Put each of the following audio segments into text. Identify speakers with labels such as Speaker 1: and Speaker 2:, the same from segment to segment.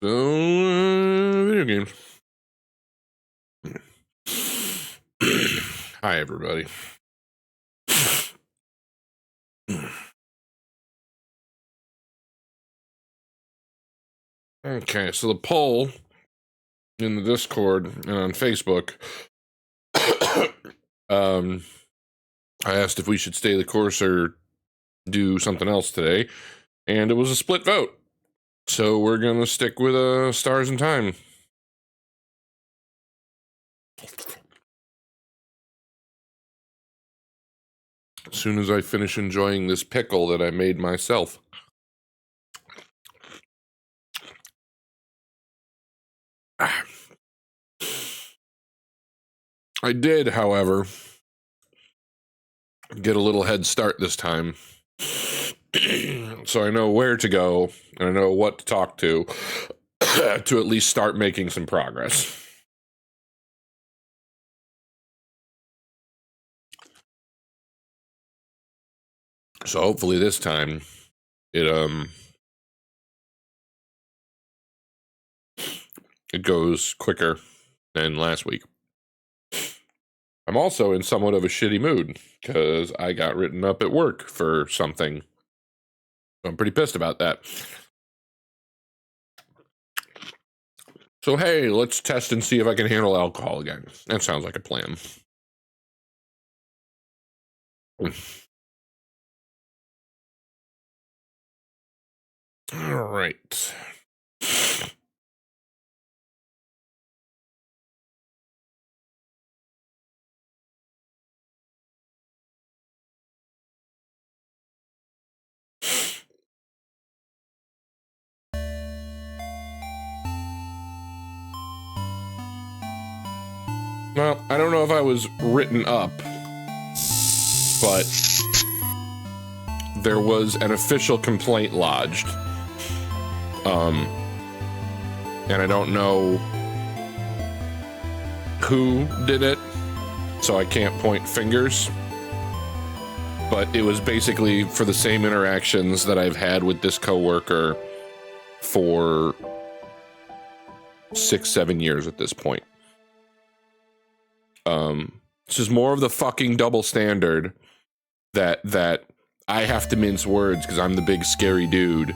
Speaker 1: Video games. Hi, everybody. Okay, so the poll in the Discord and on Facebook, I asked if we should stay the course or do something else today, and it was a split vote. So we're gonna stick with Stars and Time. As soon as I finish enjoying this pickle that I made myself. I did, however, get a little head start this time. So I know where to go, and I know what to talk to at least start making some progress. So hopefully this time it goes quicker than last week. I'm also in somewhat of a shitty mood because I got written up at work for something. I'm pretty pissed about that. So hey, let's test and see if I can handle alcohol again. That sounds like a plan. All right. Well, I don't know if I was written up, but there was an official complaint lodged. And I don't know who did it, so I can't point fingers. But it was basically for the same interactions that I've had with this coworker for 6-7 years at this point. It's just more of the fucking double standard that I have to mince words because I'm the big scary dude,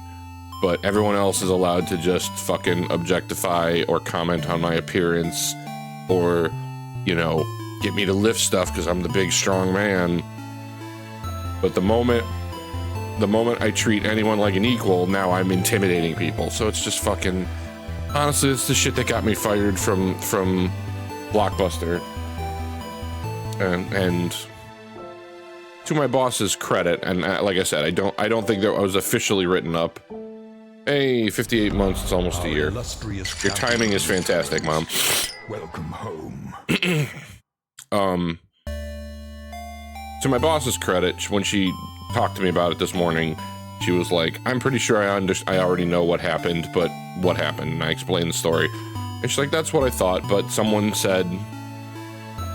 Speaker 1: but everyone else is allowed to just fucking objectify or comment on my appearance or, you know, get me to lift stuff because I'm the big strong man. But the moment I treat anyone like an equal, now I'm intimidating people. So it's just fucking, honestly, it's the shit that got me fired from Blockbuster. And to my boss's credit, and like I said, I don't think that I was officially written up. Hey, 58 months, it's almost a year. Your timing is fantastic, Mom.
Speaker 2: Welcome home.
Speaker 1: To my boss's credit, when she talked to me about it this morning, she was like, I'm pretty sure I already know what happened, but what happened? And I explained the story. And she's like, that's what I thought, but someone said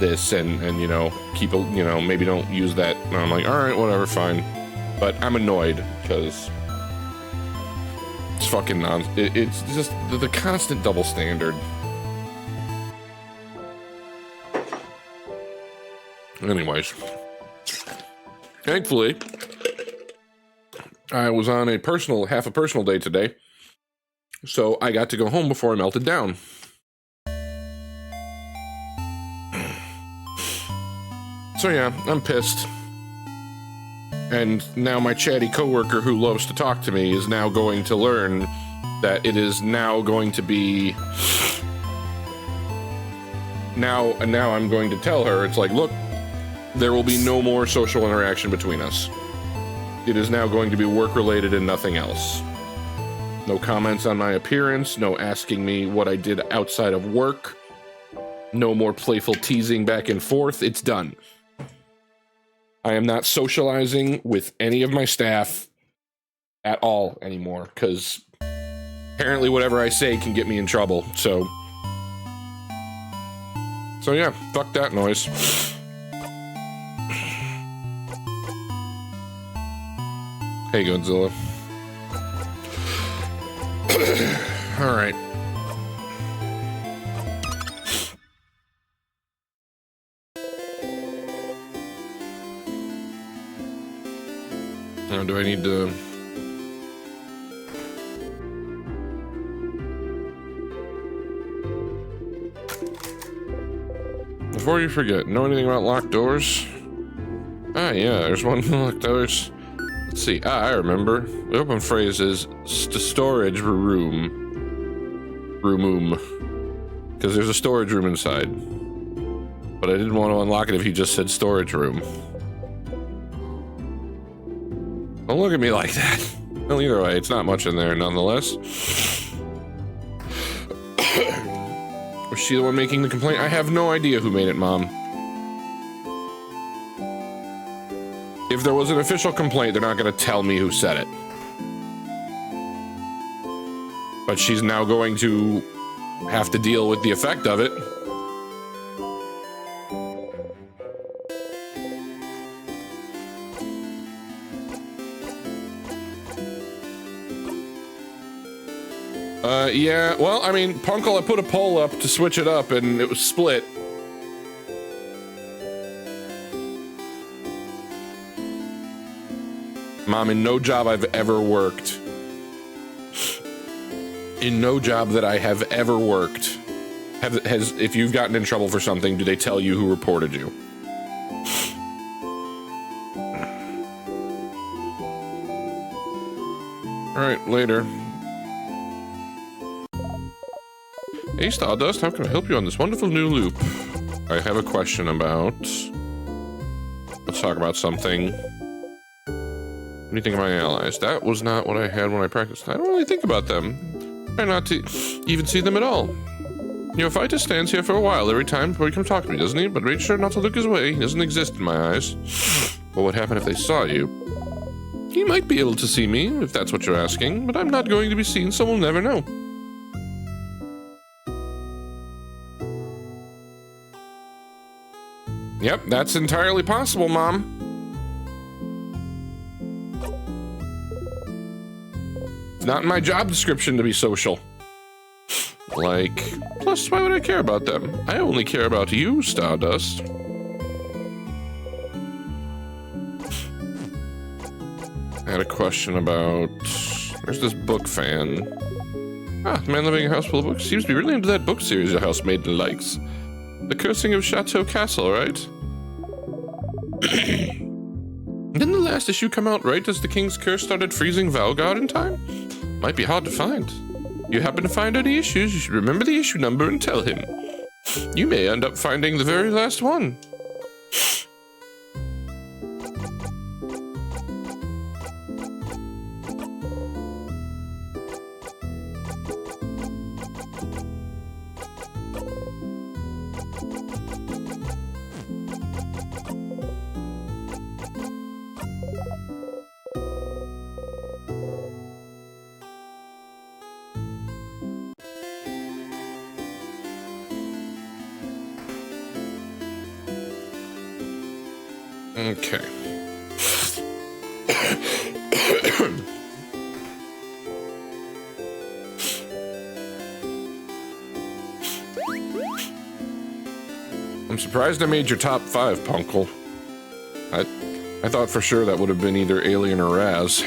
Speaker 1: this and you know, keep, you know, maybe don't use that. And I'm like, all right, whatever, fine. But I'm annoyed because it's fucking it's just the constant double standard. Anyways, thankfully, I was on half a personal day today, so I got to go home before I melted down. So yeah, I'm pissed. And now my chatty coworker who loves to talk to me is now going to learn that it is now going to be... Now I'm going to tell her, it's like, look, there will be no more social interaction between us. It is now going to be work-related and nothing else. No comments on my appearance, no asking me what I did outside of work, no more playful teasing back and forth. It's done. I am not socializing with any of my staff at all anymore, because apparently whatever I say can get me in trouble, so yeah, fuck that noise. Hey, Godzilla. All right. Now, do I need to... Before you forget, know anything about locked doors? Ah, yeah, there's one locked doors. Let's see. Ah, I remember. The open phrase is storage room. Because there's a storage room inside. But I didn't want to unlock it if he just said storage room. Don't look at me like that. Well, either way, it's not much in there nonetheless. Was she the one making the complaint? I have no idea who made it, Mom. If there was an official complaint, they're not going to tell me who said it. But she's now going to have to deal with the effect of it. Yeah, well, I mean, Punkle, I put a poll up to switch it up, and it was split. Mom, in no job I've ever worked, in no job that I have ever worked, if you've gotten in trouble for something, do they tell you who reported you? All right, later. Hey, Stardust, how can I help you on this wonderful new loop? I have a question about... Let's talk about something. What do you think of my allies? That was not what I had when I practiced. I don't really think about them. Try not to even see them at all. Your fighter stands here for a while every time before he comes talk to me, doesn't he? But make sure not to look his way. He doesn't exist in my eyes. What would happen if they saw you? He might be able to see me, if that's what you're asking, but I'm not going to be seen, so we'll never know. Yep, that's entirely possible, Mom. It's not in my job description to be social. Like, plus, why would I care about them? I only care about you, Stardust. I had a question about... There's this book fan. Ah, the man living in a house full of books seems to be really into that book series your housemaiden likes. The Cursing of Chateau Castle, right? Didn't the last issue come out right as the King's Curse started freezing Valgard in time? Might be hard to find. You happen to find any issues, you should remember the issue number and tell him. You may end up finding the very last one. Okay. I'm surprised I made your top 5, Punkle. I thought for sure that would have been either Alien or Raz.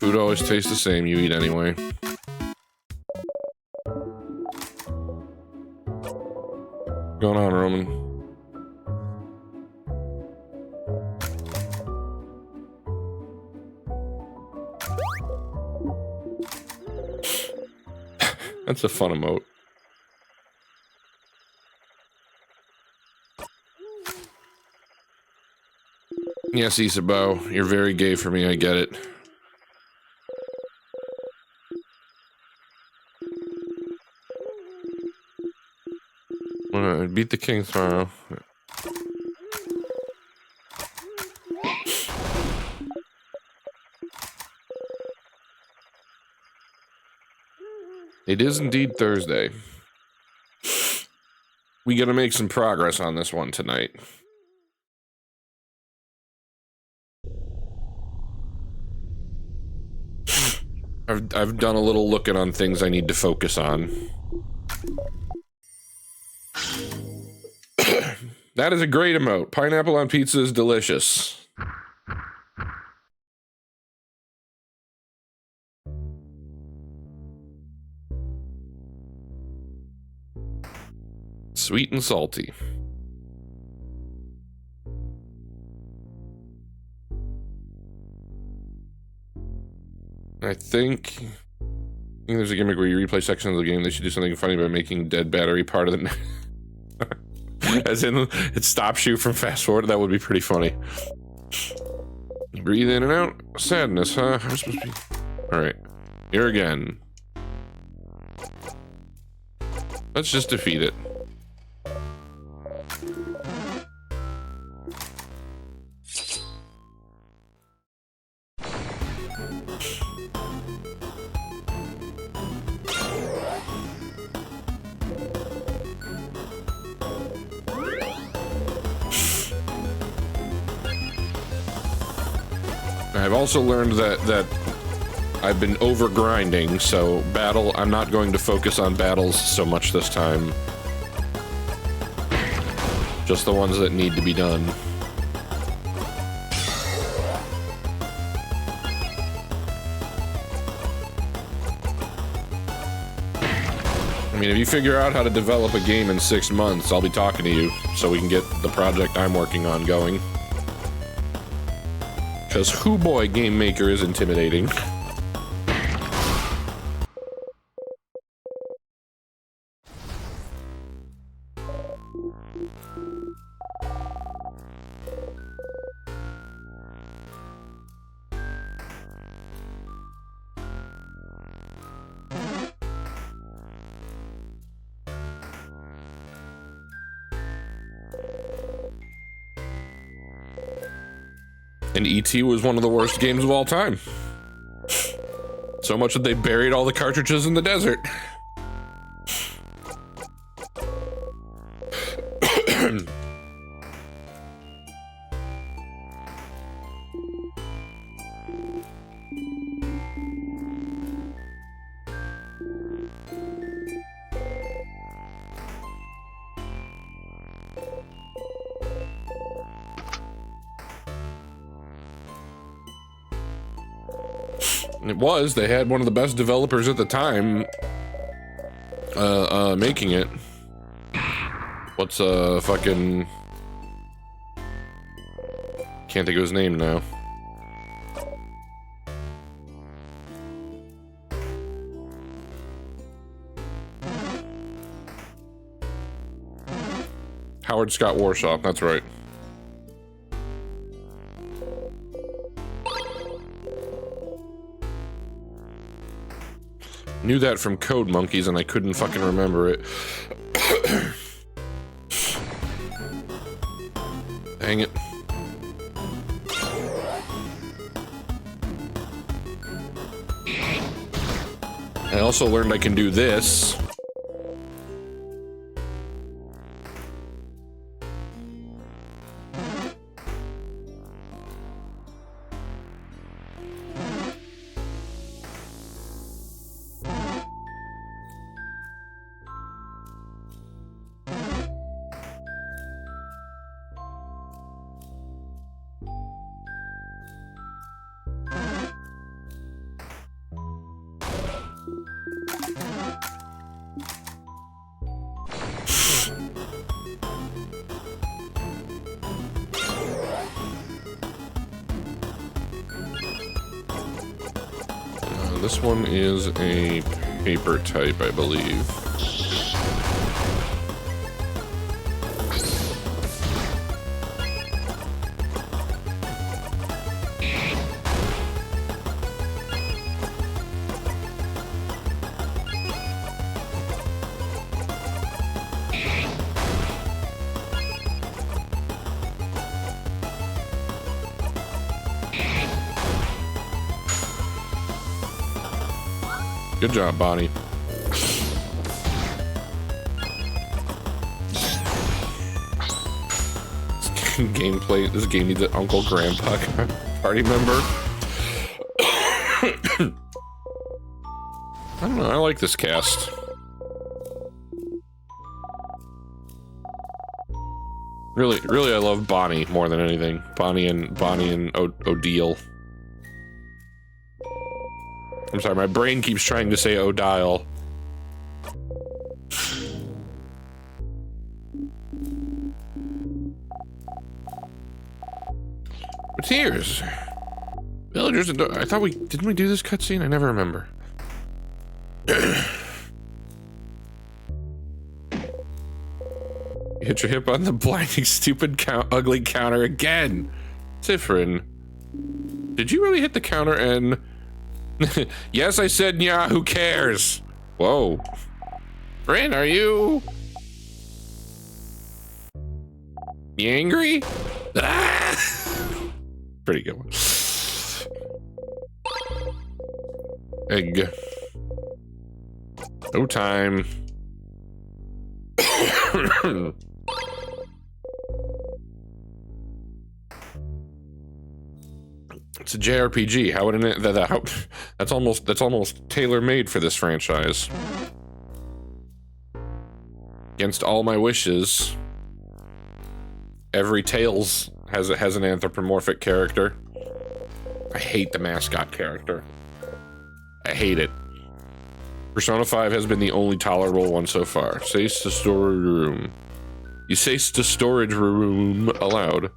Speaker 1: Food always tastes the same, you eat anyway. What's going on, Roman? That's a fun emote. Yes, Isabel, you're very gay for me, I get it. Beat the king tomorrow. It is indeed Thursday. We gotta make some progress on this one tonight. I've done a little looking on things I need to focus on. That is a great emote. Pineapple on pizza is delicious. Sweet and salty. I think there's a gimmick where you replay sections of the game. They should do something funny by making dead battery part of the... As in, it stops you from fast forward. That would be pretty funny. Breathe in and out. Sadness, huh? I'm supposed to be... Alright. Here again. Let's just defeat it. I've also learned that I've been over grinding, so I'm not going to focus on battles so much this time. Just the ones that need to be done. I mean, if you figure out how to develop a game in 6 months, I'll be talking to you so we can get the project I'm working on going. Because Hoo Boy Game Maker is intimidating. And E.T. was one of the worst games of all time. So much that they buried all the cartridges in the desert. It was. They had one of the best developers at the time making it. What's fucking... Can't think of his name now. Howard Scott Warshaw, that's right. Knew that from Code Monkeys and I couldn't fucking remember it. Dang it. I also learned I can do this. This one is a paper type, I believe. Good job, Bonnie. gameplay. This game needs an Uncle Grandpa party member. I don't know. I like this cast. Really, I love Bonnie more than anything. Bonnie and O'Deal. I'm sorry, my brain keeps trying to say O'Dial. Tears. Villagers and I thought didn't we do this cutscene? I never remember. You hit your hip on the blinding, stupid, ugly counter again. Tifrin, did you really hit the counter and... Yes, I said yeah, who cares? Whoa. Bryn, are you... You angry? Ah! Pretty good one. Egg. No time. It's a JRPG. How would that's almost tailor-made for this franchise. Against all my wishes, every Tales has an anthropomorphic character. I hate the mascot character. I hate it. Persona 5 has been the only tolerable one so far. Says to storage room. You say to storage room aloud.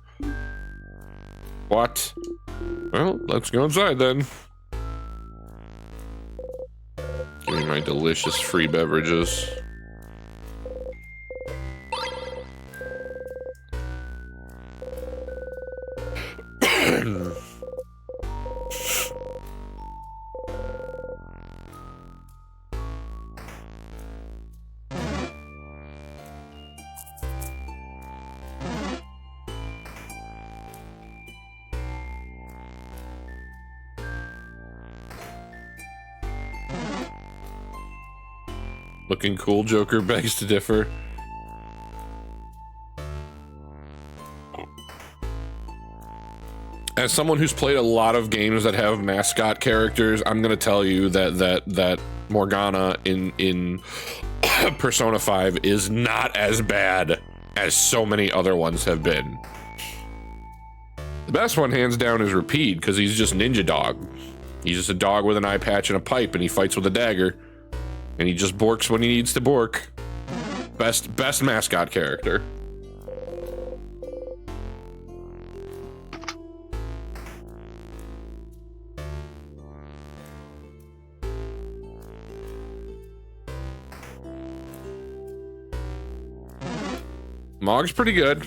Speaker 1: What? Well, let's go inside then. Give me my delicious free beverages. Looking cool, Joker begs to differ. As someone who's played a lot of games that have mascot characters, I'm gonna tell you that Morgana in Persona 5 is not as bad as so many other ones have been. The best one, hands down, is Rapide, because he's just Ninja Dog. He's just a dog with an eye patch and a pipe, and he fights with a dagger. And he just borks when he needs to bork. Best mascot character. Mog's pretty good.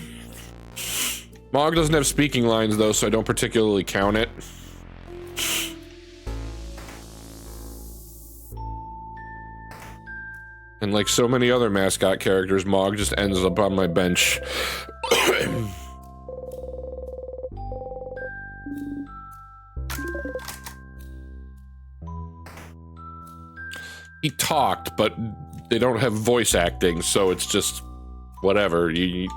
Speaker 1: Mog doesn't have speaking lines though, so I don't particularly count it. And like so many other mascot characters, Mog just ends up on my bench. He talked, but they don't have voice acting, so it's just whatever. It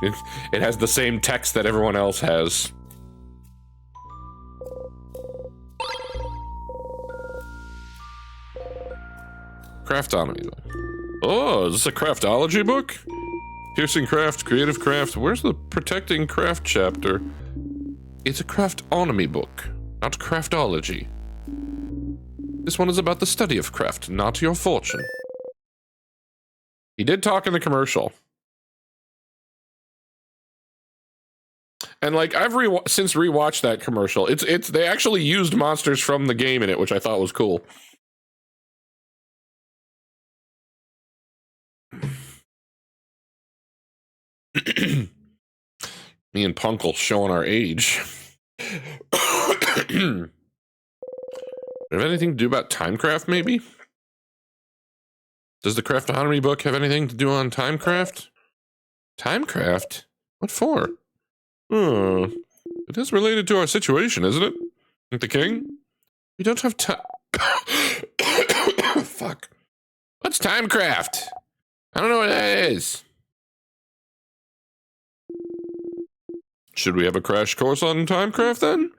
Speaker 1: has the same text that everyone else has. Craftonomy. Oh, is this a craftology book? Piercing craft, creative craft. Where's the protecting craft chapter? It's a craftonomy book, not craftology. This one is about the study of craft, not your fortune. He did talk in the commercial. And like I've since rewatched that commercial. They actually used monsters from the game in it, which I thought was cool. Me and Punkle showing our age. Have anything to do about Timecraft, maybe? Does the Craftonomy book have anything to do on Timecraft? Timecraft? What for? It is related to our situation, isn't it? With the king? We don't have time. Fuck. What's Timecraft? I don't know what that is. Should we have a crash course on Timecraft then?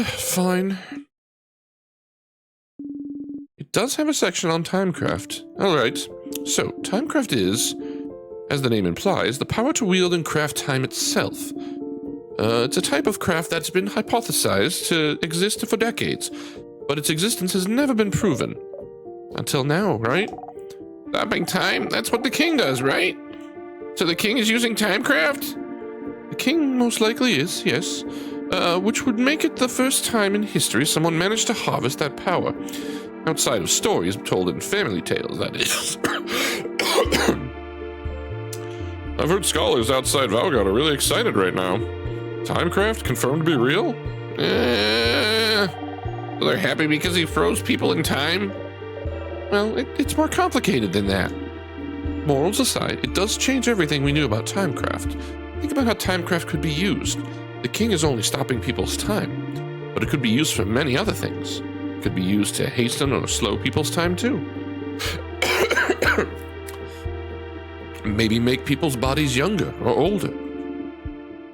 Speaker 1: Fine. It does have a section on Timecraft. Alright, so Timecraft is, as the name implies, the power to wield and craft time itself. It's a type of craft that's been hypothesized to exist for decades, but its existence has never been proven. Until now, right? Stopping time? That's what the king does, right? So the king is using Timecraft? The king most likely is, yes. Which would make it the first time in history someone managed to harvest that power. Outside of stories told in family tales, that is. I've heard scholars outside Valgard are really excited right now. Timecraft confirmed to be real? So they're happy because he froze people in time? Well, it's more complicated than that. Morals aside, it does change everything we knew about Timecraft. Think about how Timecraft could be used. The king is only stopping people's time, but it could be used for many other things. It could be used to hasten or slow people's time too. Maybe make people's bodies younger or older.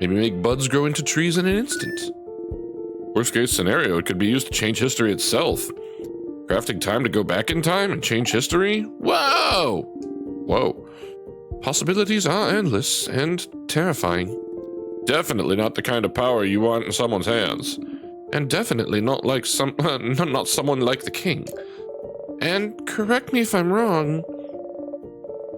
Speaker 1: Maybe make buds grow into trees in an instant. Worst case scenario, it could be used to change history itself. Crafting time to go back in time and change history? Whoa! Whoa. Possibilities are endless and terrifying. Definitely not the kind of power you want in someone's hands. And definitely not like not someone like the king. And correct me if I'm wrong,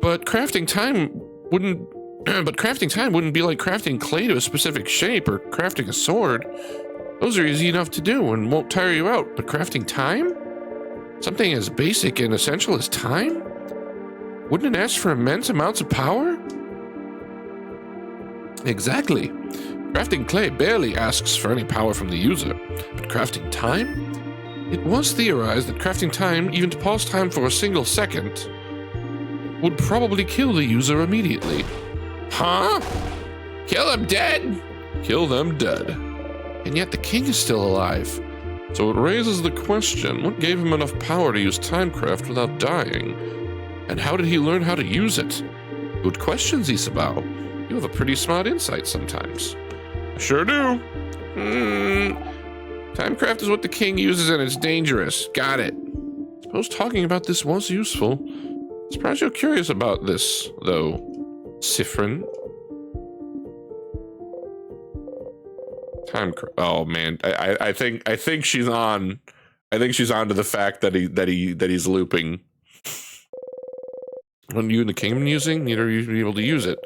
Speaker 1: but crafting time wouldn't be like crafting clay to a specific shape or crafting a sword. Those are easy enough to do and won't tire you out, but crafting time? Something as basic and essential as time? Wouldn't it ask for immense amounts of power? Exactly. Crafting clay barely asks for any power from the user, but crafting time? It was theorized that crafting time, even to pause time for a single second, would probably kill the user immediately. Huh? Kill them dead? Kill them dead. And yet the king is still alive. So it raises the question, what gave him enough power to use Timecraft without dying? And how did he learn how to use it? Good questions, Isabao. You have a pretty smart insight sometimes. I sure do. Timecraft is what the king uses and it's dangerous. Got it. Suppose talking about this was useful. Surprised you're curious about this, though, Sifrin. Oh man, I think she's on. I think she's on to the fact that he's looping. When you and the king using, neither of you be able to use it.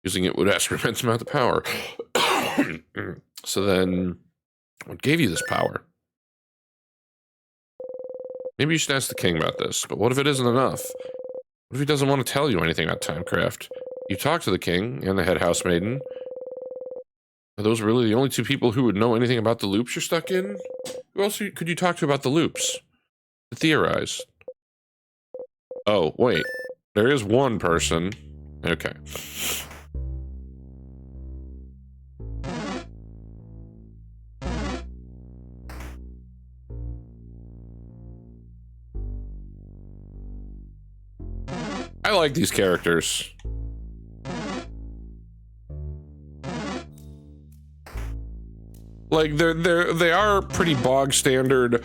Speaker 1: Using it would ask for immense amount of power. So then, what gave you this power? Maybe you should ask the king about this. But what if it isn't enough? What if he doesn't want to tell you anything about Timecraft? You talk to the king and the head housemaiden. Are those really the only two people who would know anything about the loops you're stuck in? Who else could you talk to about the loops? To theorize. Oh, wait. There is one person. Okay. I like these characters. Like they are pretty bog standard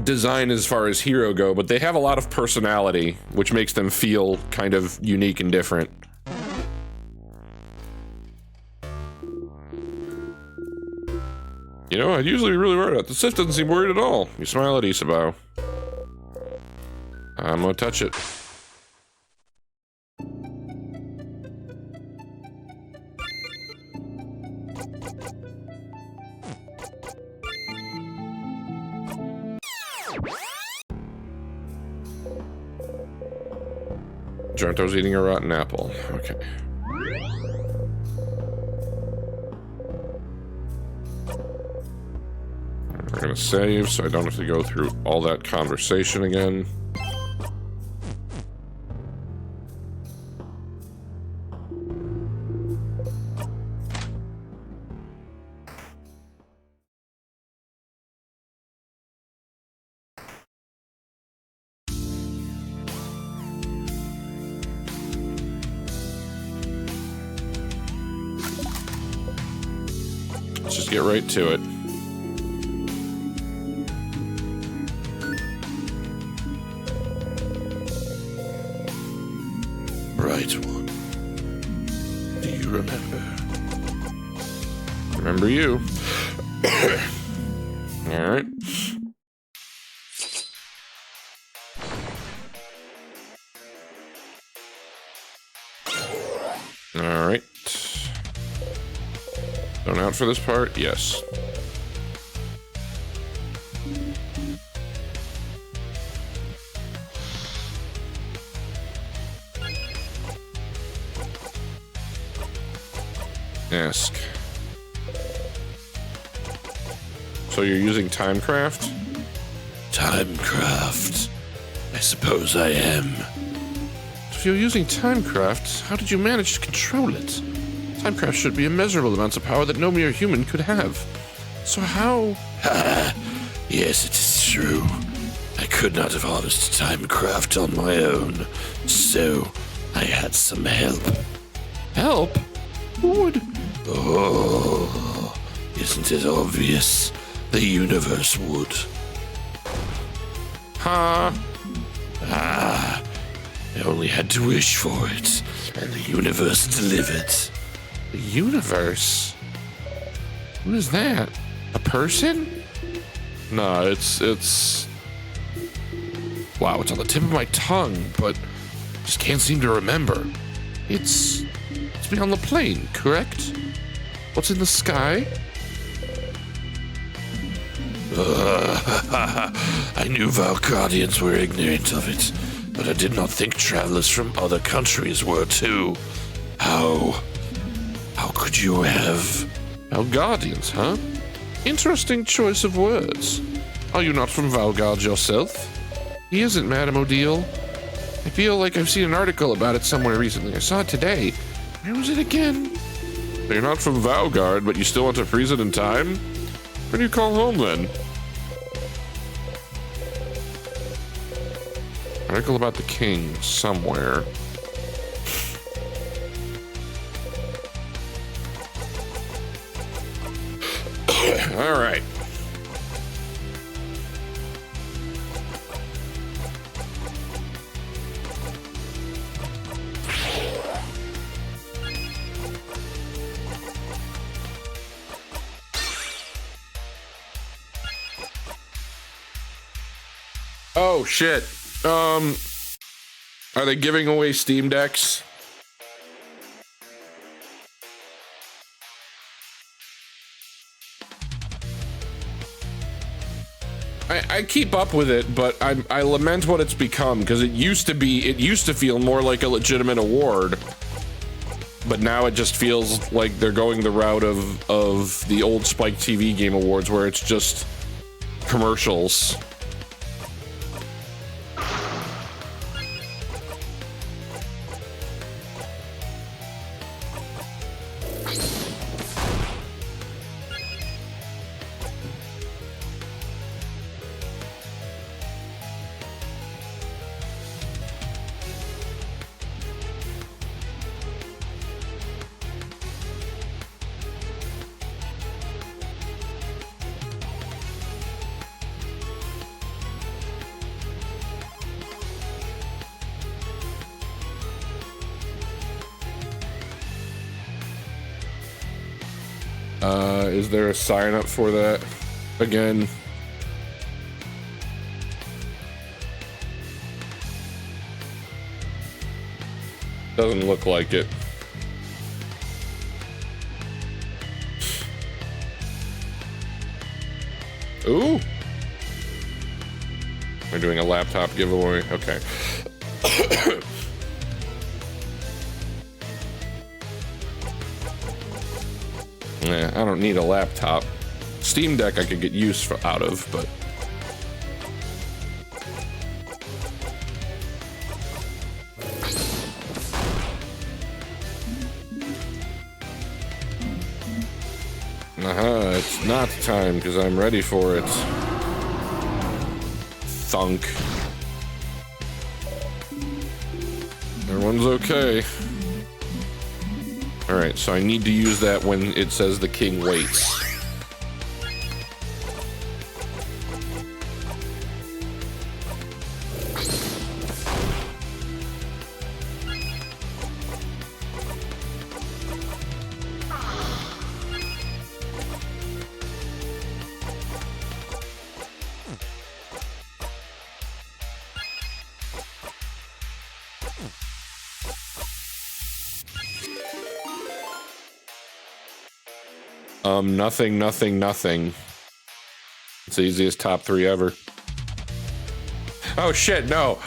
Speaker 1: design as far as hero go, but they have a lot of personality, which makes them feel kind of unique and different. You know, I'd usually be really worried about this. Sif doesn't seem worried at all. You smile at Isabao. I'm gonna touch it. Jarto's eating a rotten apple. Okay. We're gonna save so I don't have to go through all that conversation again. get right to it. Right one. Do you remember? Remember you. Alright. Alright. Going out for this part? Yes. Ask. So you're using Timecraft? Timecraft. I suppose I am. If you're using Timecraft, how did you manage to control it? Timecraft should be immeasurable amounts of power that no mere human could have. So how? Yes, it is true. I could not have harnessed Timecraft on my own, so I had some help. Help? Who would? Oh, isn't it obvious? The universe would. Huh? I only had to wish for it, and the universe delivered. The universe? What is that? A person? No, it's... Wow, it's on the tip of my tongue, but just can't seem to remember. It's beyond the plane, correct? What's in the sky? I knew Valkardians were ignorant of it, but I did not think travelers from other countries were too. How could you have... Valgardians, huh? Interesting choice of words. Are you not from Valgard yourself? He isn't, Madame Odile. I feel like I've seen an article about it somewhere recently. I saw it today. Where was it again? So you're not from Valgard, but you still want to freeze it in time? Where do you call home, then? Article about the king, somewhere. All right. Oh, shit. Are they giving away Steam Decks? I keep up with it, but I lament what it's become, because it used to feel more like a legitimate award, but now it just feels like they're going the route of the old Spike TV Game Awards, where it's just commercials. Is there a sign up for that again? Doesn't look like it. Ooh. We're doing a laptop giveaway. Okay. Yeah, I don't need a laptop. Steam Deck I could get use out of, but... It's not time, because I'm ready for it. Thunk. Everyone's okay. Alright, so I need to use that when it says the king waits. Nothing, nothing, nothing. It's the easiest top 3 ever. Oh shit, no.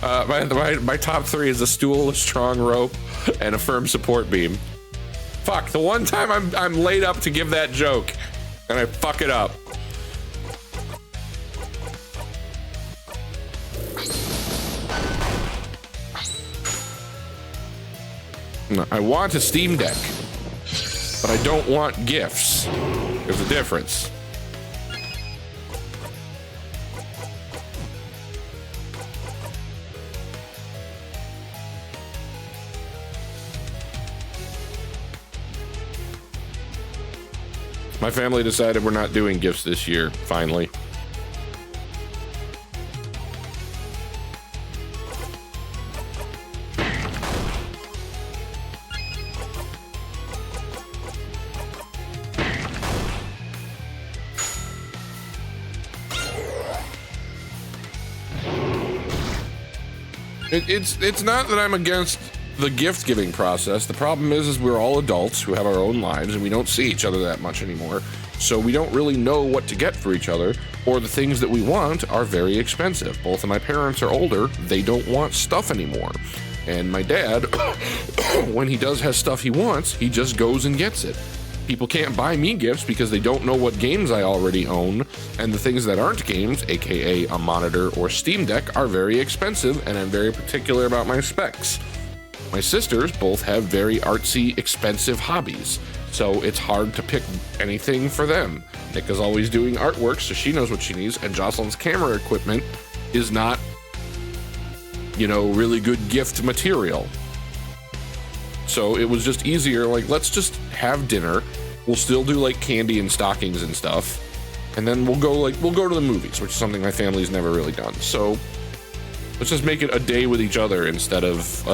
Speaker 1: My top 3 is a stool, a strong rope, and a firm support beam. Fuck, the one time I'm laid up to give that joke, and I fuck it up. I want a Steam Deck, but I don't want gifts. There's a difference. My family decided we're not doing gifts this year, finally. It's not that I'm against the gift giving process. The problem is we're all adults who have our own lives and we don't see each other that much anymore. So we don't really know what to get for each other, or the things that we want are very expensive. Both of my parents are older. They don't want stuff anymore. And my dad, when he does have stuff he wants, he just goes and gets it. People can't buy me gifts because they don't know what games I already own, and the things that aren't games, aka a monitor or Steam Deck, are very expensive, and I'm very particular about my specs. My sisters both have very artsy, expensive hobbies, so it's hard to pick anything for them. Nick is always doing artwork, so she knows what she needs, and Jocelyn's camera equipment is not, you know, really good gift material. So it was just easier, like, let's just have dinner. We'll still do like candy and stockings and stuff, and then we'll go to the movies, which is something my family's never really done. So let's just make it a day with each other instead of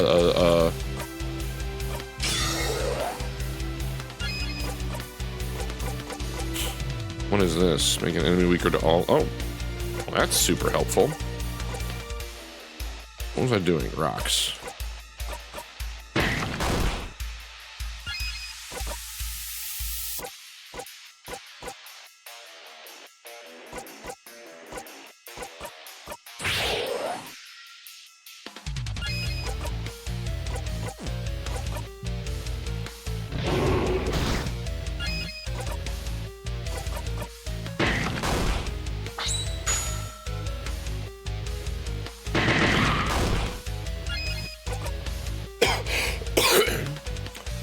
Speaker 1: what is this? Make an enemy weaker to all. Oh, well, that's super helpful. What was I doing? Rocks.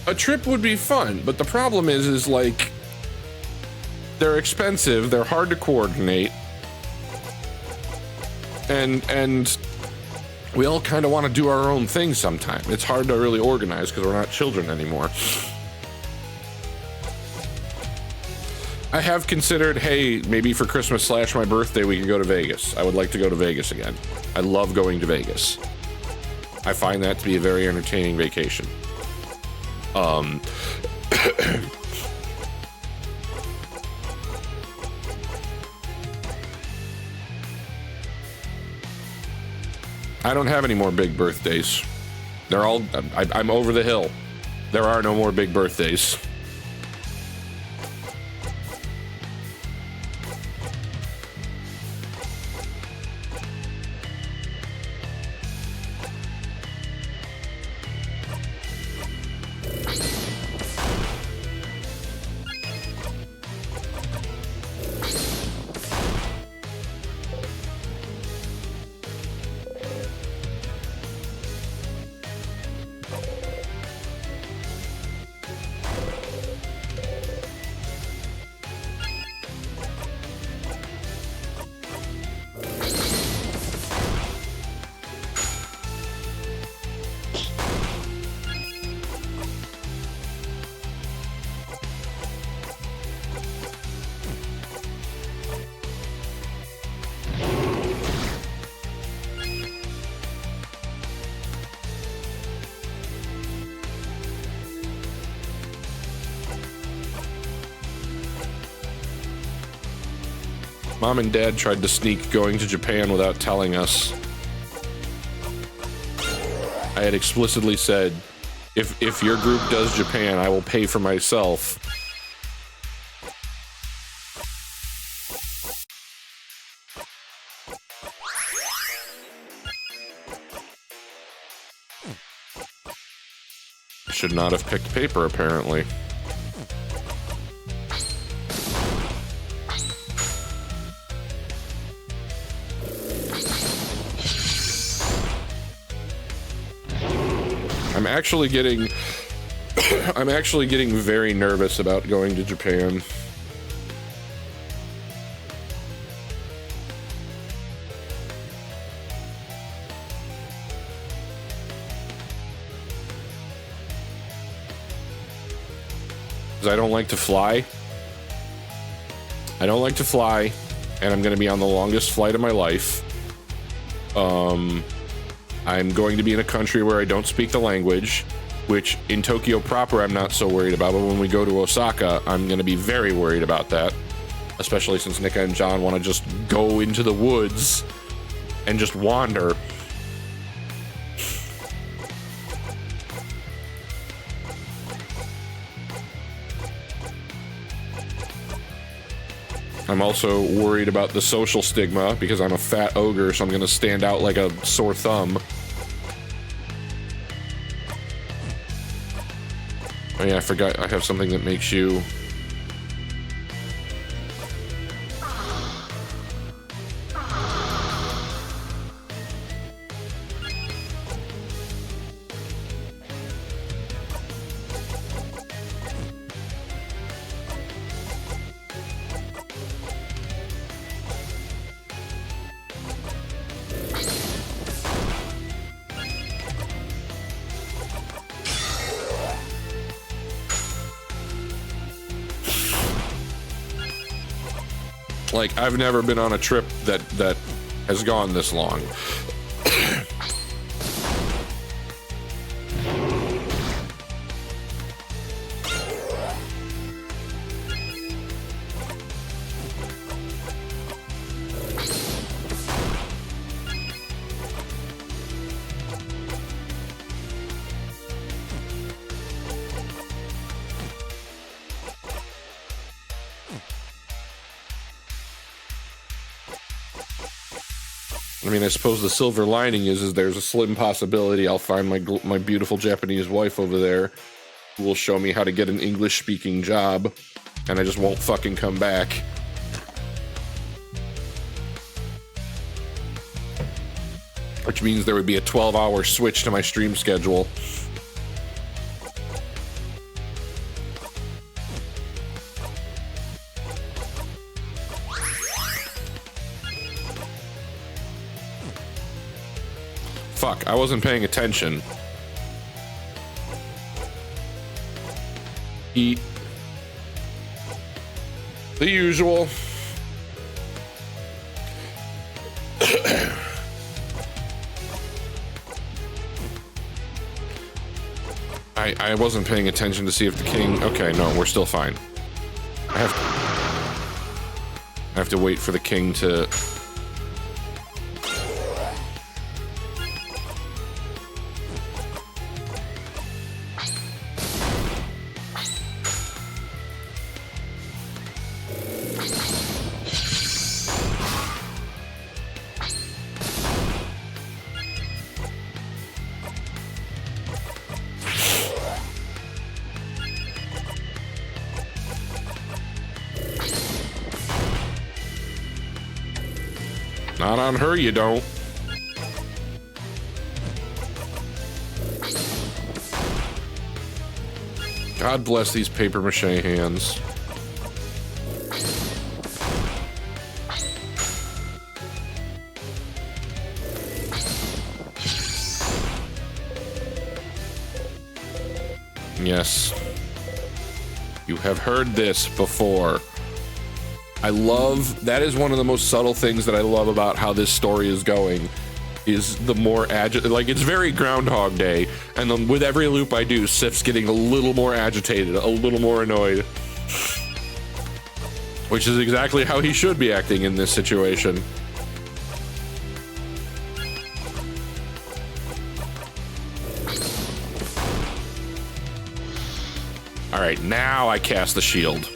Speaker 1: A trip would be fun, but the problem is like, they're expensive, they're hard to coordinate, and we all kind of want to do our own thing sometime. It's hard to really organize because we're not children anymore. I have considered, hey, maybe for Christmas / my birthday we could go to Vegas. I would like to go to Vegas again. I love going to Vegas. I find that to be a very entertaining vacation. I don't have any more big birthdays. They're all, I'm over the hill. There are no more big birthdays. Mom and Dad tried to sneak going to Japan without telling us. I had explicitly said, if your group does Japan, I will pay for myself. Should not have picked paper, apparently. I'm actually getting I'm actually getting very nervous about going to Japan. I don't like to fly. I don't like to fly, and I'm going to be on the longest flight of my life. I'm going to be in a country where I don't speak the language, which in Tokyo proper I'm not so worried about, but when we go to Osaka, I'm going to be very worried about that, especially since Nika and John want to just go into the woods and just wander. I'm also worried about the social stigma because I'm a fat ogre, so I'm gonna stand out like a sore thumb. Oh yeah, I forgot I have something that makes you... Like, I've never been on a trip that has gone this long. I mean, I suppose the silver lining is there's a slim possibility I'll find my beautiful Japanese wife over there who will show me how to get an English-speaking job, and I just won't fucking come back. Which means there would be a 12-hour switch to my stream schedule. Fuck, I wasn't paying attention. Eat. The usual. I wasn't paying attention to see if the king... Okay, no, we're still fine. I have to wait for the king to... Not on her, you don't. God bless these paper mache hands. Yes. You have heard this before. I love, that is one of the most subtle things that I love about how this story is going, is the more like, it's very Groundhog Day, and then with every loop I do, Sif's getting a little more agitated, a little more annoyed. Which is exactly how he should be acting in this situation. Alright, now I cast the shield.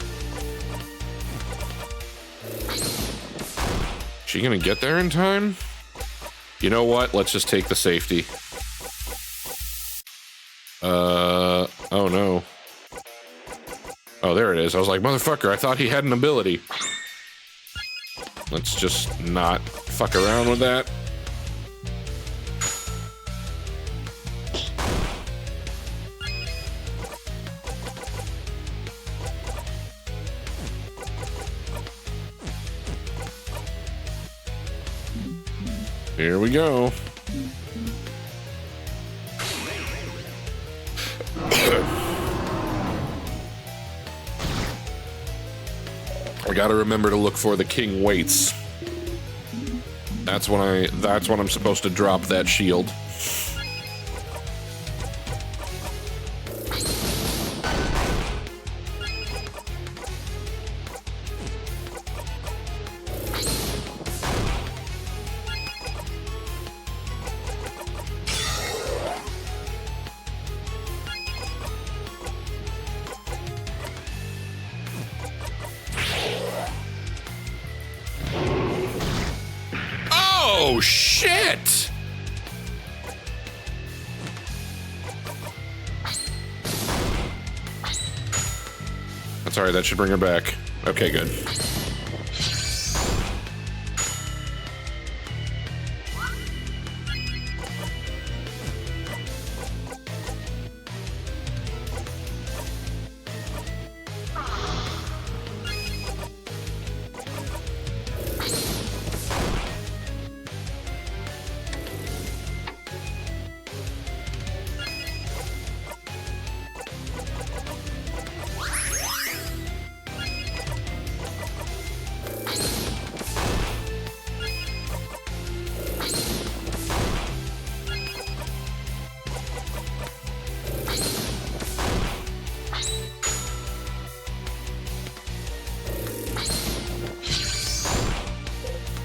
Speaker 1: She gonna get there in time? You know what? Let's just take the safety. Oh no. Oh, there it is. I was like, motherfucker, I thought he had an ability. Let's just not fuck around with that. Here we go. I gotta remember to look for the king waits. That's when I'm supposed to drop that shield. Oh, shit! That's alright, that should bring her back. Okay, good.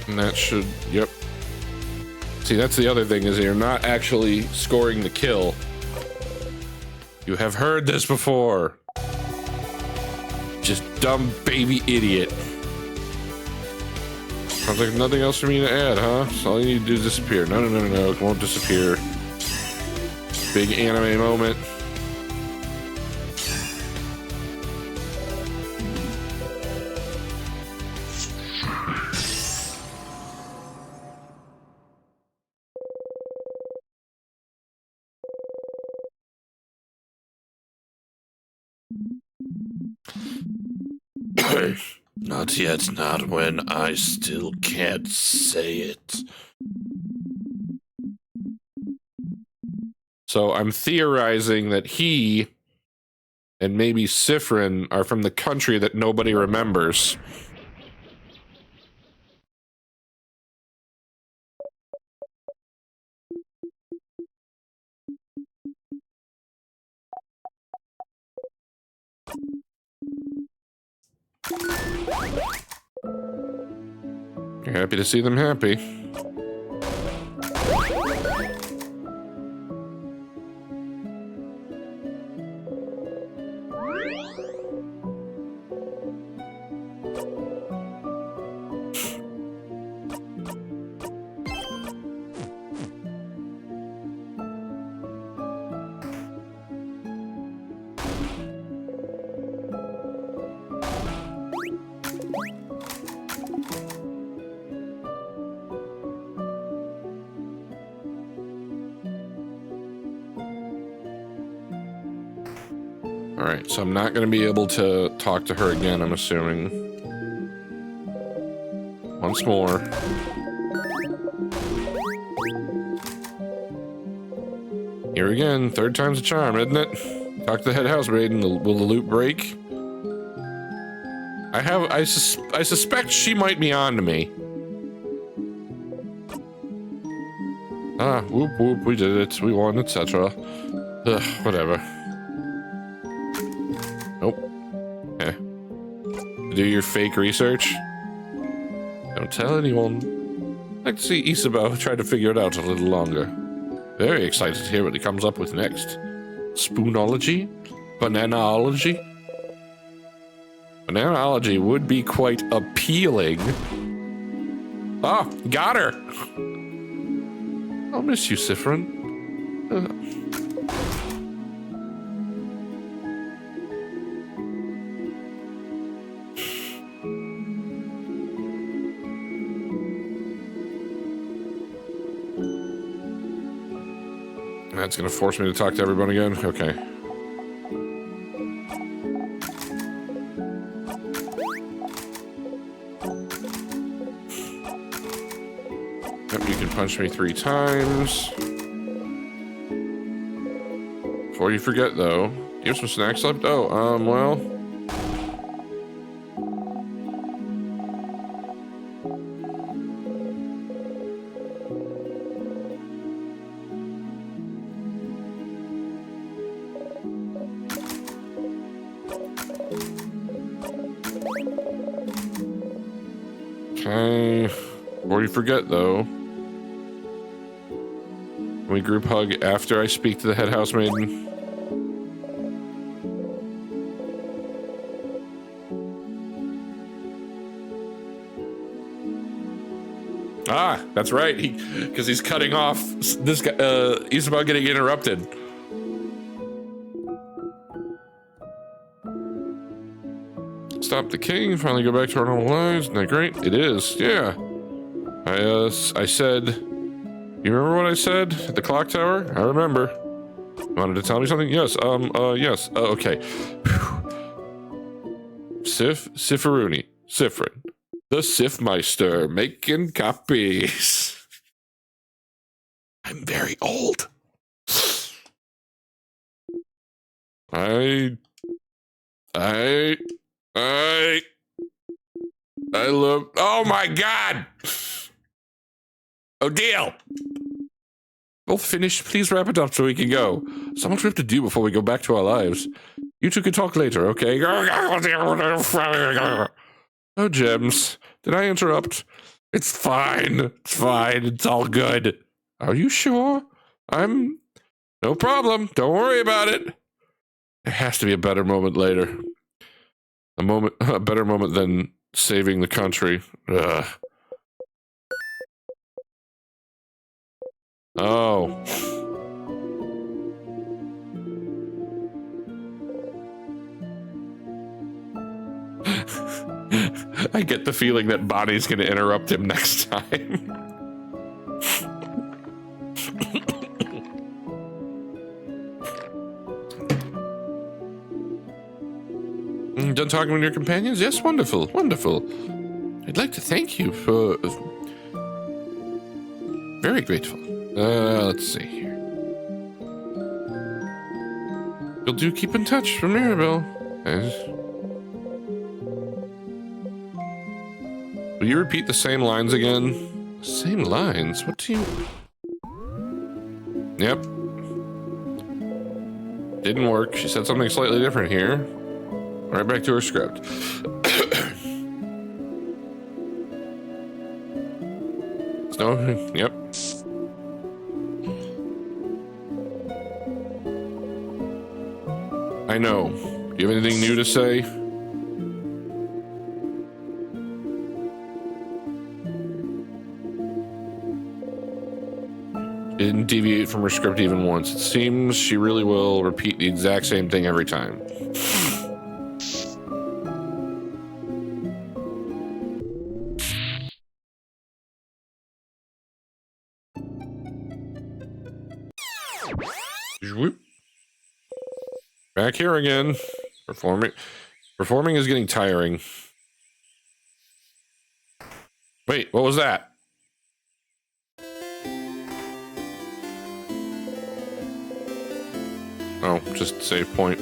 Speaker 1: And that should, yep. See, that's the other thing, is you're not actually scoring the kill. You have heard this before. Just dumb baby idiot. Sounds like nothing else for me to add, huh? So all you need to do is disappear. No, it won't disappear. Big anime moment. Not yet, not when I still can't say it. So I'm theorizing that he and maybe Sifrin are from the country that nobody remembers. You're happy to see them happy. Alright, so I'm not going to be able to talk to her again, I'm assuming. Once more. Here again, third time's a charm, isn't it? Talk to the head housemaid and will the loop break? I suspect she might be on to me. Ah, whoop whoop, we did it, we won, etc. Whatever. Nope. Eh. Do your fake research. Don't tell anyone. I'd like to see Isabel try to figure it out a little longer. Very excited to hear what he comes up with next. Spoonology? Bananaology? Bananaology would be quite appealing. Ah, got her! I'll miss you, Sifrin. That's gonna force me to talk to everyone again? Okay. Yep, you can punch me 3 times. Before you forget, though, you have some snacks left? Oh, well... Okay. Before you forget, though, can we group hug after I speak to the head housemaiden? Ah, that's right. Because he's cutting off this guy. He's about getting interrupted. Stop the king. Finally go back to our normal lives. Isn't that great? It is. Yeah. I said. You remember what I said at the clock tower? I remember. You wanted to tell me something? Yes. Yes. Okay. Sifferoony. Siffrin. The Sifmeister making copies. I'm very old. I love. Oh my God! Odile! Both finished. Please wrap it up so we can go. So much we have to do before we go back to our lives. You two can talk later, okay? Oh, Gems. Did I interrupt? It's fine. It's fine. It's all good. Are you sure? No problem. Don't worry about it. There has to be a better moment later. A better moment than saving the country. Ugh. Oh. I get the feeling that Bonnie's gonna interrupt him next time. Done talking with your companions? Yes, wonderful, wonderful. I'd like to thank you for... Very grateful. Let's see here. You'll do keep in touch from Mirabelle. Will you repeat the same lines again? Same lines? What do you... Yep. Didn't work. She said something slightly different here. Right back to her script. No, yep. I know. Do you have anything new to say? Didn't deviate from her script even once. It seems she really will repeat the exact same thing every time. Back here again. Performing is getting tiring. Wait, what was that? Oh, just save point.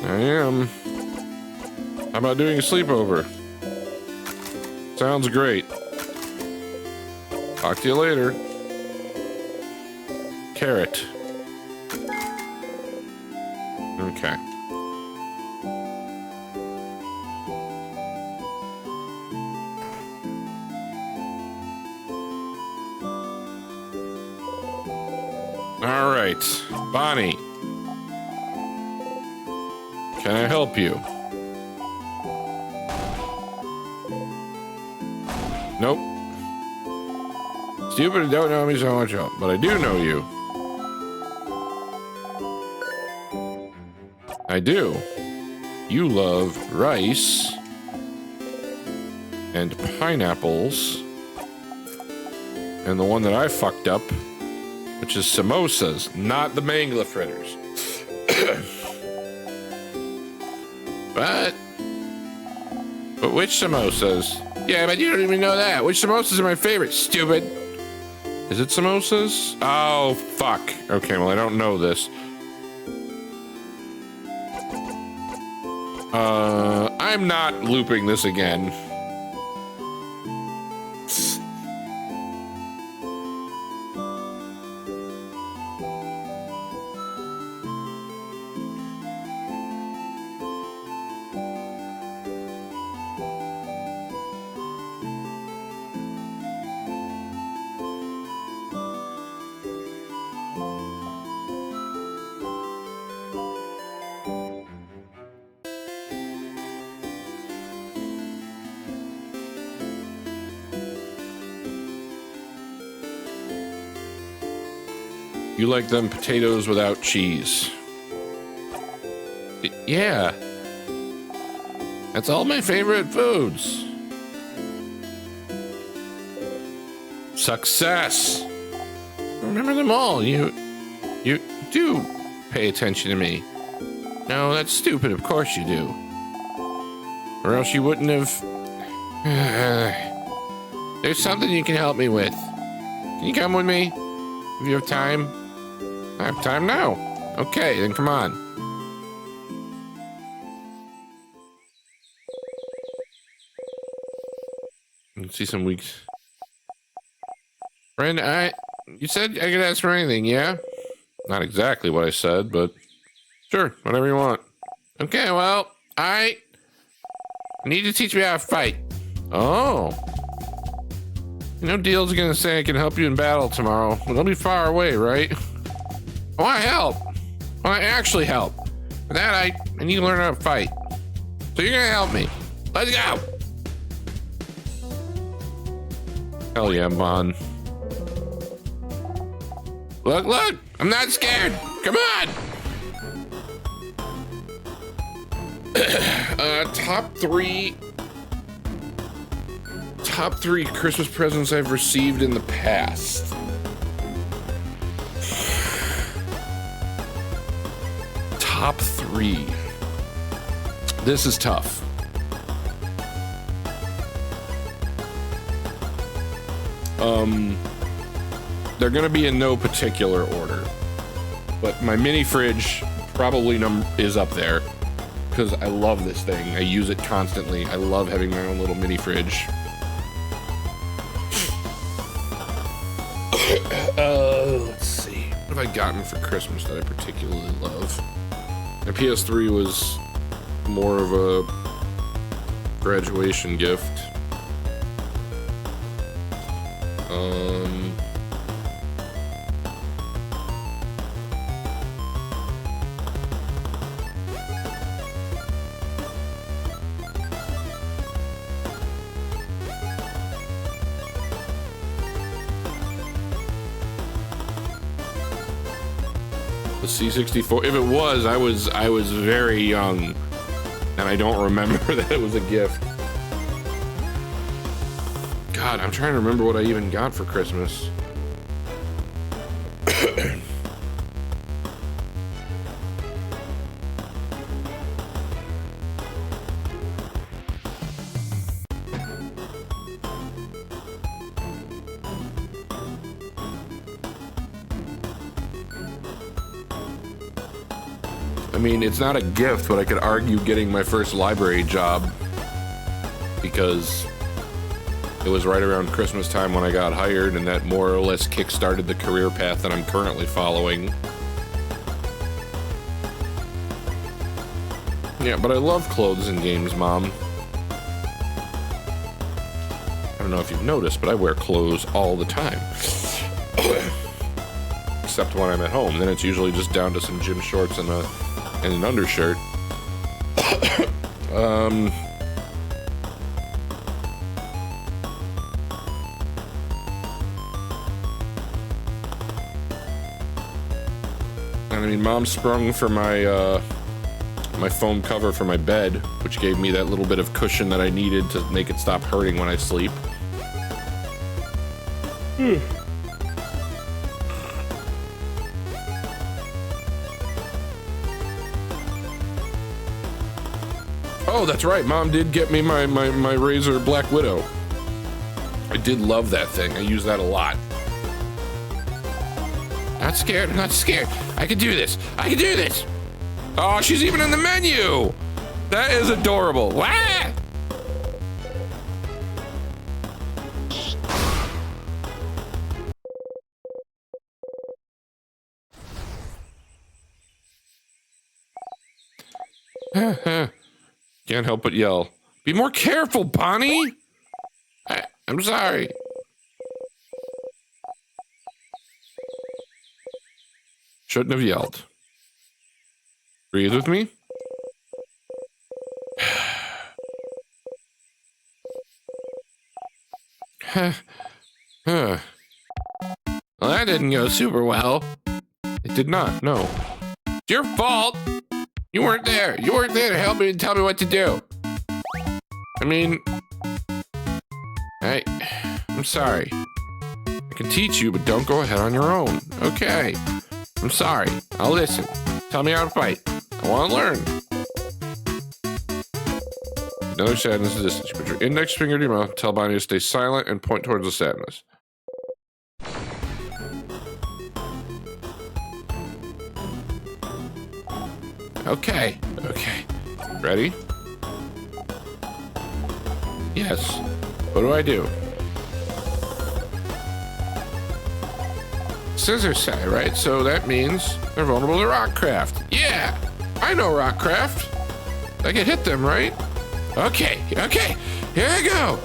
Speaker 1: I am. How about doing a sleepover? Sounds great. Talk to you later. Carrot. Okay. All right, Bonnie. Can I help you? Nope. Stupid, don't know me so much, but I do know you. I do. You love rice and pineapples. And the one that I fucked up, which is samosas, not the mangla fritters. But which samosas? Yeah, but you don't even know that. Which samosas are my favorite, stupid? Is it samosas? Oh, fuck. Okay, well, I don't know this. I'm not looping this again. You like them potatoes without cheese? Yeah. That's all my favorite foods. Success. Remember them all. You do pay attention to me. No, that's stupid. Of course you do. Or else you wouldn't have... There's something you can help me with. Can you come with me? If you have time? I have time now. Okay, then come on. Let's see some weeks. Friend, you said I could ask for anything, yeah? Not exactly what I said, but sure, whatever you want. Okay, well, I need to teach me how to fight. Oh. You know, Deal's gonna say I can help you in battle tomorrow. Well, they'll be far away, right? I want to help. I want to actually help. For that, I need to learn how to fight. So you're gonna help me. Let's go! Hell yeah, Bon. Look! I'm not scared! Come on! Top three Christmas presents I've received in the past. Top three. This is tough. They're gonna be in no particular order, but my mini fridge probably is up there because I love this thing. I use it constantly. I love having my own little mini fridge. Let's see. What have I gotten for Christmas that I particularly love? My PS3 was more of a graduation gift. The C64. If it was, I was very young, and I don't remember that it was a gift. God, I'm trying to remember what I even got for Christmas. I mean, it's not a gift, but I could argue getting my first library job because it was right around Christmas time when I got hired, and that more or less kick-started the career path that I'm currently following. Yeah, but I love clothes and games, Mom. I don't know if you've noticed, but I wear clothes all the time. Except when I'm at home. Then it's usually just down to some gym shorts and an undershirt. I mean, Mom sprung for my my foam cover for my bed, which gave me that little bit of cushion that I needed to make it stop hurting when I sleep. Oh, that's right. Mom did get me my Razor Black Widow. I did love that thing. I use that a lot. Not scared. I'm not scared. I can do this. I can do this. Oh, she's even in the menu. That is adorable. Wah! Can't help but yell. Be more careful, Bonnie. I'm sorry. Shouldn't have yelled. Breathe with me. Well, that didn't go super well. It did not, no. It's your fault. You weren't there. You weren't there to help me and tell me what to do. I mean, I'm sorry. I can teach you, but don't go ahead on your own. Okay. I'm sorry. I'll listen. Tell me how to fight. I want to learn. Another sadness is distance. You put your index finger to your mouth, tell Bonnie to stay silent, and point towards the sadness. Okay. Okay. Ready? Yes. What do I do? Scissors say, right? So that means they're vulnerable to rockcraft. Yeah! I know rockcraft. I can hit them, right? Okay. Okay. Here I go.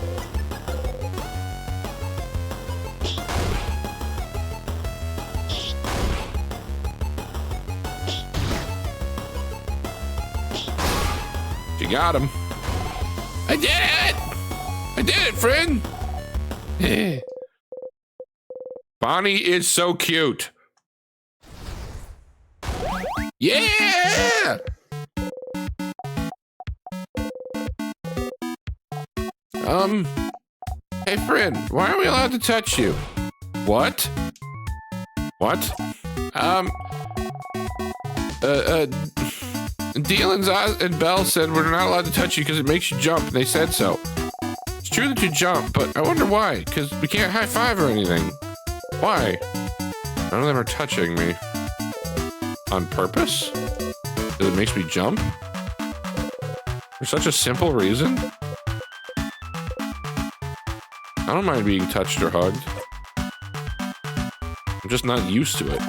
Speaker 1: You got him. I did it! I did it, friend! Bonnie is so cute. Yeah! Hey, friend, why aren't we allowed to touch you? What? What? Dealin and Belle said we're not allowed to touch you because it makes you jump. They said so. It's true that you jump, but I wonder why. Because we can't high five or anything. Why? None of them are touching me. On purpose? Because it makes me jump? For such a simple reason? I don't mind being touched or hugged. I'm just not used to it.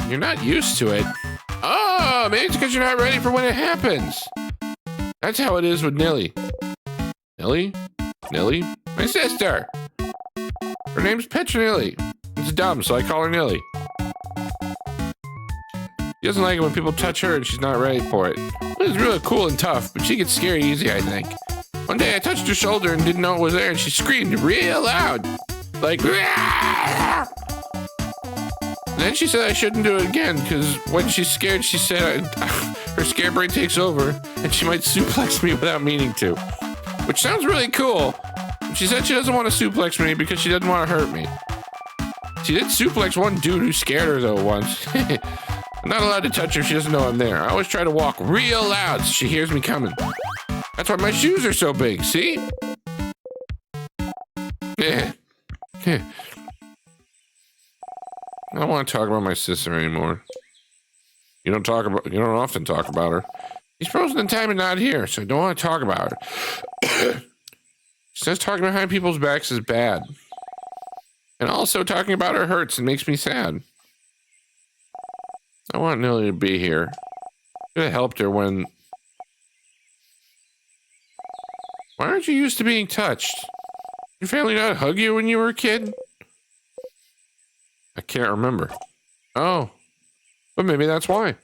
Speaker 1: You're not used to it? Oh, maybe it's because you're not ready for when it happens. That's how it is with Nilly. Nilly? Nilly? My sister! Her name's Petronilly. It's dumb, so I call her Nilly. She doesn't like it when people touch her and she's not ready for it. It's really cool and tough, but she gets scared easy, I think. One day I touched her shoulder and didn't know it was there, and she screamed real loud. Like, Rah! And then she said I shouldn't do it again, because when she's scared, she said her scare brain takes over, and she might suplex me without meaning to. Which sounds really cool. She said she doesn't want to suplex me because she doesn't want to hurt me. She did suplex one dude who scared her, though, once. I'm not allowed to touch her if she doesn't know I'm there. I always try to walk real loud so she hears me coming. That's why my shoes are so big, see? I don't want to talk about my sister anymore. You don't often talk about her. She's frozen in time and not here, so I don't want to talk about her. She says talking behind people's backs is bad. And also talking about her hurts and makes me sad. I want Nilly to be here. Could have helped her when... Why aren't you used to being touched? Your family not hug you when you were a kid? I can't remember. Oh. But maybe that's why.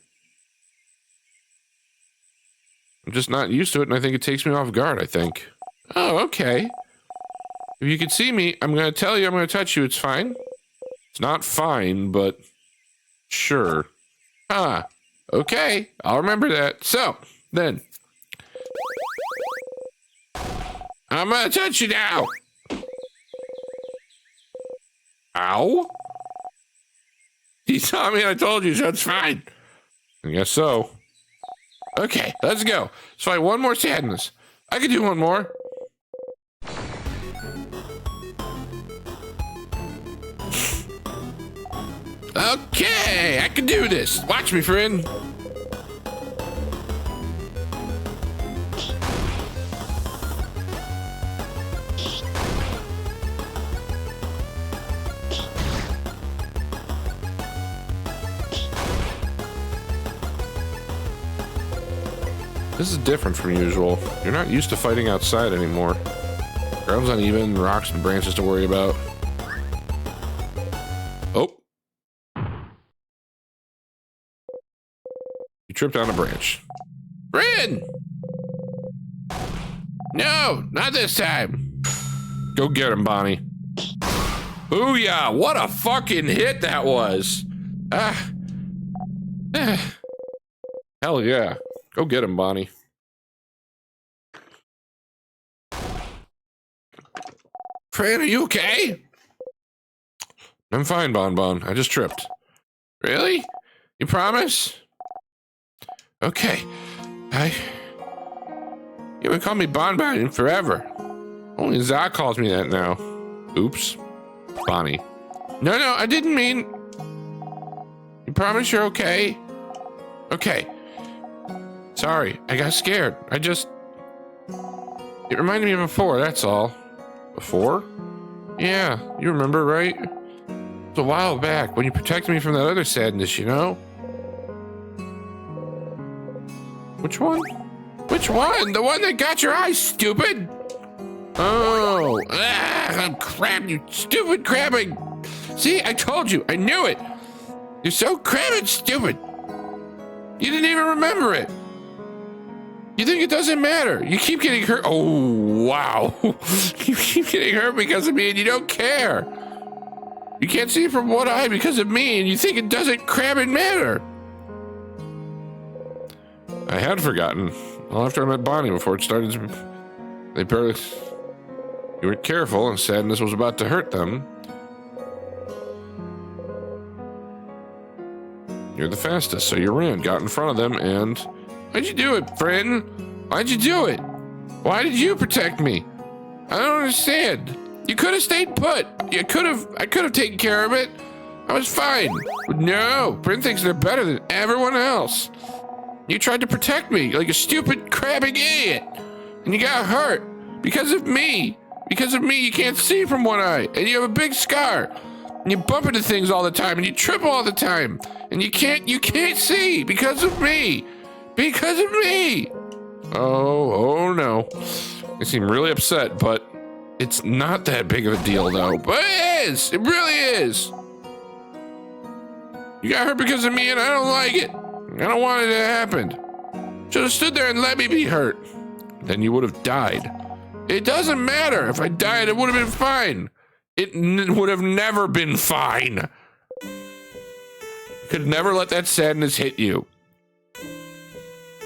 Speaker 1: I'm just not used to it, and I think it takes me off guard, I think. Oh, okay. If you could see me, I'm going to tell you I'm going to touch you. It's fine. It's not fine, but... Sure. Ah. Okay, I'll remember that. So, then. I'm gonna touch you now. Ow. You saw me and I told you, so it's fine. I guess so. Okay, let's go. Let's fight one more sadness. I could do one more. Okay, I can do this. Watch me, friend. This is different from usual. You're not used to fighting outside anymore. Ground's uneven, rocks and branches to worry about. Oh. You tripped on a branch. Rin! No, not this time. Go get him, Bonnie. Booyah! What a fucking hit that was! Hell yeah. Go get him, Bonnie. Fran, are you okay? I'm fine, Bon. I just tripped. Really? You promise? Okay. You haven't called me Bon in forever. Only Zach calls me that now. Oops. Bonnie. No, I didn't mean... You promise you're okay? Okay. Sorry, I got scared. It reminded me of before, that's all. Before? Yeah, you remember, right? It was a while back when you protected me from that other sadness, you know? Which one? Which one? The one that got your eyes, stupid? Oh, crap, you stupid crabbing. See, I told you, I knew it. You're so crabbing stupid. You didn't even remember it. You think it doesn't matter. You keep getting hurt. Oh, wow. You keep getting hurt because of me and you don't care. You can't see from one eye because of me and you think it doesn't crabbing matter. I had forgotten. Well, after I met Bonnie before it started to... You weren't careful and sadness was about to hurt them. You're the fastest, so you ran, got in front of them, and... Why'd you do it, friend? Why'd you do it? Why did you protect me? I don't understand. You could have stayed put. I could have taken care of it. I was fine. But no, Bryn thinks they're better than everyone else. You tried to protect me like a stupid, crabbing idiot. And you got hurt because of me. Because of me, you can't see from one eye. And you have a big scar. And you bump into things all the time. And you trip all the time. And you can't see because of me. Because of me! Oh no. They seem really upset, but it's not that big of a deal, though. But it is! It really is! You got hurt because of me, and I don't like it. I don't want it to happen. Should have stood there and let me be hurt. Then you would have died. It doesn't matter. If I died, it would have been fine. It would have never been fine. You could never let that sadness hit you.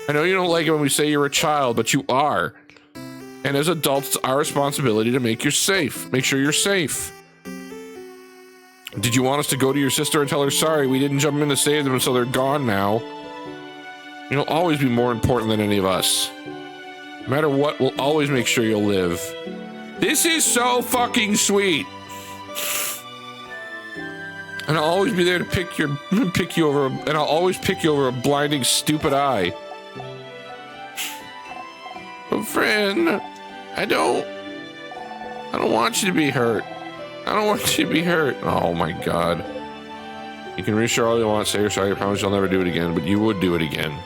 Speaker 1: I know you don't like it when we say you're a child, but you are. And as adults, it's our responsibility to make you safe. Make sure you're safe. Did you want us to go to your sister and tell her, sorry, we didn't jump in to save them, so they're gone now? You'll always be more important than any of us. No matter what, we'll always make sure you'll live. This is so fucking sweet. And I'll always be there to pick you over, and I'll always pick you over a blinding, stupid eye. But friend, I don't want you to be hurt. I don't want you to be hurt. Oh my God. You can reassure all you want, say you're sorry, I promise you'll never do it again, but you would do it again.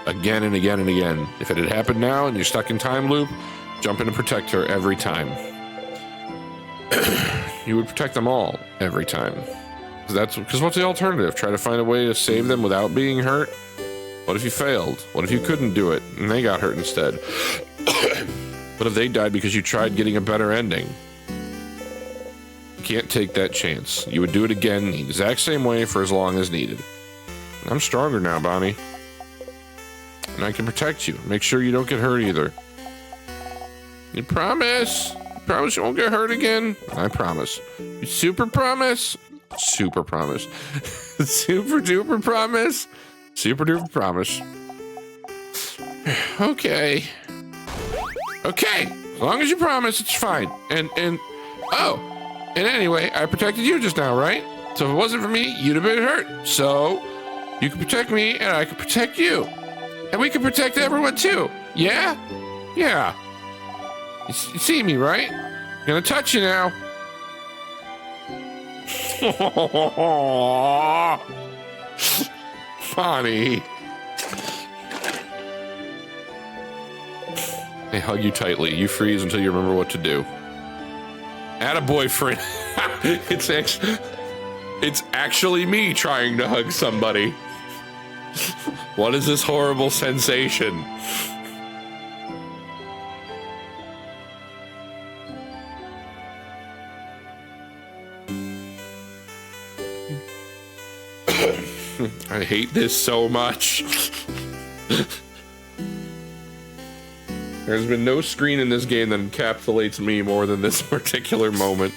Speaker 1: Again and again and again. If it had happened now and you're stuck in time loop, jump in and protect her every time. You would protect them all every time. Because what's the alternative? Try to find a way to save them without being hurt? What if you failed? What if you couldn't do it and they got hurt instead? What if they died because you tried getting a better ending? You can't take that chance. You would do it again the exact same way for as long as needed. I'm stronger now, Bonnie. And I can protect you. Make sure you don't get hurt either. You promise? You promise you won't get hurt again? I promise. You super promise? Super promise. Super duper promise? Super duper promise. Okay. Okay. As long as you promise, it's fine. And anyway, I protected you just now, right? So if it wasn't for me, you'd have been hurt. So you can protect me and I can protect you. And we can protect everyone too. Yeah? Yeah. You see me, right? I'm gonna touch you now. Funny. They hug you tightly. You freeze until you remember what to do. Atta boyfriend. It's actually me trying to hug somebody. What is this horrible sensation? I hate this so much. There's been no screen in this game that encapsulates me more than this particular moment.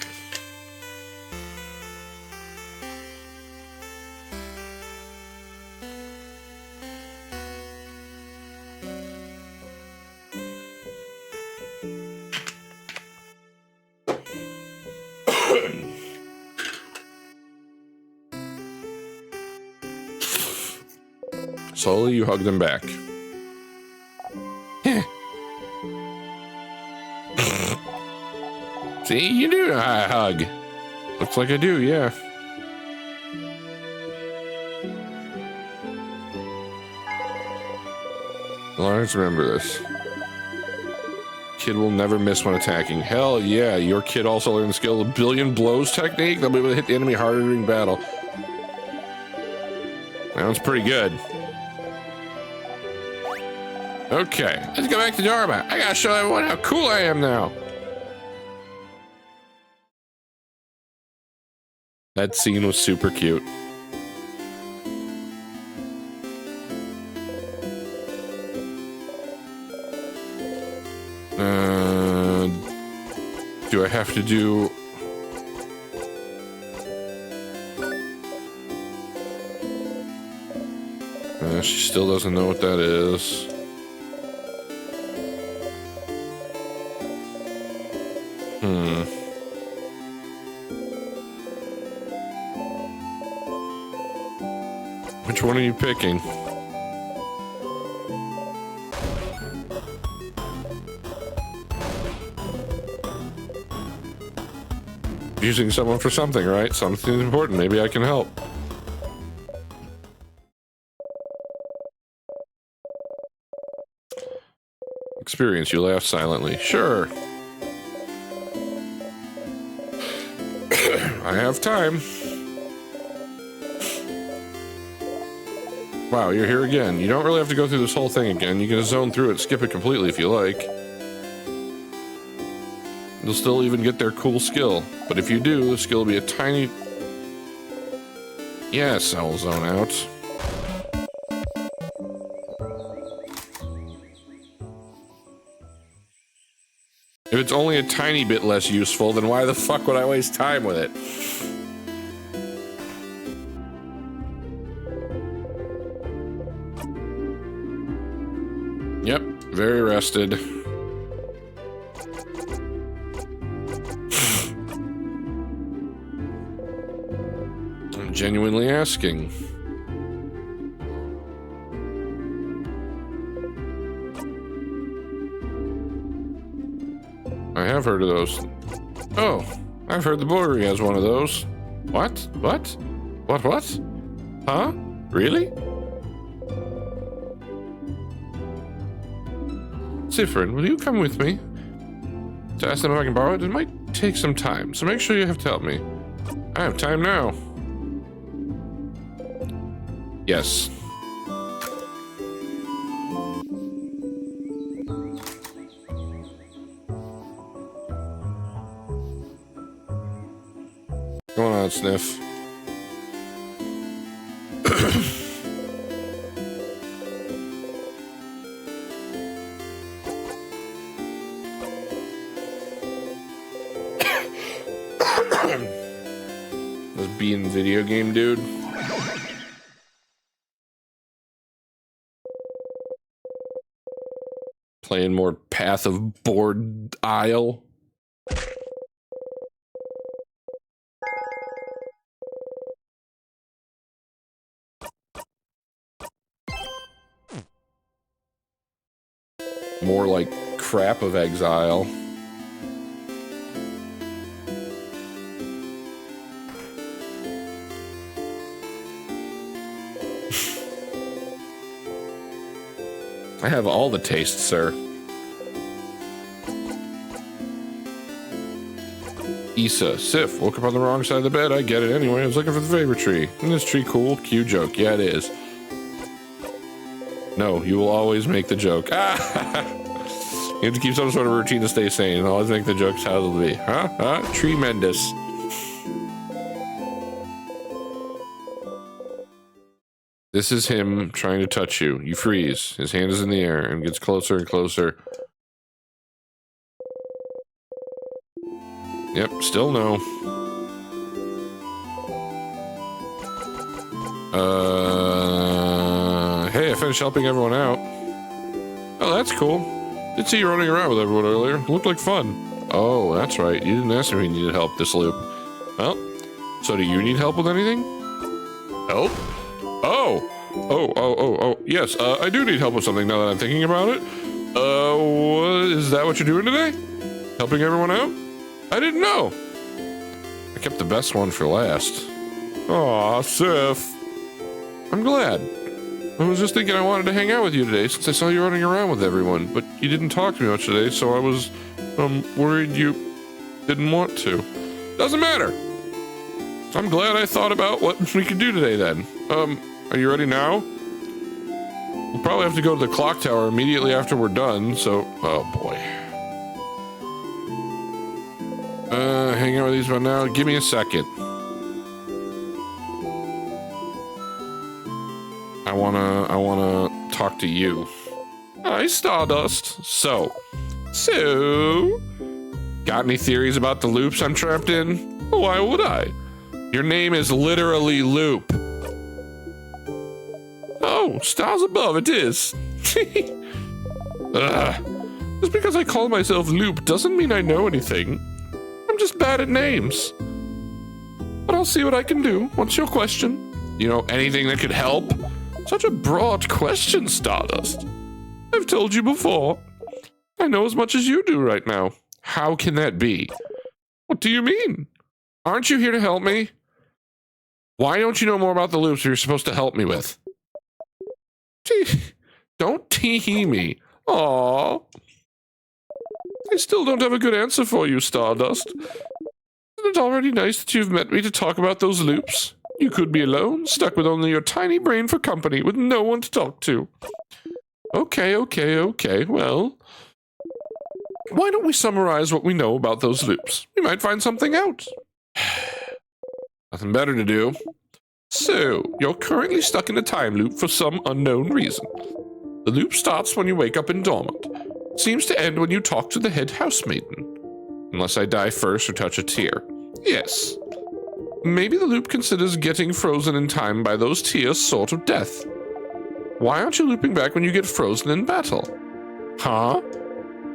Speaker 1: Slowly, you hug them back. See, you do know how to hug. Looks like I do, yeah. Let's remember this. Kid will never miss when attacking. Hell yeah, your kid also learned the skill of billion blows technique. They'll be able to hit the enemy harder during battle. That one's pretty good. Okay, let's go back to Dharma. I gotta show everyone how cool I am now. That scene was super cute. Do I have to do... she still doesn't know what that is. Which one are you picking? Using someone for something, right? Something important. Maybe I can help. Experience, you laugh silently. Sure. I have time. Wow, you're here again. You don't really have to go through this whole thing again. You can zone through it, skip it completely if you like. You'll still even get their cool skill. But if you do, the skill will be a tiny... Yes, I'll zone out. If it's only a tiny bit less useful, then why the fuck would I waste time with it? Yep, very rested. I'm genuinely asking. I have heard of those. Oh, I've heard the brewery has one of those. What? What? What? Huh? Really? Zifrin, will you come with me? To ask them if I can borrow it? It might take some time, so make sure you have to help me. I have time now. Yes. Go on, Sniff. This being video game dude. Playing more Path of Bored Isle. More like Crap of Exile. I have all the tastes, sir. Issa, Sif, woke up on the wrong side of the bed. I get it anyway. I was looking for the favorite tree. Isn't this tree cool? Cue joke. Yeah, it is. No, you will always make the joke. You have to keep some sort of routine to stay sane and always make the jokes how it'll be. Huh? Tremendous. This is him trying to touch you. You freeze. His hand is in the air and gets closer and closer. Yep, still no. Hey, I finished helping everyone out. Oh, that's cool. Did see you running around with everyone earlier. Looked like fun. Oh, that's right. You didn't ask me if you needed help this loop. Well, so do you need help with anything? Help? Oh, yes, I do need help with something now that I'm thinking about it. Is that what you're doing today? Helping everyone out? I didn't know. I kept the best one for last. Aw, Sif. I'm glad. I was just thinking I wanted to hang out with you today since I saw you running around with everyone, but you didn't talk to me much today, so I was, worried you didn't want to. Doesn't matter. I'm glad I thought about what we could do today then. Are you ready now? We'll probably have to go to the clock tower immediately after we're done, so... Oh, boy. Hang out with these one now. Give me a second. I wanna talk to you. Hi, Stardust. So, got any theories about the loops I'm trapped in? Why would I? Your name is literally Loop. Oh, stars above, it is. Just because I call myself Loop doesn't mean I know anything. I'm just bad at names. But I'll see what I can do. What's your question? You know anything that could help? Such a broad question, Stardust. I've told you before. I know as much as you do right now. How can that be? What do you mean? Aren't you here to help me? Why don't you know more about the loops you're supposed to help me with? Don't tee-hee me. Aww. I still don't have a good answer for you, Stardust. Isn't it already nice that you've met me to talk about those loops? You could be alone, stuck with only your tiny brain for company, with no one to talk to. Okay, well... Why don't we summarize what we know about those loops? We might find something out. Nothing better to do. So, you're currently stuck in a time loop for some unknown reason. The loop starts when you wake up in dormant. It seems to end when you talk to the head housemaiden. Unless I die first or touch a tear. Yes. Maybe the loop considers getting frozen in time by those tears sort of death. Why aren't you looping back when you get frozen in battle? Huh?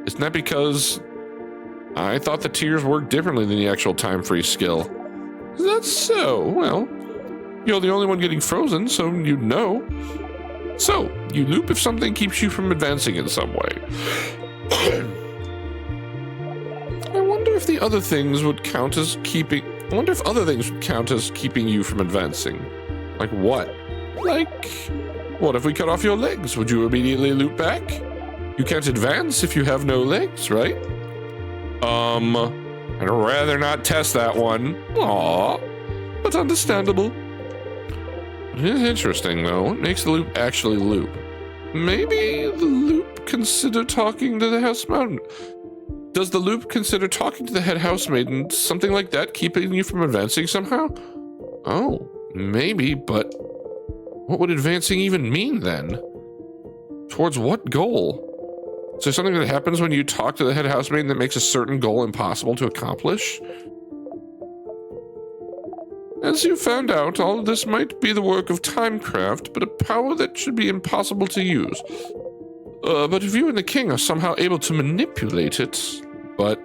Speaker 1: Isn't that because... I thought the tears worked differently than the actual time freeze skill. Is that so? Well, you're the only one getting frozen, so you'd know. So, you loop if something keeps you from advancing in some way. I wonder if the other things would count as keeping... I wonder if other things would count as keeping you from advancing. Like what? Like, what if we cut off your legs? Would you immediately loop back? You can't advance if you have no legs, right? I'd rather not test that one. Aw, but understandable. It is interesting, though. What makes the loop actually loop? Maybe the loop consider talking to the housemaiden. Does the loop consider talking to the head housemaiden, something like that, keeping you from advancing somehow? Oh, maybe, but what would advancing even mean then? Towards what goal? Is there something that happens when you talk to the head housemaiden that makes a certain goal impossible to accomplish? As you found out, all of this might be the work of timecraft, but a power that should be impossible to use. But if you and the king are somehow able to manipulate it... But...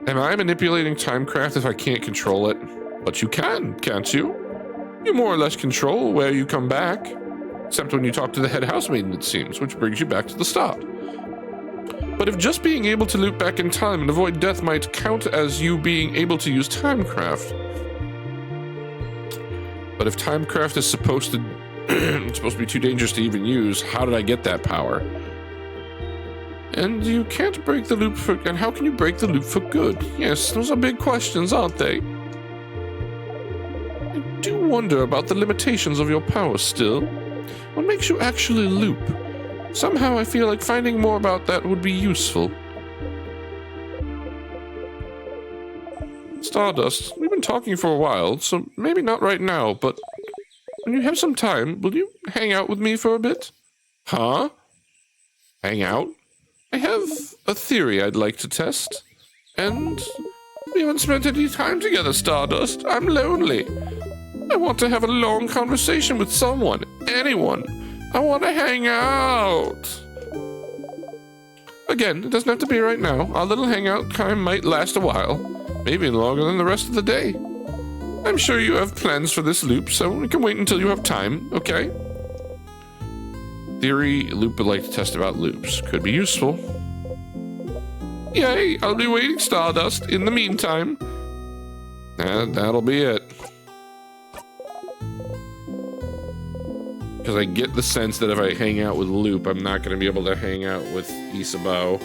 Speaker 1: Am I manipulating timecraft if I can't control it? But you can, can't you? You more or less control where you come back. Except when you talk to the head housemaiden, it seems, which brings you back to the start. But if just being able to loop back in time and avoid death might count as you being able to use timecraft... But if timecraft is supposed to it's supposed to be too dangerous to even use, how did I get that power? And you can't break the loop for... And how can you break the loop for good? Yes, those are big questions, aren't they? I do wonder about the limitations of your power still. What makes you actually loop? Somehow I feel like finding more about that would be useful. Stardust, we've been talking for a while, so maybe not right now, but when you have some time, will you hang out with me for a bit? Huh? Hang out? I have a theory I'd like to test. And we haven't spent any time together, Stardust. I'm lonely. I want to have a long conversation with someone, anyone. I want to hang out. Again, it doesn't have to be right now. Our little hangout time might last a while. Maybe longer than the rest of the day. I'm sure you have plans for this loop, so we can wait until you have time, okay? Theory, loop would like to test about loops. Could be useful. Yay, I'll be waiting, Stardust. In the meantime. And that'll be it. Because I get the sense that if I hang out with Loop, I'm not going to be able to hang out with Isabeau.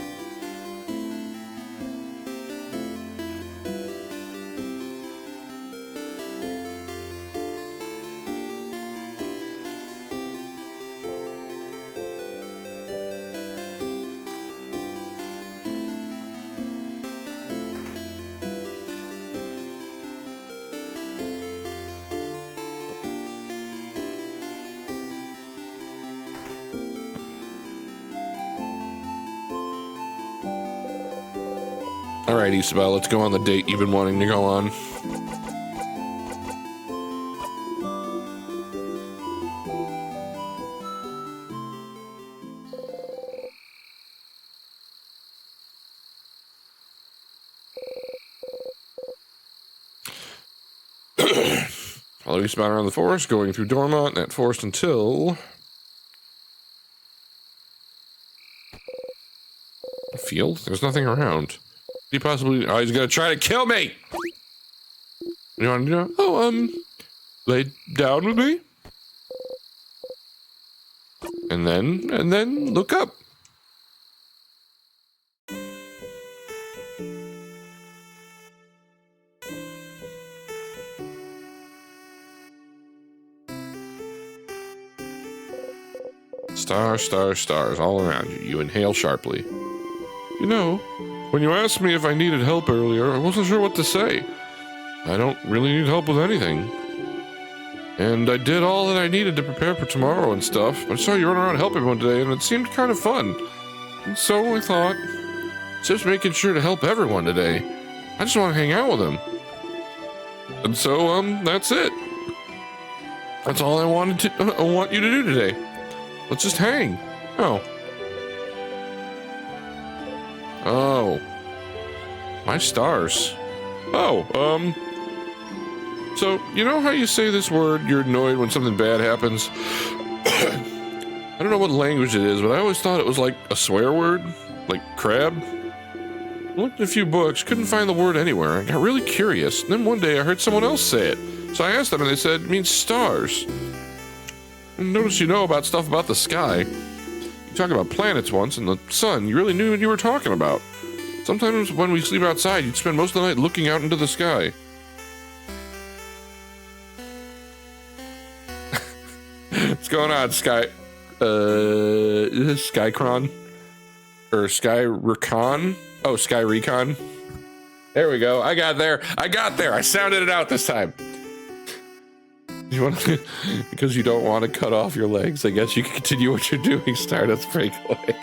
Speaker 1: Alright, Isabel, let's go on the date you've been wanting to go on. Follow Isabel around the forest, going through Dormont, that forest until... A field? There's nothing around. He possibly... Oh, he's gonna try to kill me! You wanna do that? Oh, lay down with me? And then look up. Stars, stars, stars all around you. You inhale sharply. You know, when you asked me if I needed help earlier, I wasn't sure what to say. I don't really need help with anything. And I did all that I needed to prepare for tomorrow and stuff. I saw you run around helping one day, and it seemed kind of fun. And so I thought, just making sure to help everyone today. I just want to hang out with them. And so, that's it. That's all I want you to do today. Let's just hang. Oh. Oh. My stars. Oh, so, you know how you say this word, you're annoyed when something bad happens? I don't know what language it is, but I always thought it was like a swear word. Like crab. I looked in a few books, couldn't find the word anywhere. I got really curious. And then one day I heard someone else say it. So I asked them and they said it means stars. And notice you know about stuff about the sky. You talked about planets once and the sun. You really knew what you were talking about. Sometimes when we sleep outside, you'd spend most of the night looking out into the sky. What's going on, Sky? Is this Skycron? Or Sky Recon? Oh, Sky Recon. There we go. I got there. I sounded it out this time. You want to, because you don't want to cut off your legs, I guess you can continue what you're doing, Stardust Breakaway.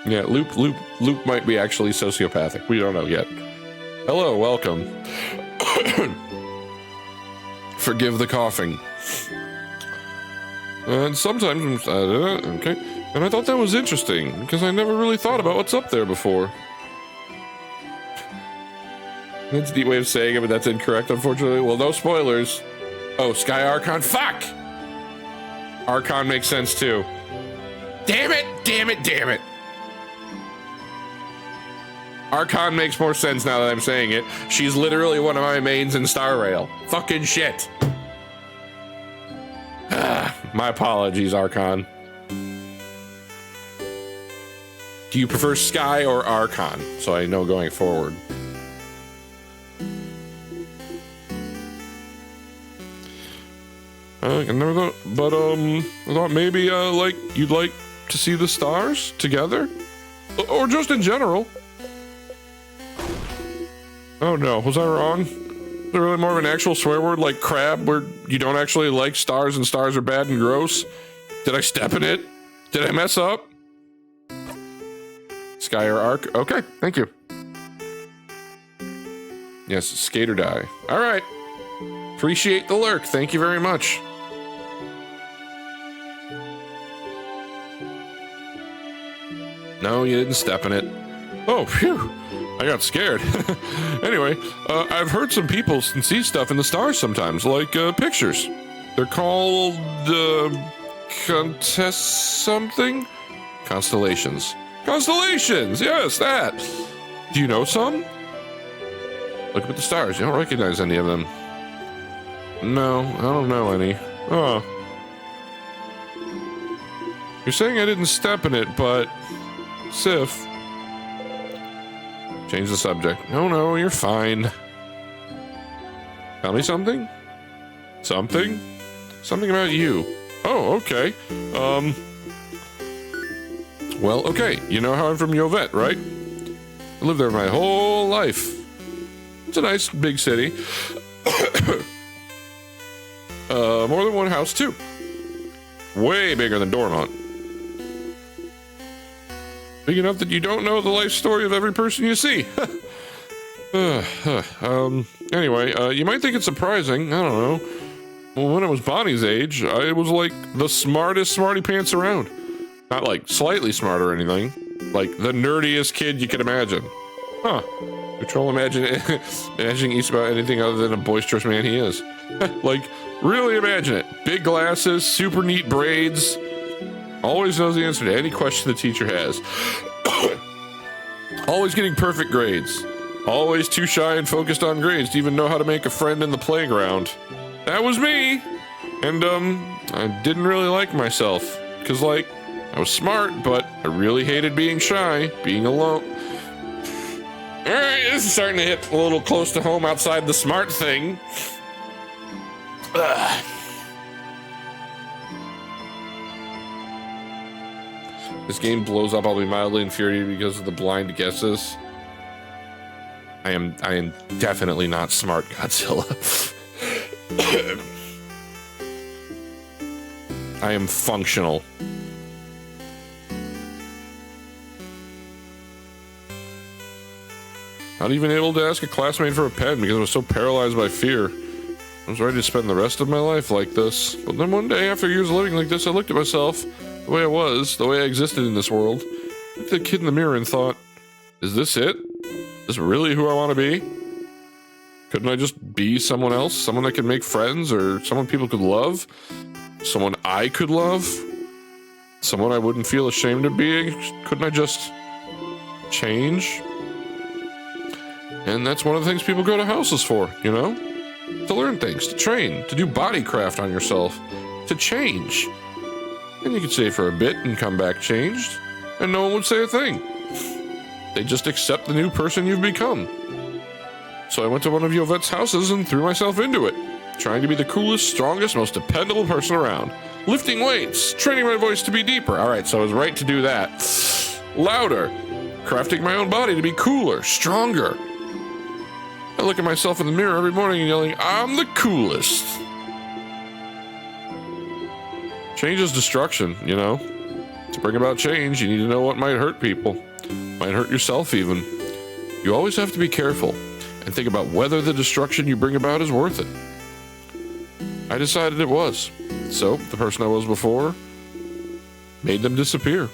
Speaker 1: Yeah, Loop might be actually sociopathic. We don't know yet. Hello, welcome. Forgive the coughing. And sometimes, okay. And I thought that was interesting, because I never really thought about what's up there before. That's a neat way of saying it, but that's incorrect, unfortunately. Well, no spoilers. Oh, Sky Archon, fuck! Archon makes sense, too. Damn it, damn it, damn it. Archon makes more sense now that I'm saying it. She's literally one of my mains in Star Rail. Fucking shit. My apologies, Archon. Do you prefer Sky or Archon? So I know going forward. I never thought, but I thought maybe like you'd like to see the stars together, or just in general. Oh no, was I wrong? Is there really more of an actual swear word like crab, where you don't actually like stars and stars are bad and gross? Did I step in it? Did I mess up? Sky or Arc? Okay, thank you. Yes, skate or die. All right. Appreciate the lurk. Thank you very much. No, you didn't step in it. Oh, phew. I got scared. Anyway, I've heard some people see stuff in the stars sometimes, like pictures. They're called contest something? Constellations. Constellations! Yes, that! Do you know some? Look up at the stars. You don't recognize any of them. No, I don't know any. Oh. You're saying I didn't step in it, but... Sif. Change the subject. Oh no, you're fine. Tell me something? Something? Something about you. Oh, okay. Well, okay. You know how I'm from Yovet, right? I lived there my whole life. It's a nice big city. More than one house, too. Way bigger than Dormont. Big enough that you don't know the life story of every person you see. Anyway, you might think it's surprising. I don't know. Well, when I was Bonnie's age, I was like the smartest smarty pants around. Not like slightly smart or anything. Like the nerdiest kid you could imagine. Huh. Control imagining he's about anything other than a boisterous man he is. Like, really imagine it. Big glasses, super neat braids. Always knows the answer to any question the teacher has. Always getting perfect grades. Always too shy and focused on grades to even know how to make a friend in the playground. That was me. And, I didn't really like myself. Because, like, I was smart, but I really hated being shy, being alone. Alright, this is starting to hit a little close to home outside the smart thing. Ugh. This game blows up, I'll be mildly infuriated because of the blind guesses. I am definitely not smart, Godzilla. I am functional. Not even able to ask a classmate for a pen because I was so paralyzed by fear. I was ready to spend the rest of my life like this. But then one day, after years of living like this, I looked at myself, the way I was, the way I existed in this world. I looked at the kid in the mirror and thought, is this it? Is this really who I want to be? Couldn't I just be someone else? Someone that could make friends, or someone people could love? Someone I could love? Someone I wouldn't feel ashamed of being? Couldn't I just change? And that's one of the things people go to houses for, you know? To learn things, to train, to do body craft on yourself, to change. And you could stay for a bit and come back changed, and no one would say a thing. They just accept the new person you've become. So I went to one of Yovet's houses and threw myself into it, trying to be the coolest, strongest, most dependable person around. Lifting weights, training my voice to be deeper. All right, so I was right to do that. Louder, crafting my own body to be cooler, stronger. I look at myself in the mirror every morning and yelling, I'm the coolest. Change is destruction, you know? To bring about change, you need to know what might hurt people. Might hurt yourself even. You always have to be careful. and think about whether the destruction you bring about is worth it. I decided it was. So, the person I was before made them disappear.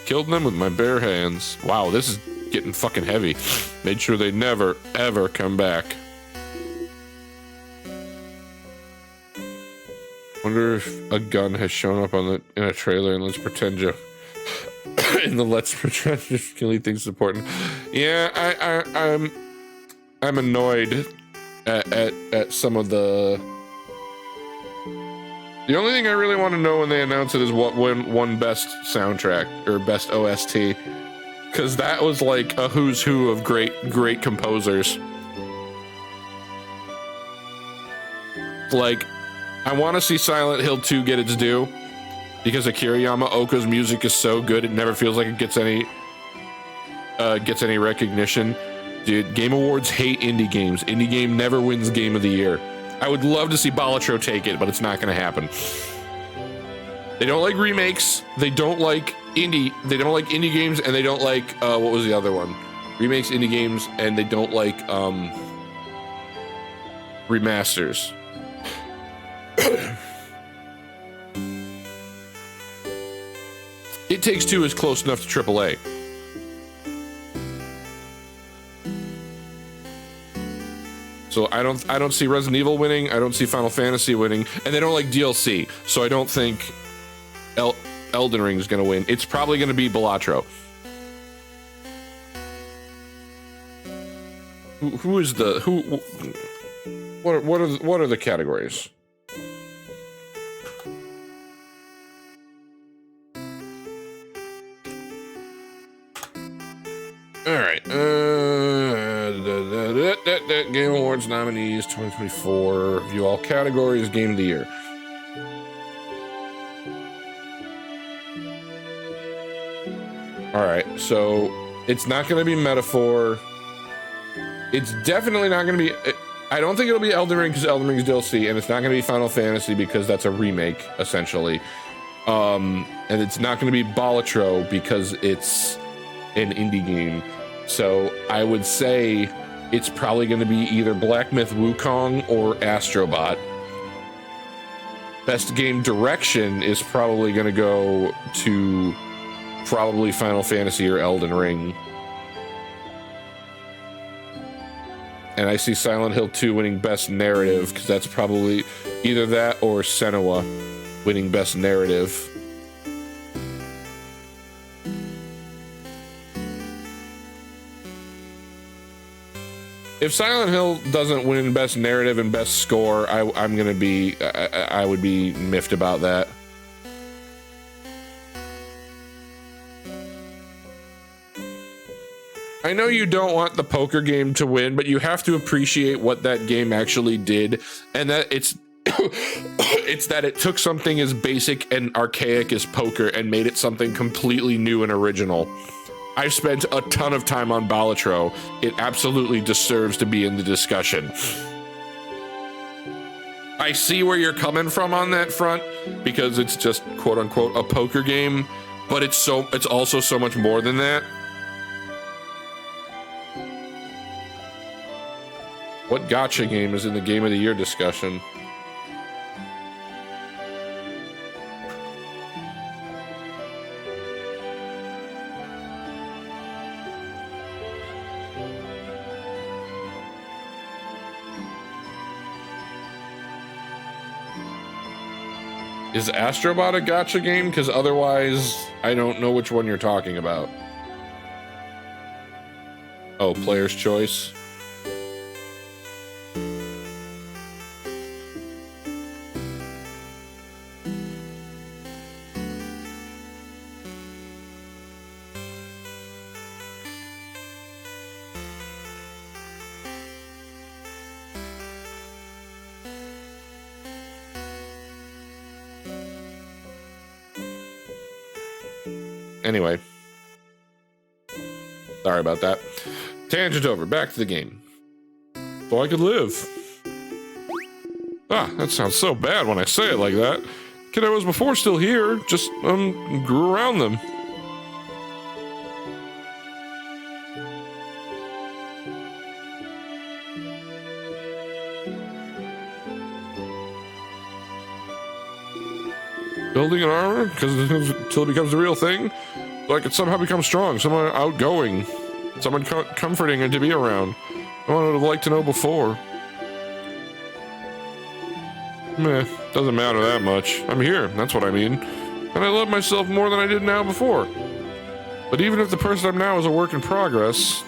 Speaker 1: Killed them with my bare hands. Wow, this is getting fucking heavy. Made sure they never, ever come back. Wonder if a gun has shown up in a trailer and Let's Pretend you in the Let's Pretend you really thinks it's important. Yeah, I'm annoyed at some of the. The only thing I really want to know when they announce it is what won best soundtrack or best OST, because that was like a who's who of great composers. Like, I want to see Silent Hill 2 get its due, because Akira Yamaoka's music is so good it never feels like it gets any recognition. Dude, Game Awards hate indie games. Indie game never wins Game of the Year. I would love to see Balatro take it, but it's not going to happen. They don't like remakes. They don't like indie games, and they don't like what was the other one? Remakes, indie games, and they don't like remasters. It Takes Two is close enough to AAA. So I don't see Resident Evil winning. I don't see Final Fantasy winning, and they don't like DLC. So I don't think Elden Ring is going to win. It's probably going to be Balatro. Who is the who? What are the categories? All right. Game Awards nominees 2024. View all categories. Game of the Year. All right. So it's not going to be Metaphor. It's definitely not going to be. I don't think it'll be Elden Ring because Elden Ring is DLC, and it's not going to be Final Fantasy because that's a remake essentially. And it's not going to be Balatro because it's an indie game. So I would say it's probably going to be either Black Myth Wukong or Astrobot. Best game direction is probably going to go to probably Final Fantasy or Elden Ring. And I see Silent Hill 2 winning best narrative because that's probably either that or Senua winning best narrative. If Silent Hill doesn't win best narrative and best score, I would be miffed about that. I know you don't want the poker game to win, but you have to appreciate what that game actually did, and that it's it's that it took something as basic and archaic as poker and made it something completely new and original. I've spent a ton of time on Balatro. It absolutely deserves to be in the discussion. I see where you're coming from on that front because it's just quote unquote a poker game, but it's also so much more than that. What gacha game is in the Game of the Year discussion? Is Astrobot a gacha game? Because otherwise, I don't know which one you're talking about. Oh, Player's Choice. Anyway, sorry about that. Tangent over. Back to the game. So I could live. Ah, that sounds so bad when I say it like that. Kid I was before still here, just grew around them. building an armor until it becomes the real thing. So I could somehow become strong, someone outgoing, someone comforting and to be around. I would have liked to know before. Meh, doesn't matter that much. I'm here, that's what I mean. And I love myself more than I did now before. But even if the person I'm now is a work in progress,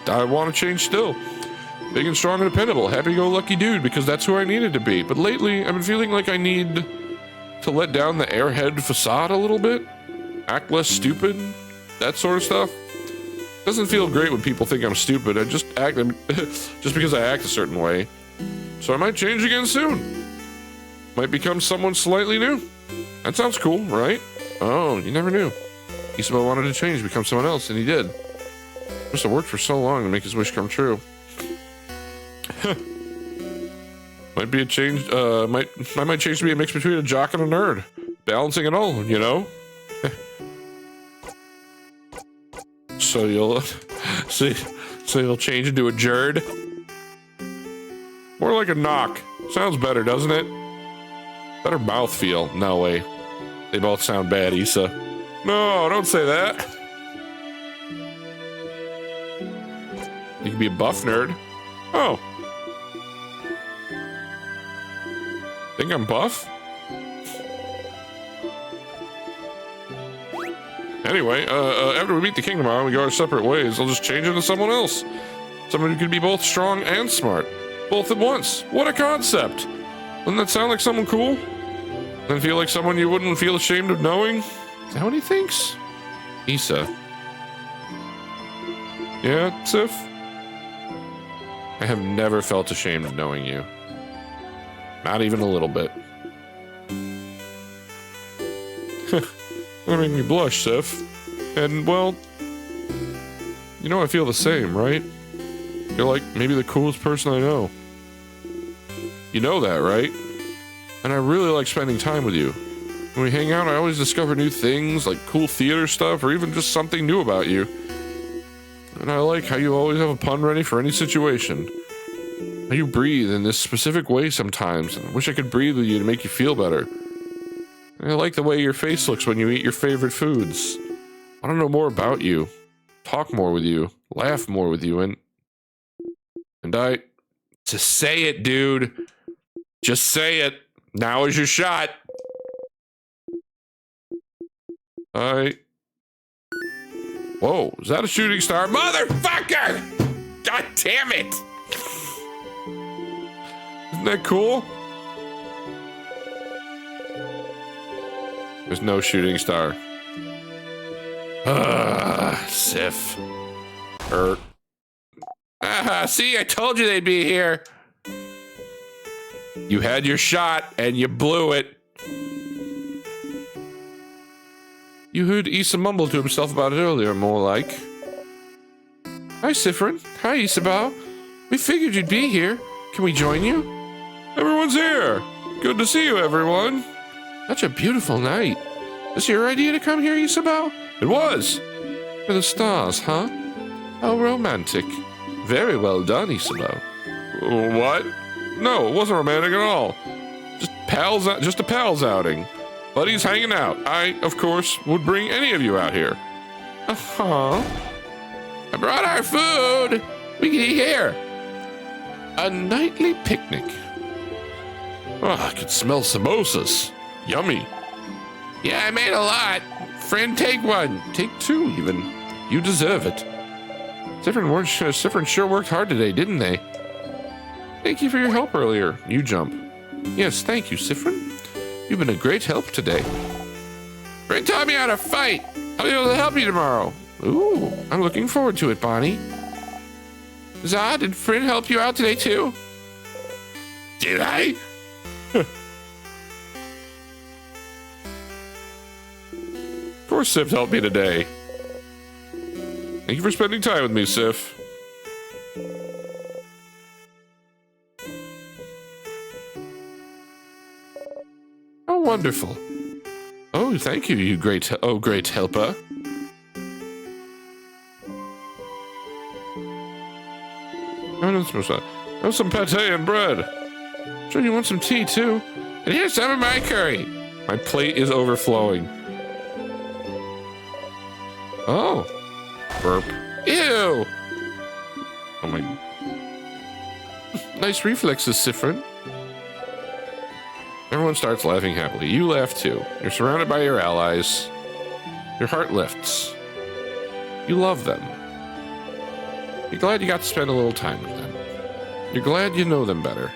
Speaker 1: I want to change still. Big and strong and dependable, happy-go-lucky dude, because that's who I needed to be. But lately, I've been feeling like I need to let down the airhead facade a little bit. Act less stupid, that sort of stuff. Doesn't feel great when people think I'm stupid. I just act just because I act a certain way. So I might change again soon. Might become someone slightly new. That sounds cool, right? Oh, you never knew. Isabel wanted to change, become someone else, and he did. Must have worked for so long to make his wish come true. Might be a change. I might change to be a mix between a jock and a nerd, balancing it all. You know. So you'll change into a jerd. More like a knock. Sounds better, doesn't it? Better mouthfeel. No way. They both sound bad, Issa. No, don't say that. You can be a buff nerd. Oh. Think I'm buff? Anyway, after we meet the king tomorrow and we go our separate ways, I'll just change into someone else. Someone who can be both strong and smart. Both at once. What a concept. Doesn't that sound like someone cool? And feel like someone you wouldn't feel ashamed of knowing? Is that what he thinks? Issa. Yeah, Sif? I have never felt ashamed of knowing you. Not even a little bit. That made me blush, Sif. And, well, you know I feel the same, right? You're like maybe the coolest person I know. You know that, right? And I really like spending time with you. When we hang out, I always discover new things, like cool theater stuff, or even just something new about you. And I like how you always have a pun ready for any situation. How you breathe in this specific way sometimes, and I wish I could breathe with you to make you feel better. And I like the way your face looks when you eat your favorite foods. I want to know more about you, talk more with you, laugh more with you, and just say it, dude. Just say it. Now is your shot. Whoa, is that a shooting star? Motherfucker! God damn it! Isn't that cool? There's no shooting star. Sif. See, I told you they'd be here. You had your shot, and you blew it. You heard Issa mumble to himself about it earlier, more like. Hi, Sifrin. Hi, Isabel. We figured you'd be here. Can we join you? Everyone's here. Good to see you, everyone. Such a beautiful night. Was your idea to come here, Isabel? It was. For the stars, huh? How romantic. Very well done, Isabel. What? No, it wasn't romantic at all. Just a pals outing. Buddies hanging out. I, of course, would bring any of you out here. Uh-huh. I brought our food. We can eat here. A nightly picnic. Oh, I could smell samosas. Yummy. Yeah, I made a lot. Friend, take one. Take two, even. You deserve it. Sifrin sure worked hard today, didn't they? Thank you for your help earlier. You jump. Yes, thank you, Sifrin. You've been a great help today. Friend taught me how to fight. I'll be able to help you tomorrow. Ooh, I'm looking forward to it, Bonnie. Zah, did Friend help you out today, too? Did I? Of course Sif helped me today. Thank you for spending time with me, Sif. Oh, wonderful. Oh, thank you, you great helper. Have some pate and bread. Sure you want some tea, too? And here's some of my curry. My plate is overflowing. Oh. Burp. Ew. Oh my. Nice reflexes, Sifrin. Everyone starts laughing happily. You laugh too. You're surrounded by your allies. Your heart lifts. You love them. You're glad you got to spend a little time with them. You're glad you know them better.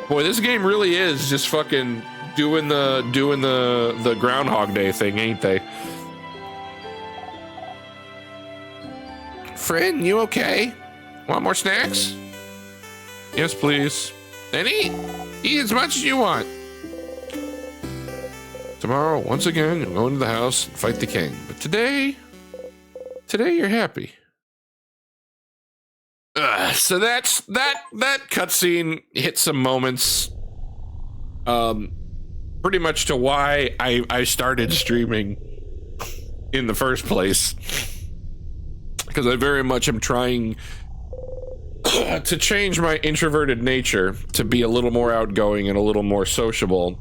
Speaker 1: Boy, this game really is just fucking doing the Groundhog Day thing, ain't they? Friend, you okay? Want more snacks? Yes, please. Any? Eat as much as you want. Tomorrow, once again, you'll go into the house and fight the king. But today you're happy. So that cutscene hit some moments. Pretty much to why I started streaming in the first place. Because I very much am trying to change my introverted nature to be a little more outgoing and a little more sociable.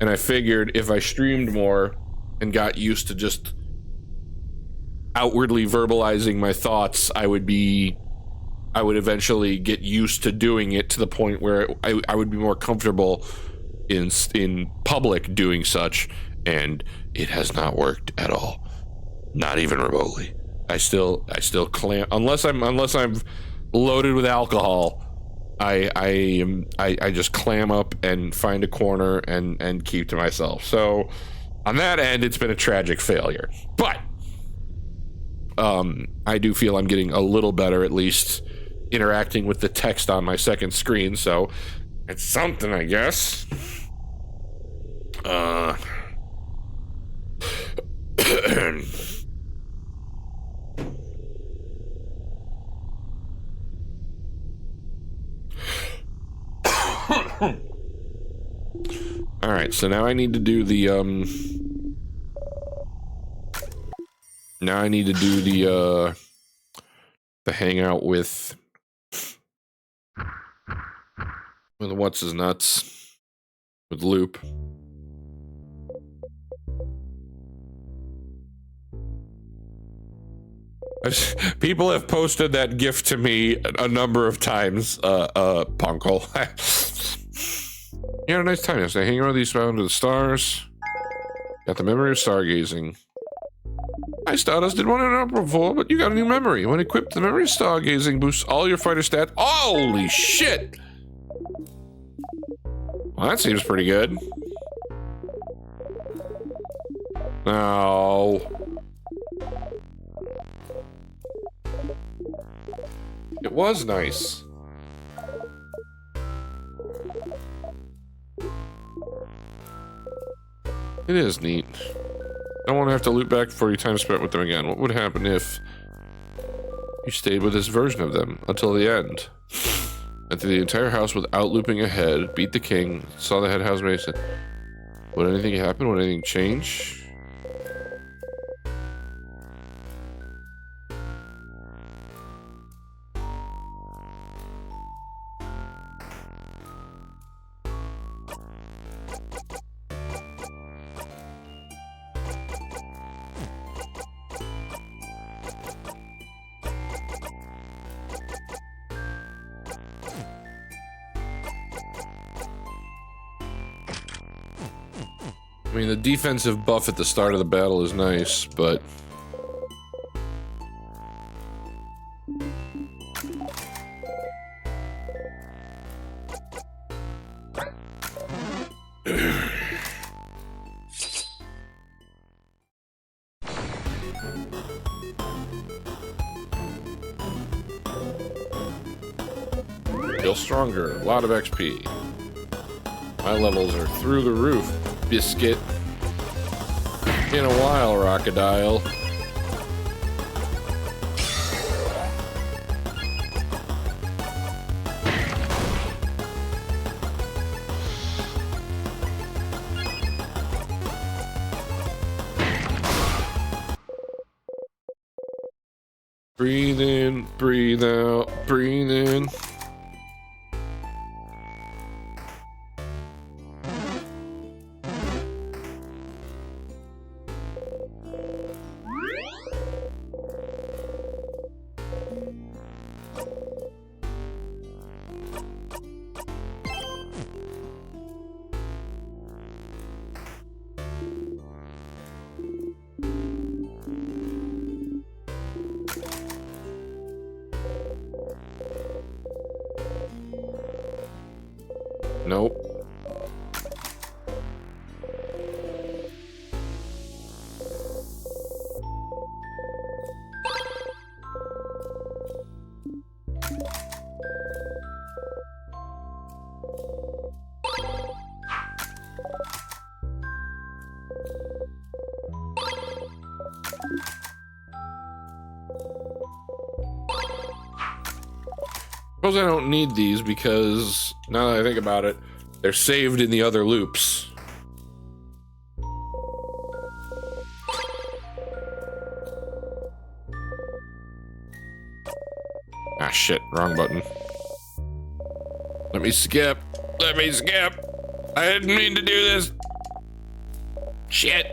Speaker 1: And I figured if I streamed more and got used to just outwardly verbalizing my thoughts, I would eventually get used to doing it to the point where I would be more comfortable in public doing such. And it has not worked at all. Not even remotely. I still clam unless I'm loaded with alcohol. I just clam up and find a corner and keep to myself. So on that end, it's been a tragic failure. But I do feel I'm getting a little better, at least interacting with the text on my second screen. So it's something, I guess. All right, so now I need to do the the hangout with what's his nuts with Loop. People have posted that GIF to me a number of times, Punkle. You had a nice time yesterday. Hanging around these under the stars. Got the memory of stargazing. Hi, Stardust. Did one in before, but you got a new memory. When equipped, the memory of stargazing boosts all your fighter stats. Holy shit! Well, that seems pretty good. No. It was nice. It is neat. I don't want to have to loop back for your time spent with them again. What would happen if you stayed with this version of them until the end? Enter the entire house without looping ahead, beat the king, saw the head house mason. Would anything happen? Would anything change? I mean, the defensive buff at the start of the battle is nice, but... Feel stronger, a lot of XP. My levels are through the roof. Biscuit. In a while, Rockadile. Breathe in, breathe out, breathe in. Nope. Suppose I don't need these because now that I think about it, they're saved in the other loops. Ah, shit. Wrong button. Let me skip. Let me skip. I didn't mean to do this. Shit.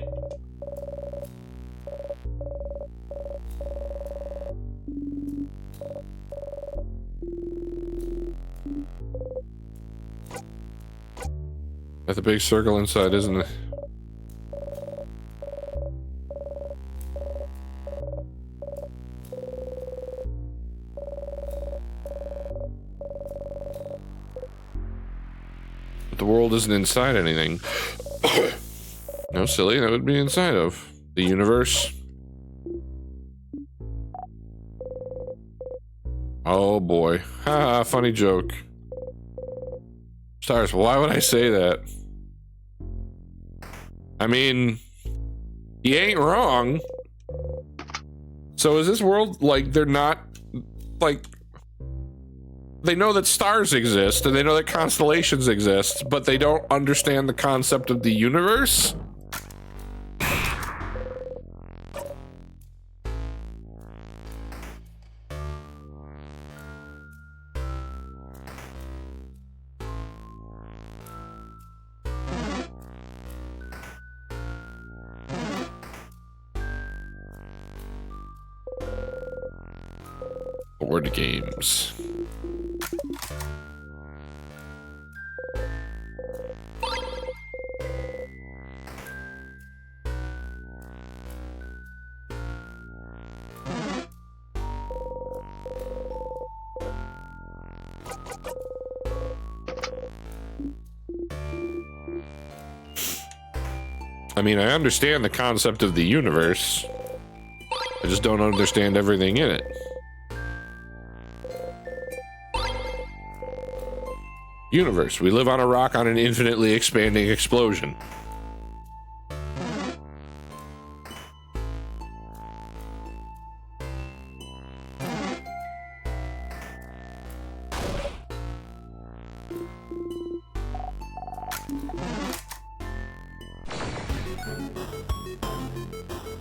Speaker 1: That's a big circle inside, isn't it? But the world isn't inside anything. No, silly, that would be inside of the universe. Oh boy. Haha, funny joke. Stars, why would I say that? I mean, he ain't wrong. So is this world, like, they're not, like, they know that stars exist and they know that constellations exist, but they don't understand the concept of the universe? Board games. I mean, I understand the concept of the universe. I just don't understand everything in it. Universe. We live on a rock on an infinitely expanding explosion.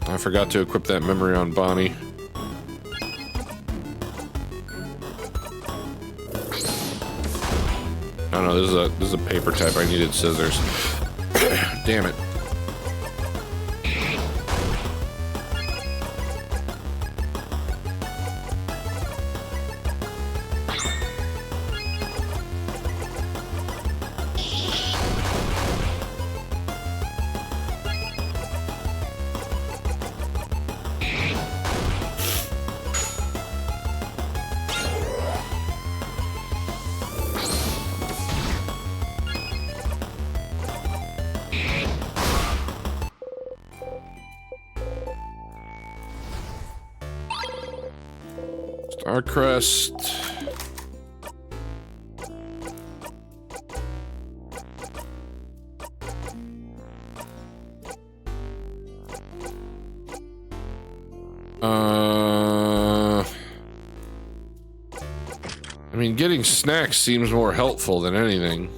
Speaker 1: I forgot to equip that memory on Bonnie. Oh no, this is a paper type. I needed scissors. Damn it. Starcrest. I mean, getting snacks seems more helpful than anything.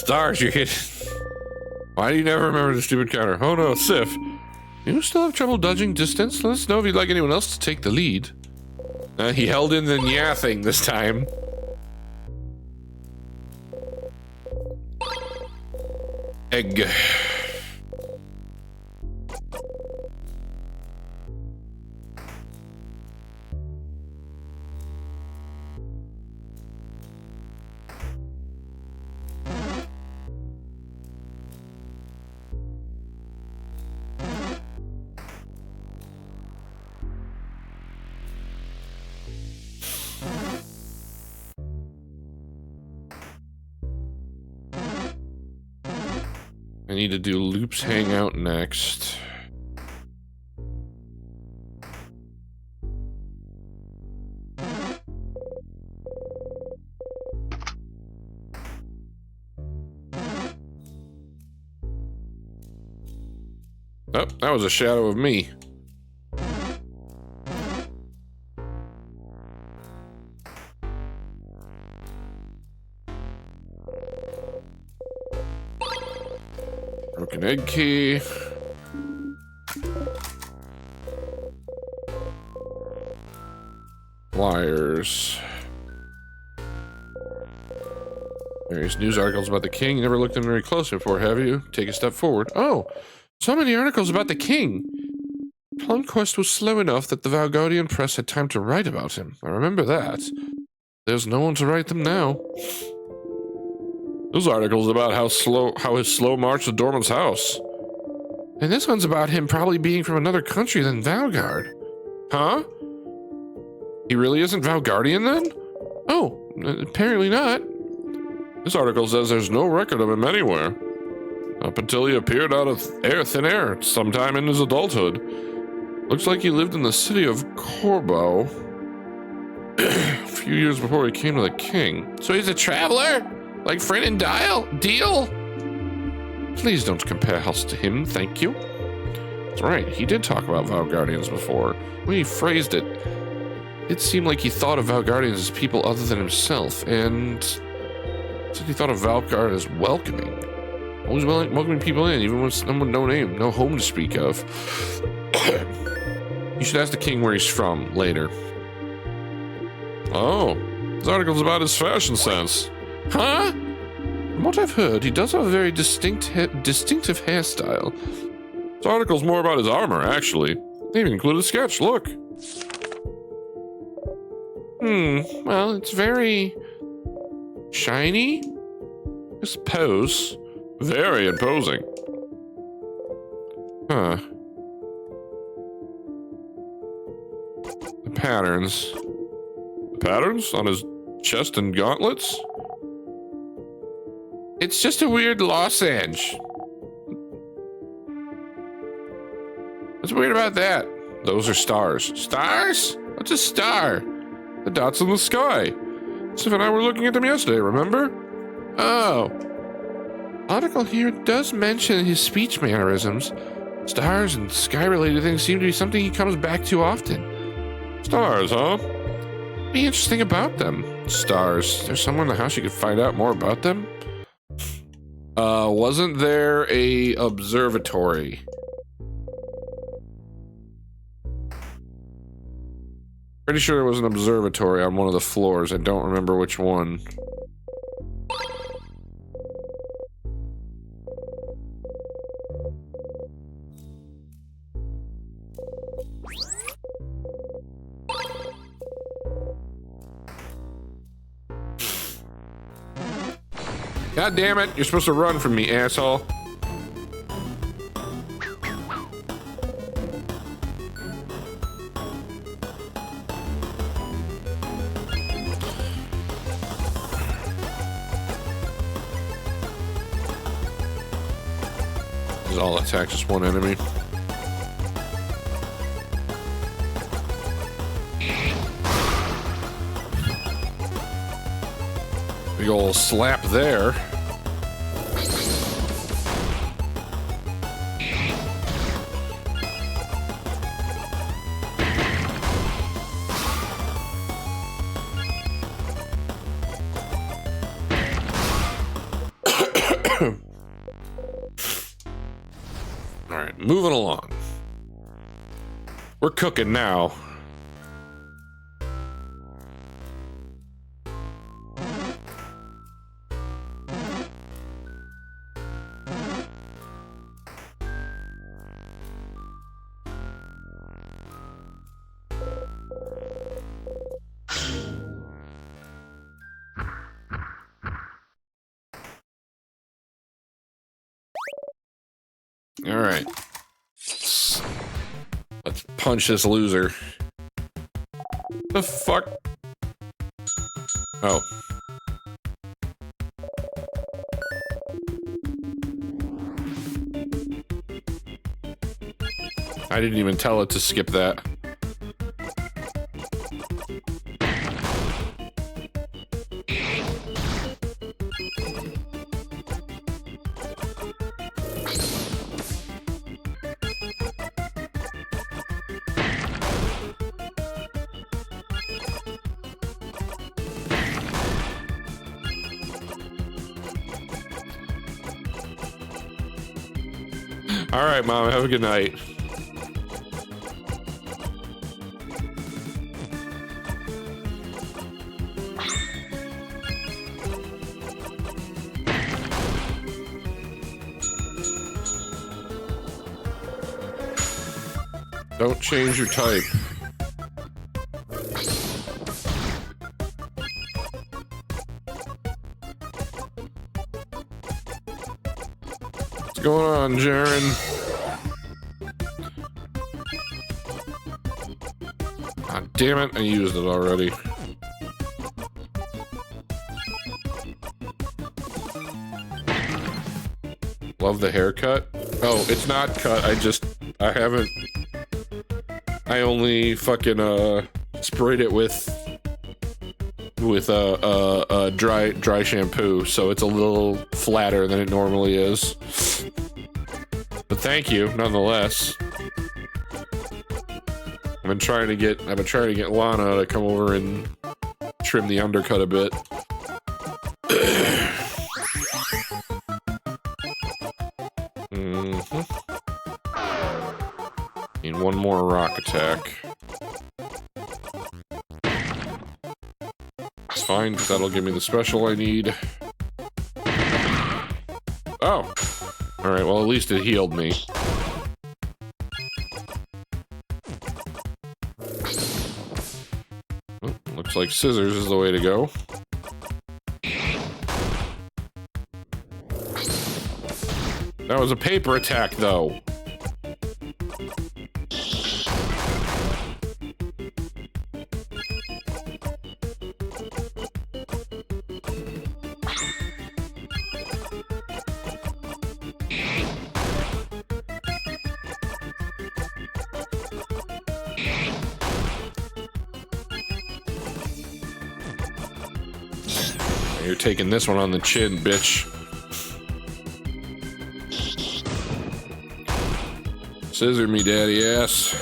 Speaker 1: stars you hit. Why do you never remember the stupid counter? Oh no, Sif. You still have trouble dodging distance? Let us know if you'd like anyone else to take the lead. He held in the nya thing this time. Egg. I need to do Loop's Hangout next. Oh, that was a shadow of me. Broken egg key. Flyers. Various news articles about the king. You never looked at them very closely before, have you? Take a step forward. Oh, so many articles about the king. Conquest was slow enough that the Valgardian press had time to write about him. I remember that. There's no one to write them now. Those articles about how his slow march to Dorman's house. And this one's about him probably being from another country than Valgard. Huh? He really isn't Valgardian then? Oh, apparently not. This article says there's no record of him anywhere. Up until he appeared out of thin air sometime in his adulthood. Looks like he lived in the city of Corbo a few years before he came to the king. So he's a traveler? Like Frin and Deal? Please don't compare us to him, thank you. That's right, he did talk about Valgardians before. When he phrased it, it seemed like he thought of Valgardians as people other than himself, and said he thought of Valgard as welcoming. Always welcoming people in, even with someone no name, no home to speak of. You should ask the king where he's from later. Oh, this article's about his fashion sense. Huh? From what I've heard, he does have a very distinctive hairstyle. This article's more about his armor, actually. They even included a sketch, look. Well, it's very shiny, I suppose. Very imposing. Huh. The patterns. The patterns on his chest and gauntlets? It's just a weird lozenge. What's weird about that? Those are stars. Stars? What's a star? The dots in the sky. Sif and I were looking at them yesterday, remember? Oh. Article here does mention his speech mannerisms. Stars and sky-related things seem to be something he comes back to often. Stars, huh? Be interesting about them. Stars. There's someone in the house you could find out more about them? Wasn't there a observatory? Pretty sure there was an observatory on one of the floors. I don't remember which one. God damn it, you're supposed to run from me, asshole. This is all attack, just one enemy. Big ol' slap there. Alright, moving along. We're cooking now. All right. Let's punch this loser. The fuck? Oh. I didn't even tell it to skip that. All right, Mom, have a good night. Don't change your type. What's going on, Jaren? God damn it, I used it already. Love the haircut. Oh, it's not cut, I haven't... I only fucking, sprayed it with dry shampoo, so it's a little flatter than it normally is. But thank you, nonetheless. I've been trying to get Lana to come over and trim the undercut a bit. Need one more rock attack. It's fine, because that'll give me the special I need. Oh! Alright, well at least it healed me. Oh, looks like scissors is the way to go. That was a paper attack, though. You're taking this one on the chin, bitch. Scissor me, daddy ass.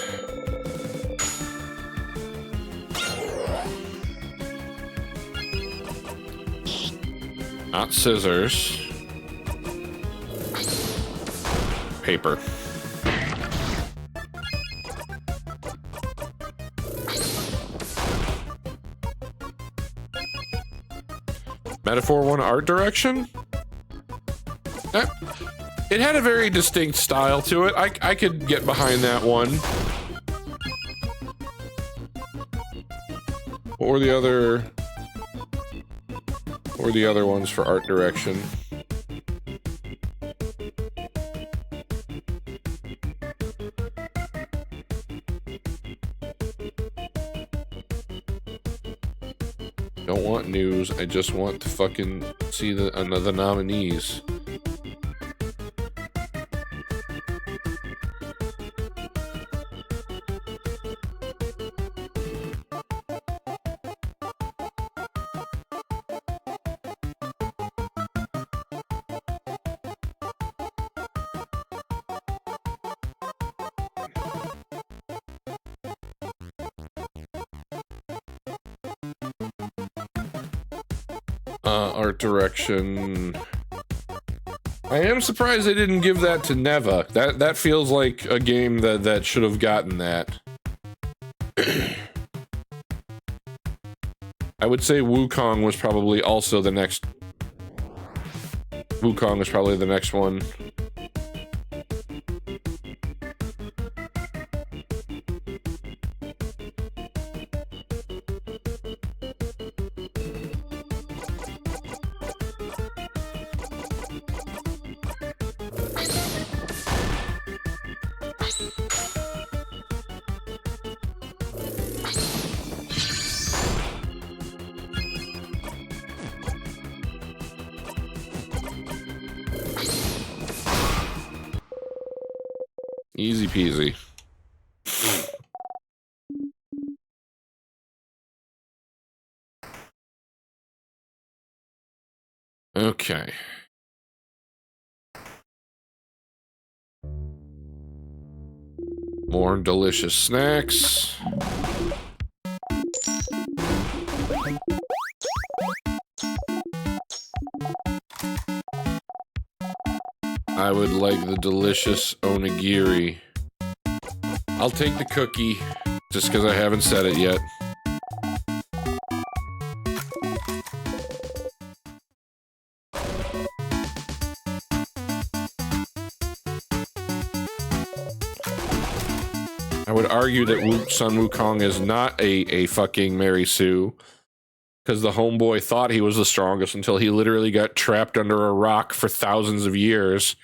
Speaker 1: Not scissors. Paper. Metaphor 1 art direction? It had a very distinct style to it. I could get behind that one. What were the other ones for art direction? Don't want news. I just want to fucking see the nominees. Art direction. I am surprised they didn't give that to Neva. That feels like a game that should have gotten that. I would say Wukong was probably also the next. Wukong was probably the next one. Easy peasy. Okay. More delicious snacks. I would like the delicious onigiri. I'll take the cookie, just because I haven't said it yet. I would argue that Sun Wukong is not a fucking Mary Sue, because the homeboy thought he was the strongest until he literally got trapped under a rock for thousands of years.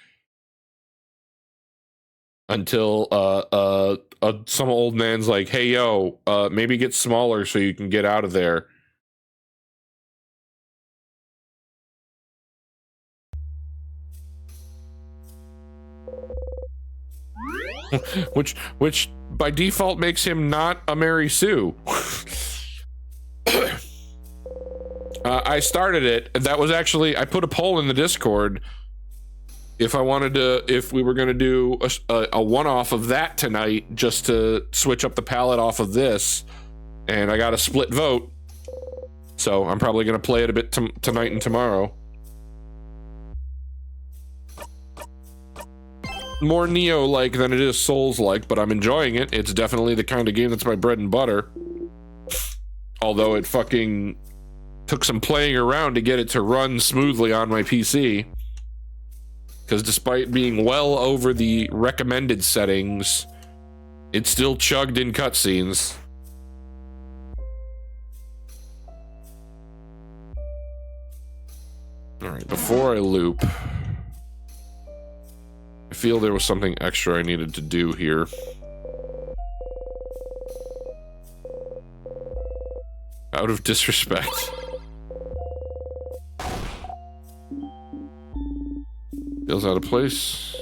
Speaker 1: Until some old man's like, hey, yo, maybe get smaller so you can get out of there. which by default makes him not a Mary Sue. I started it. That was actually, I put a poll in the Discord if we were going to do a one-off of that tonight, just to switch up the palette off of this, and I got a split vote, so I'm probably going to play it a bit tonight and tomorrow. More Neo-like than it is Souls-like, but I'm enjoying it. It's definitely the kind of game that's my bread and butter. Although it fucking took some playing around to get it to run smoothly on my PC. Because despite being well over the recommended settings, it still chugged in cutscenes. Alright, before I loop, I feel there was something extra I needed to do here. Out of disrespect. Feels out of place.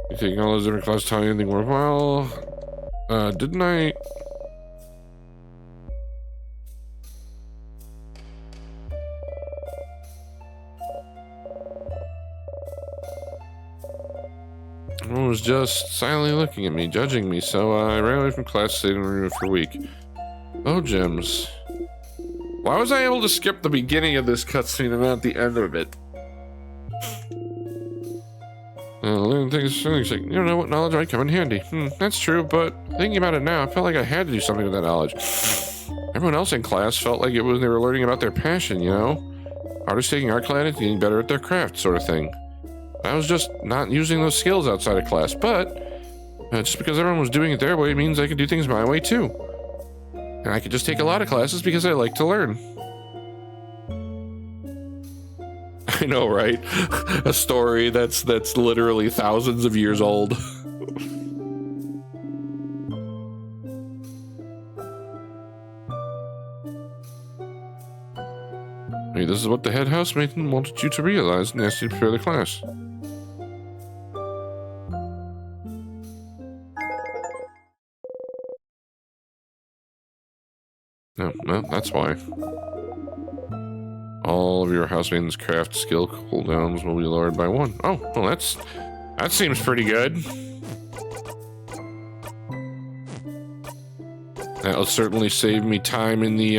Speaker 1: You taking all those different classes, tell you anything worthwhile? Didn't I? Everyone was just silently looking at me, judging me, so I ran away from class, stayed in the room for a week. Oh, gems. Why was I able to skip the beginning of this cutscene and not the end of it? Learning things, like, you don't know what knowledge might come in handy. That's true, but thinking about it now, I felt like I had to do something with that knowledge. Everyone else in class felt like it was they were learning about their passion, you know? Artists taking art class and getting better at their craft, sort of thing. I was just not using those skills outside of class, but just because everyone was doing it their way means I could do things my way too. And I could just take a lot of classes because I like to learn. I know, right? A story that's literally thousands of years old. Hey, this is what the head housemaid wanted you to realize and asked you to prepare the class. No, well, that's why. All of your housemaid's craft skill cooldowns will be lowered by 1. Oh, well, that seems pretty good. That'll certainly save me time in the,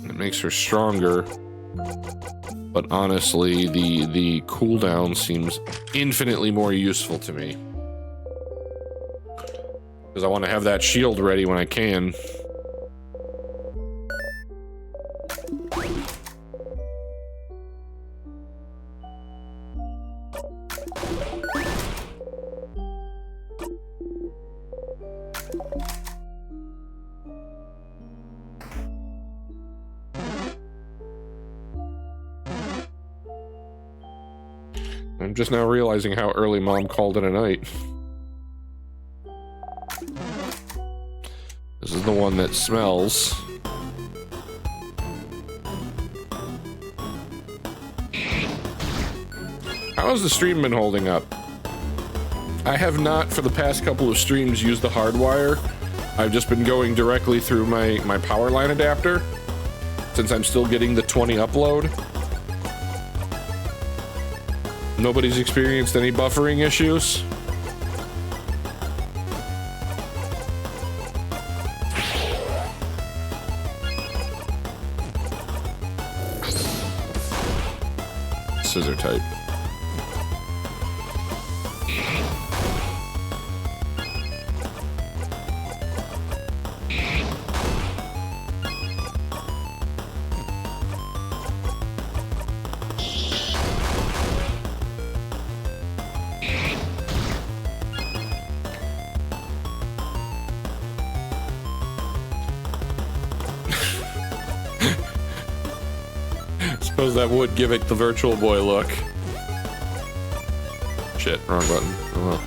Speaker 1: It makes her stronger. But honestly, the cooldown seems infinitely more useful to me. Because I want to have that shield ready when I can. I'm just now realizing how early Mom called it a night. This is the one that smells. How has the stream been holding up? I have not, for the past couple of streams, used the hardwire. I've just been going directly through my power line adapter, since I'm still getting the 20 upload. Nobody's experienced any buffering issues. Scissor type. Suppose that would give it the Virtual Boy look. Shit, wrong button. Oh well.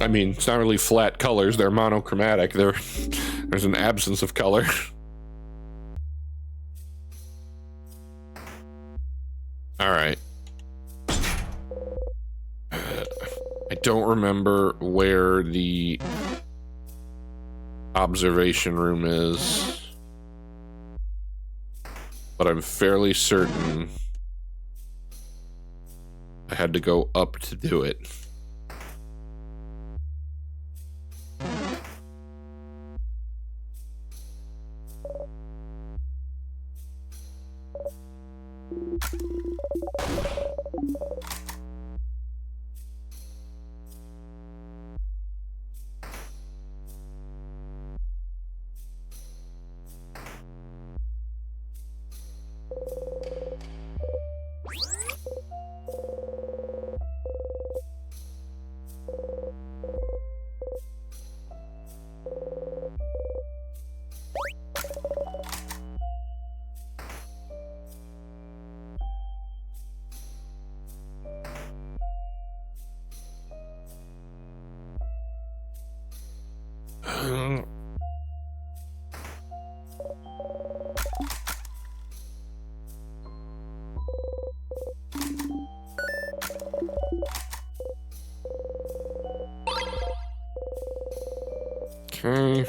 Speaker 1: I mean, it's not really flat colors, they're monochromatic. There's an absence of color. Alright. I don't remember where the observation room is, but I'm fairly certain I had to go up to do it. Okay.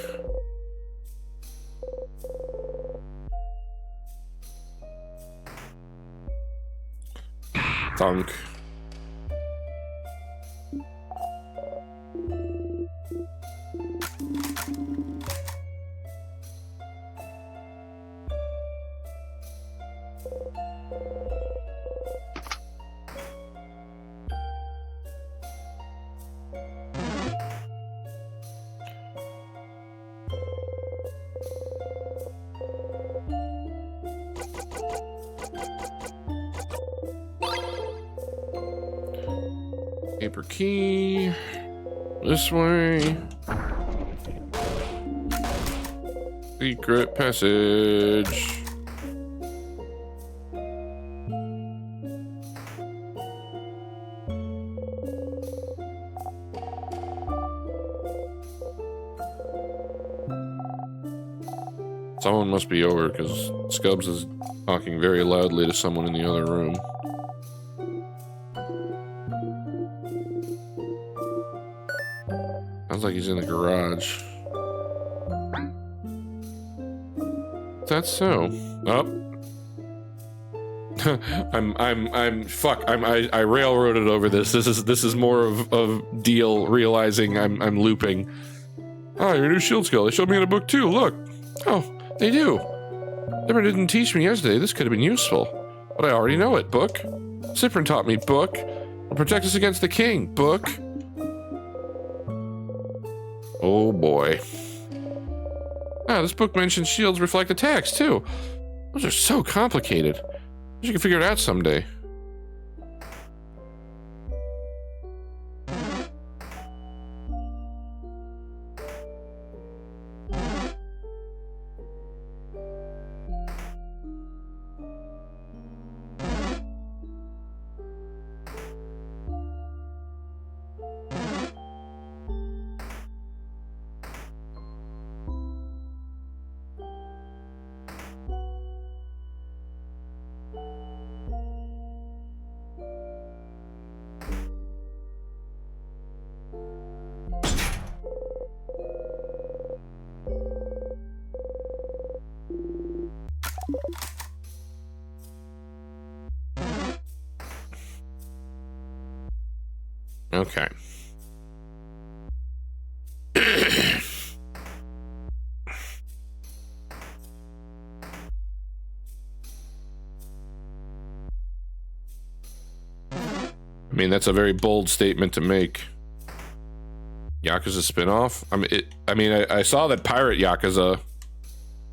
Speaker 1: Thunk. Paper key. This way. Secret passage. Someone must be over because Scubs is talking very loudly to someone in the other room. Sounds like he's in the garage. That's so. Oh. I railroaded over this. This is more of Deal realizing I'm looping. Oh, your new shield skill. They showed me in a book too. Look. Oh, they do. Zipper didn't teach me yesterday. This could have been useful. But I already know it. Book. Zipper taught me. Book. Will protect us against the king. Book. Oh boy. Ah, this book mentions shields reflect attacks too. Those are so complicated. You can figure it out someday. Okay. I mean, that's a very bold statement to make. Yakuza spin-off? I saw that Pirate Yakuza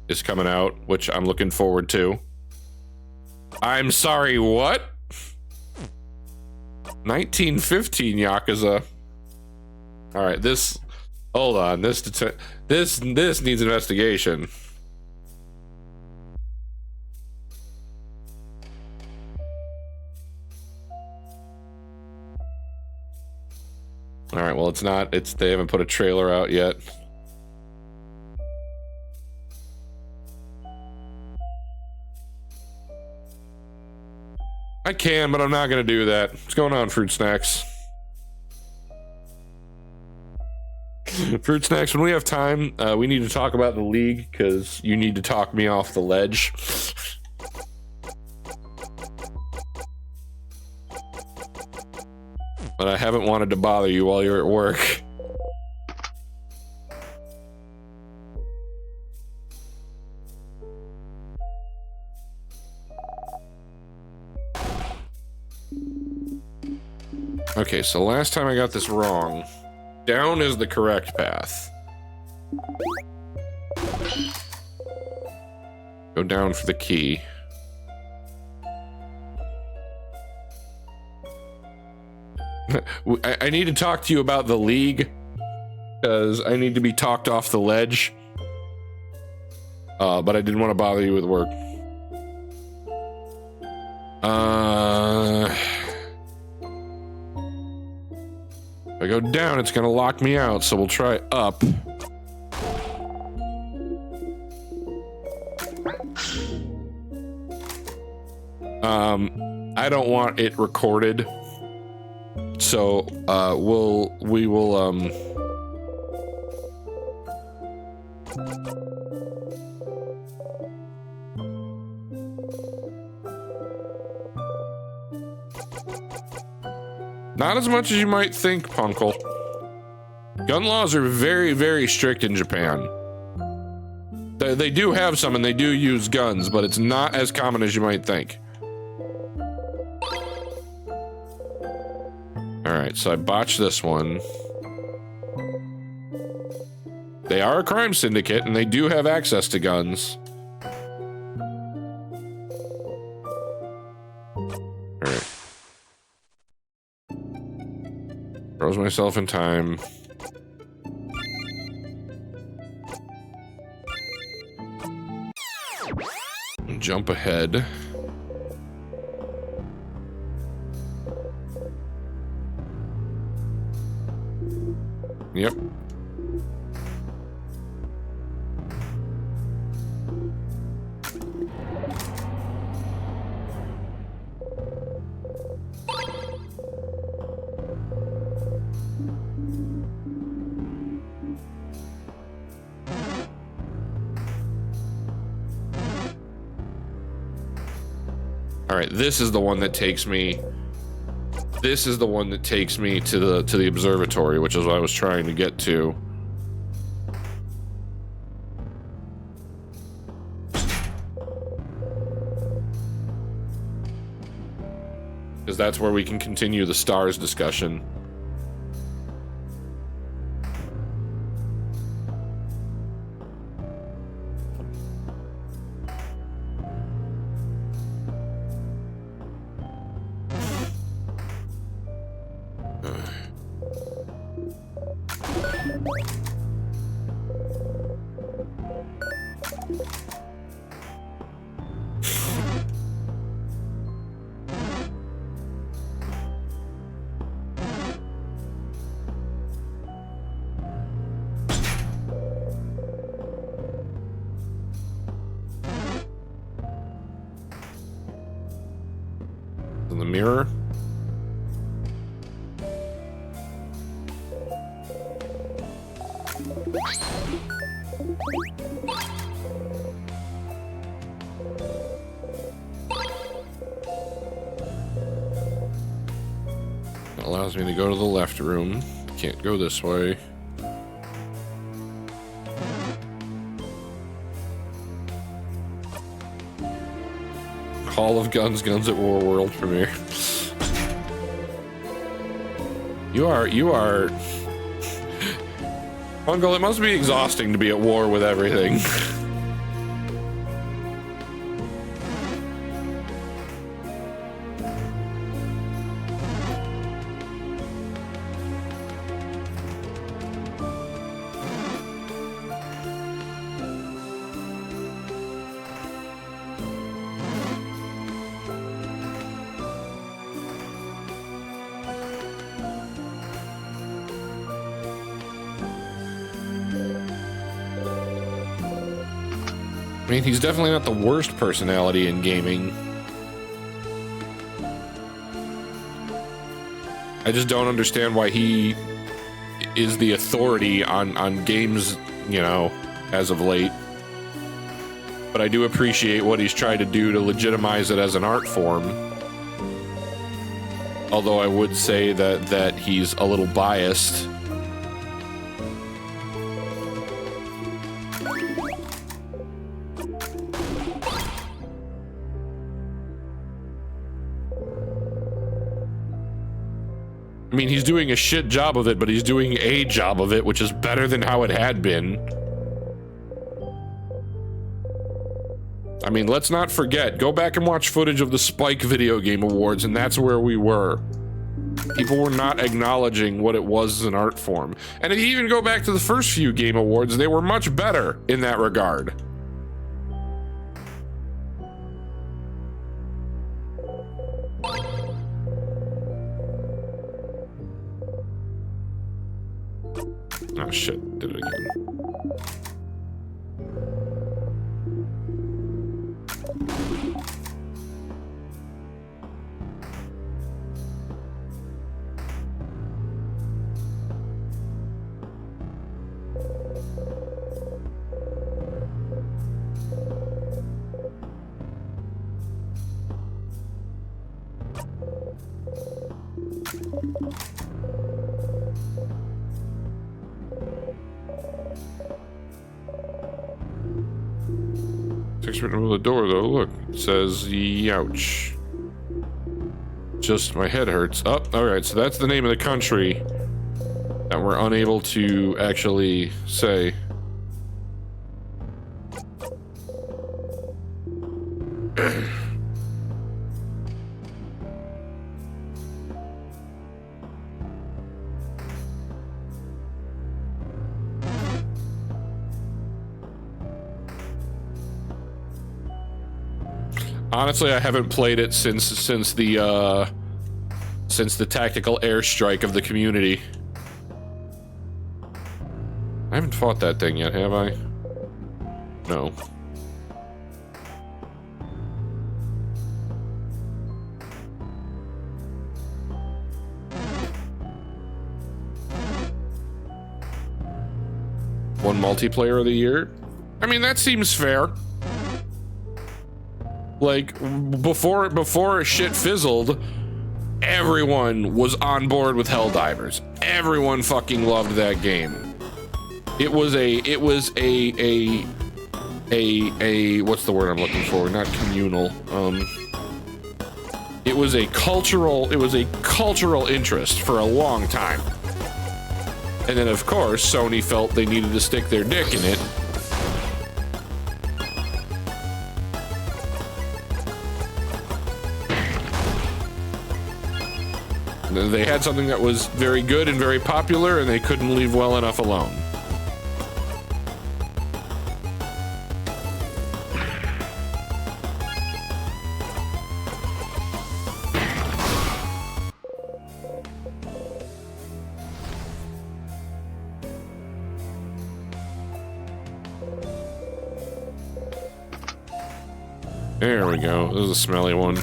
Speaker 1: is coming out, which I'm looking forward to. I'm sorry, what? 1915 Yakuza. All right, hold on. This needs investigation. All right, well, they haven't put a trailer out yet. I can, but I'm not gonna do that. What's going on, Fruit Snacks? Fruit Snacks, when we have time, we need to talk about the league, because you need to talk me off the ledge. But I haven't wanted to bother you while you're at work. Okay, so last time I got this wrong. Down is the correct path. Go down for the key. I need to talk to you about the league, because I need to be talked off the ledge. But I didn't want to bother you with work. If I go down, it's gonna lock me out, so we'll try up. I don't want it recorded, so we will not as much as you might think, Punkle. Gun laws are very, very strict in Japan. They do have some, and they do use guns, but it's not as common as you might think. Alright, so I botched this one. They are a crime syndicate, and they do have access to guns. Alright. Froze myself in time. Jump ahead. Yep. All right, this is the one that takes me. This is the one that takes me to the observatory, which is what I was trying to get to. Because that's where we can continue the stars discussion. In the mirror. That allows me to go to the left room. Can't go this way. Hall of Guns, Guns at War world premiere. You are... Uncle, it must be exhausting to be at war with everything. I mean, he's definitely not the worst personality in gaming. I just don't understand why he is the authority on games, you know, as of late. But I do appreciate what he's tried to do to legitimize it as an art form. Although I would say that he's a little biased. I mean, he's doing a shit job of it, but he's doing a job of it, which is better than how it had been. I mean, let's not forget, go back and watch footage of the Spike Video Game Awards, and that's where we were. People were not acknowledging what it was as an art form. And if you even go back to the first few Game Awards, they were much better in that regard. Oh shit, did it again. Takes me to the door though. Look, it says "Youch." Just my head hurts. Oh, all right. So that's the name of the country that we're unable to actually say. Honestly, I haven't played it since the tactical airstrike of the community. I haven't fought that thing yet, have I? No. One multiplayer of the year? I mean, that seems fair. Like, before shit fizzled, everyone was on board with Helldivers. Everyone fucking loved that game. It was a what's the word I'm looking for? Not communal. It was a cultural interest for a long time. And then of course, Sony felt they needed to stick their dick in it. They had something that was very good and very popular, and they couldn't leave well enough alone. There we go. This is a smelly one.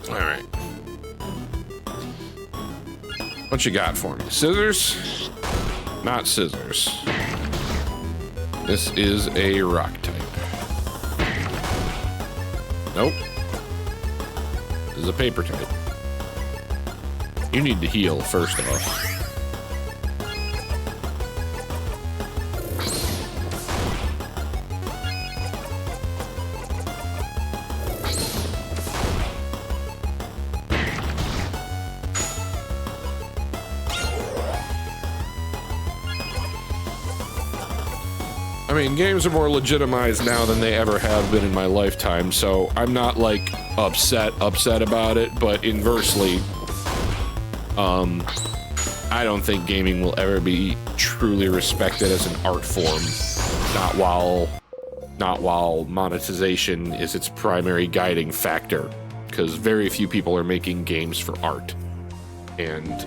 Speaker 1: Alright. What you got for me? Scissors? Not scissors. This is a rock type. Nope. This is a paper type. You need to heal first off. I mean, games are more legitimized now than they ever have been in my lifetime, so I'm not, like, upset about it, but inversely, I don't think gaming will ever be truly respected as an art form, not while monetization is its primary guiding factor, because very few people are making games for art, and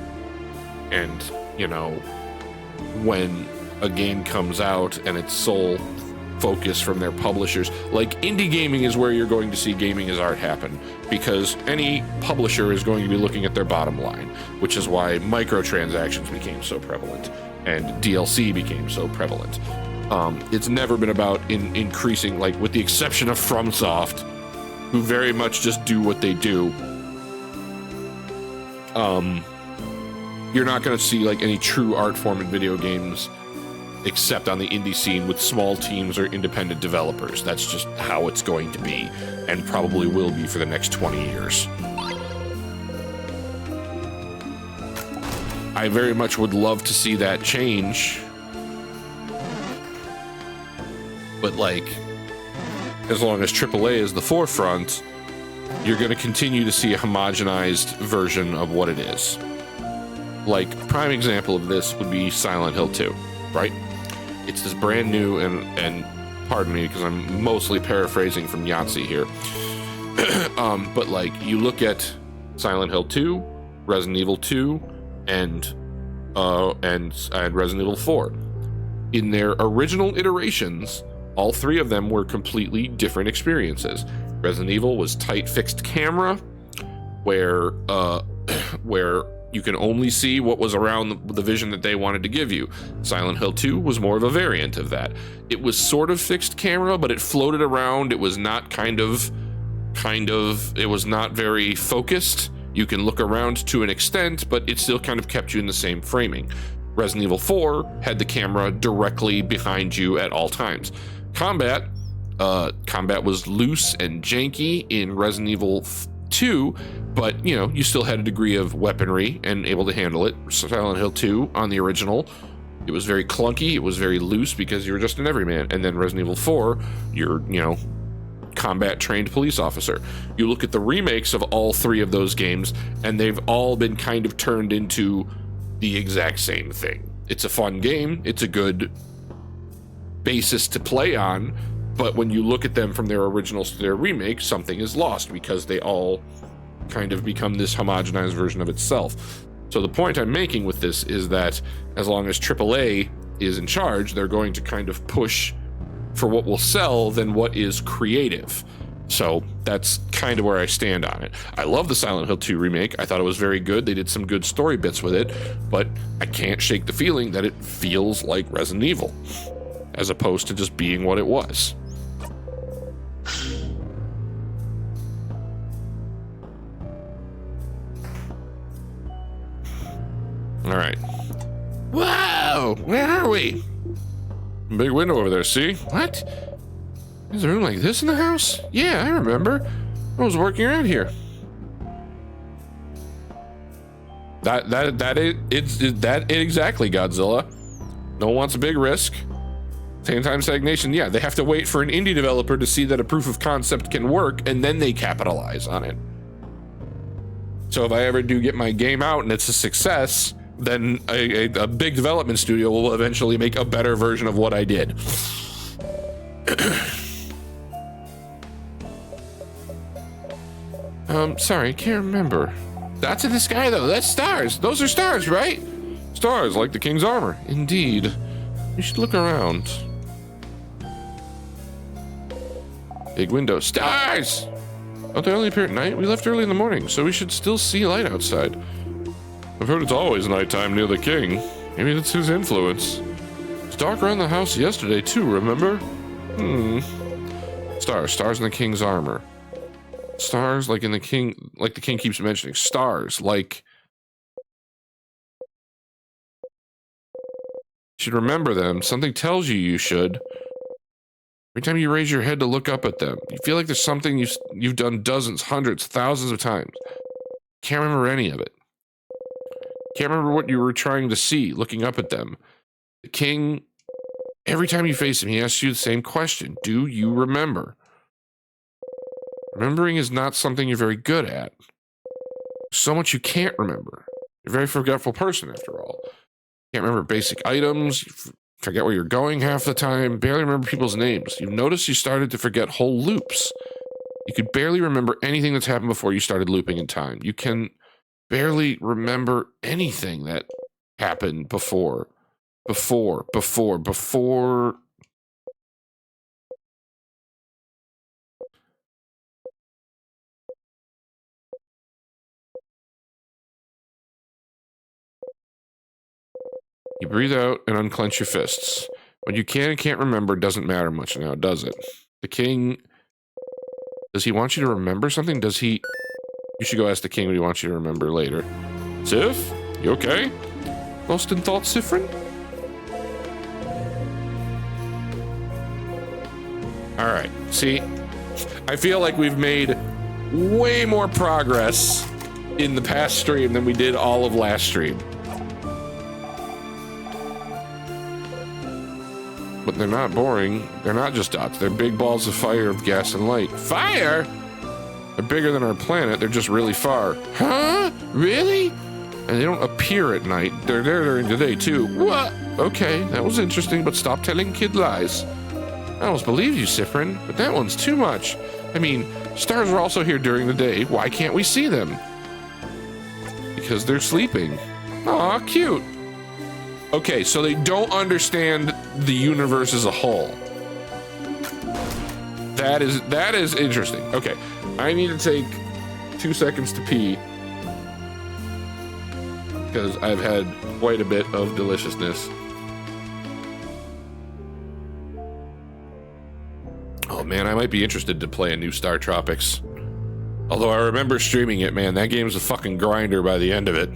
Speaker 1: you know, when a game comes out and its sole focus from their publishers, like indie gaming is where you're going to see gaming as art happen, because any publisher is going to be looking at their bottom line, which is why microtransactions became so prevalent and DLC became so prevalent. It's never been about increasing, like with the exception of FromSoft, who very much just do what they do. You're not going to see like any true art form in video games except on the indie scene with small teams or independent developers. That's just how it's going to be, and probably will be for the next 20 years. I very much would love to see that change, but like, as long as AAA is the forefront, you're going to continue to see a homogenized version of what it is. Like, prime example of this would be Silent Hill 2, right? It's this brand new, and pardon me because I'm mostly paraphrasing from Yahtzee here, but like, you look at Silent Hill 2, Resident Evil 2, and Resident Evil 4. In their original iterations, all three of them were completely different experiences. Resident Evil was tight fixed camera, where you can only see what was around the vision that they wanted to give you. Silent Hill 2 was more of a variant of that. It was sort of fixed camera, but it floated around. It was not it was not very focused. You can look around to an extent, but it still kind of kept you in the same framing. Resident Evil 4 had the camera directly behind you at all times. Combat was loose and janky in Resident Evil 2, but you know, you still had a degree of weaponry and able to handle it. Silent Hill 2 on the original, it was very clunky, it was very loose because you were just an everyman. And then Resident Evil 4, you're, you know, combat trained police officer. You look at the remakes of all three of those games, and they've all been kind of turned into the exact same thing. It's a fun game, it's a good basis to play on, but when you look at them from their originals to their remakes, something is lost because they all kind of become this homogenized version of itself. So the point I'm making with this is that as long as AAA is in charge, they're going to kind of push for what will sell than what is creative. So that's kind of where I stand on it. I love the Silent Hill 2 remake. I thought it was very good. They did some good story bits with it, but I can't shake the feeling that it feels like Resident Evil. as opposed to just being what it was. All right. Whoa! Where are we? Big window over there, see? What? There's a room like this in the house? Yeah, I remember. I was working around here. That exactly, Godzilla. No one wants a big risk. Same time stagnation, yeah, they have to wait for an indie developer to see that a proof of concept can work, and then they capitalize on it. So if I ever do get my game out and it's a success, then a big development studio will eventually make a better version of what I did. Sorry, can't remember. That's in the sky, though. That's stars. Those are stars, right? Stars, like the king's armor. Indeed. You should look around. Big window. Stars! Don't they only appear at night? We left early in the morning, so we should still see light outside. I've heard it's always nighttime near the king. Maybe that's his influence. It's dark around the house yesterday, too, remember? Stars in the king's armor. Stars like the king keeps mentioning. Stars like... You should remember them. Something tells you you should. Every time you raise your head to look up at them, you feel like there's something you've done dozens, hundreds, thousands of times. Can't remember any of it. Can't remember what you were trying to see looking up at them. The king, every time you face him, he asks you the same question. Do you remember? Remembering is not something you're very good at. So much you can't remember. You're a very forgetful person, after all. Can't remember basic items. You forget where you're going half the time. Barely remember people's names. You've noticed you started to forget whole loops. You could barely remember anything that's happened before you started looping in time. You can barely remember anything that happened before. You breathe out and unclench your fists. What you can and can't remember doesn't matter much now, does it? The king... Does he want you to remember something? Does he... You should go ask the king what he wants you to remember later. Sif? You okay? Lost in thought, Sifrin? Alright, see? I feel like we've made way more progress in the past stream than we did all of last stream. But they're not boring. They're not just dots. They're big balls of fire, of gas and light. Fire? They're bigger than our planet. They're just really far. Huh? Really? And they don't appear at night. They're there during the day, too. What? Okay, that was interesting, but stop telling kid lies. I almost believe you, Sifrin, but that one's too much. I mean, stars are also here during the day. Why can't we see them? Because they're sleeping. Aw, cute. Okay, so they don't understand the universe as a whole. That is interesting. Okay, I need to take 2 seconds to pee because I've had quite a bit of deliciousness. Oh man, I might be interested to play a new Star Tropics. Although I remember streaming it, man, that game's a fucking grinder by the end of it.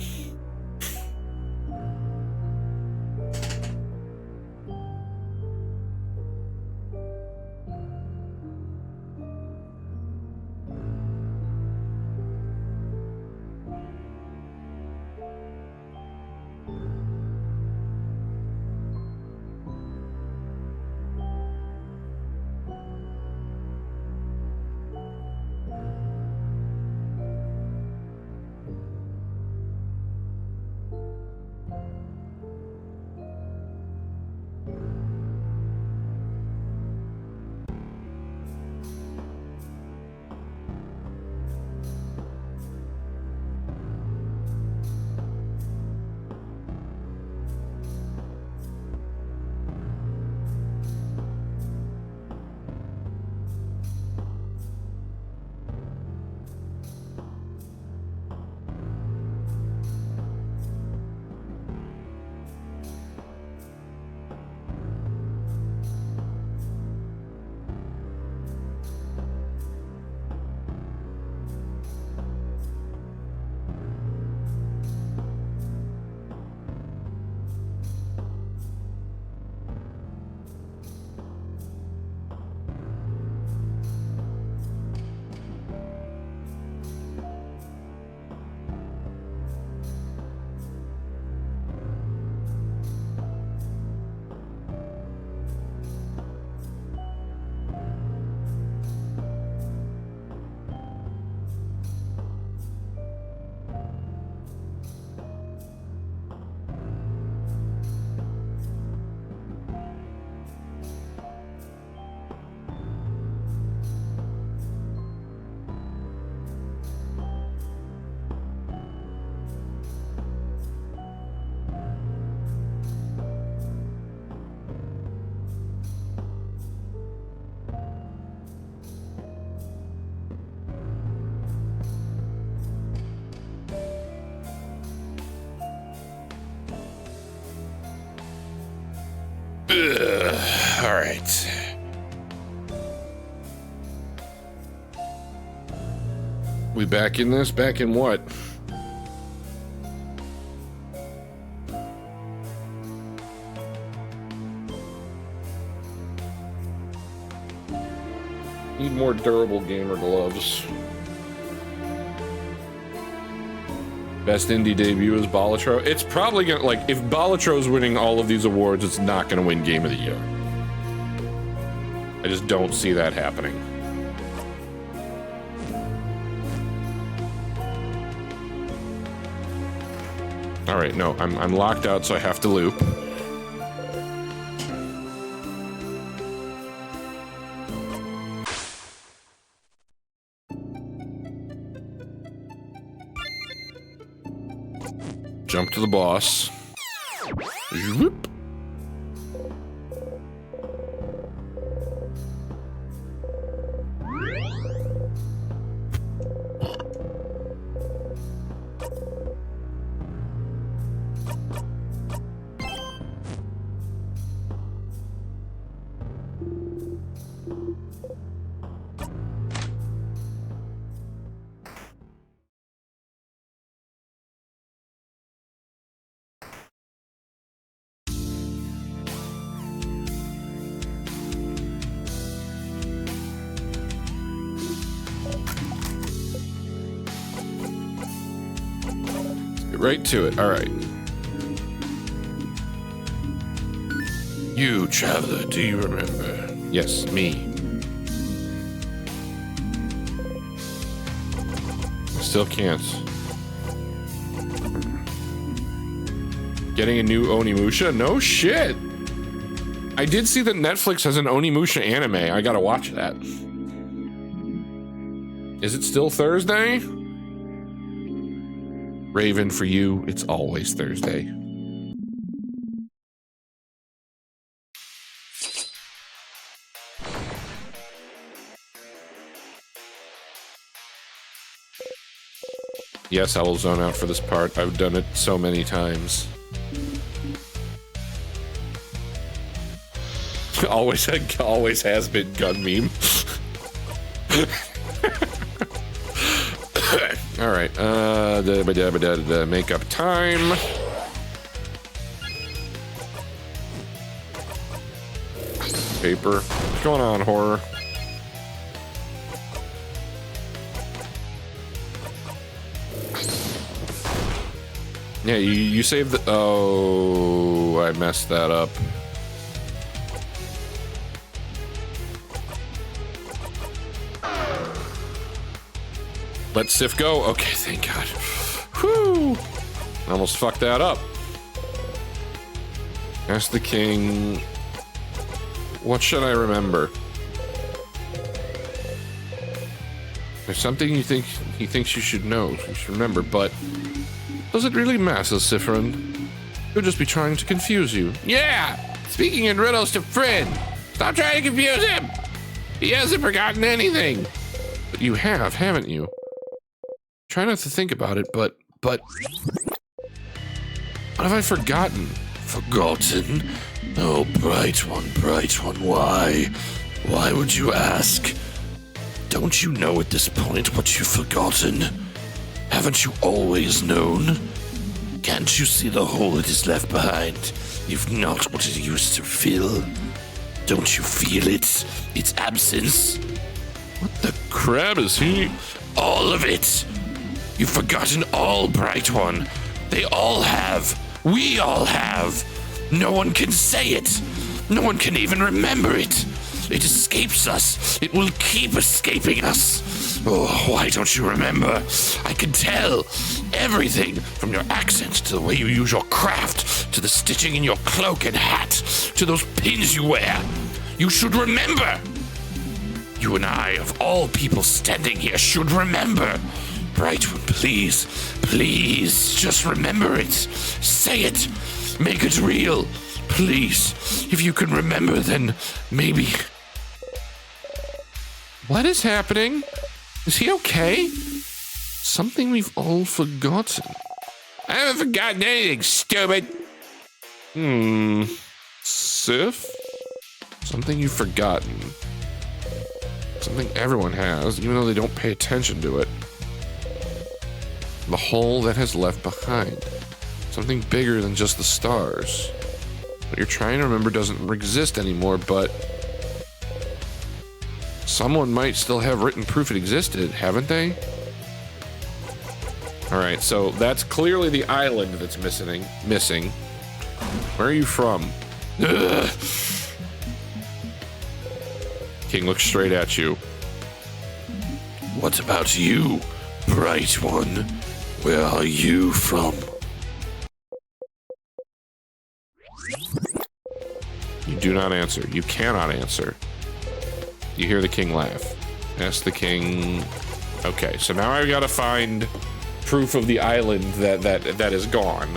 Speaker 1: All right. We back in this? Back in what? Need more durable gamer gloves. Best indie debut is Balatro. It's probably gonna, like, if Balatro's winning all of these awards, it's not gonna win Game of the Year. I just don't see that happening. All right, no, I'm locked out, so I have to loop. Jump to the boss. Whoop. Right to it. All right. You, traveler, do you remember? Yes, me. I still can't. Getting a new Onimusha? No shit. I did see that Netflix has an Onimusha anime. I gotta watch that. Is it still Thursday? Raven, for you, it's always Thursday. Yes, I will zone out for this part. I've done it so many times. always has been gun meme. All right, makeup time. Paper. What's going on, horror? Yeah, you saved the... Oh, I messed that up. Let Sif go. Okay, thank God. Whew. I almost fucked that up. Ask the king. What should I remember? There's something he thinks you should know. You should remember, but does it really matter, Sifrin? He'll just be trying to confuse you. Yeah! Speaking in riddles to Frin. Stop trying to confuse him! He hasn't forgotten anything. But you have, haven't you? Try not to think about it, but... What have I forgotten? Forgotten? Oh, bright one, why? Why would you ask? Don't you know at this point what you've forgotten? Haven't you always known? Can't you see the hole it has left behind? If not what it used to fill. Don't you feel it? Its absence? What the crap is he? All of it! You've forgotten all, Bright One. They all have. We all have. No one can say it. No one can even remember it. It escapes us. It will keep escaping us. Oh, why don't you remember? I can tell. Everything from your accent to the way you use your craft, to the stitching in your cloak and hat, to those pins you wear. You should remember. You and I, of all people standing here, should remember. Bright One, please, please, just remember it. Say it. Make it real. Please. If you can remember, then maybe... What is happening? Is he okay? Something we've all forgotten. I haven't forgotten anything, stupid. Sif? Something you've forgotten. Something everyone has, even though they don't pay attention to it. The hole that has left behind. Something bigger than just the stars. What you're trying to remember doesn't exist anymore, but someone might still have written proof it existed, haven't they? Alright, so that's clearly the island that's missing. Where are you from? Ugh. King looks straight at you. What about you, bright one? Where are you from? You do not answer. You cannot answer. You hear the king laugh. Ask the king. Okay, so now I've got to find proof of the island that is gone.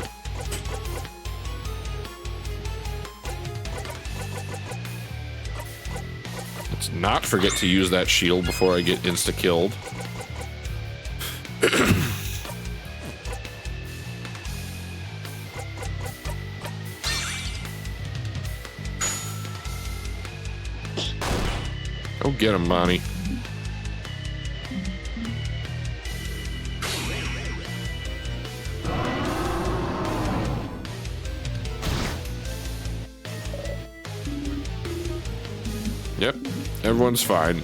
Speaker 1: Let's not forget to use that shield before I get insta-killed. Go get him, Bonnie. Yep, everyone's fine.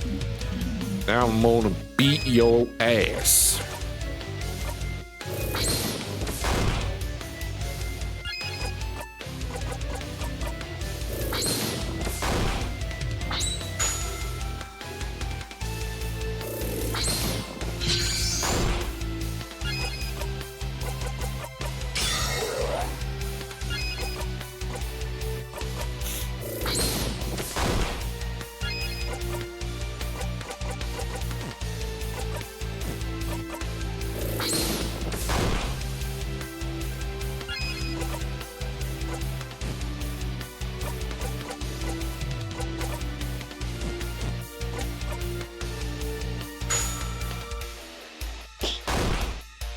Speaker 1: Now I'm gonna beat your ass.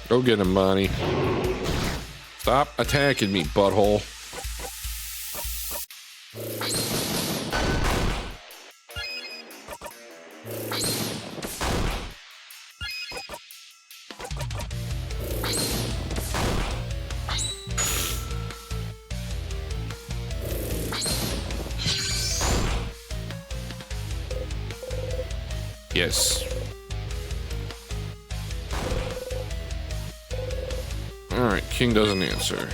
Speaker 1: Go get him, Bonnie. Stop attacking me, butthole. Yes. Alright, king doesn't answer.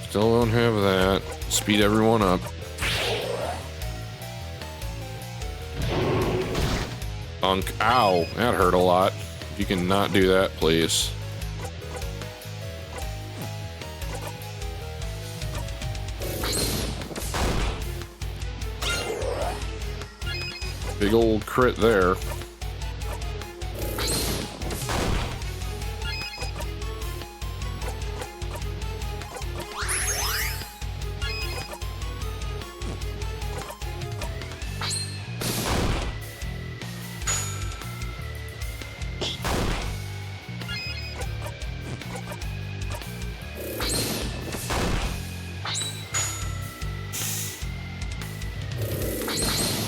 Speaker 1: Still don't have that. Speed everyone up. Unk. Ow, that hurt a lot. You can not do that, please. Big old crit there.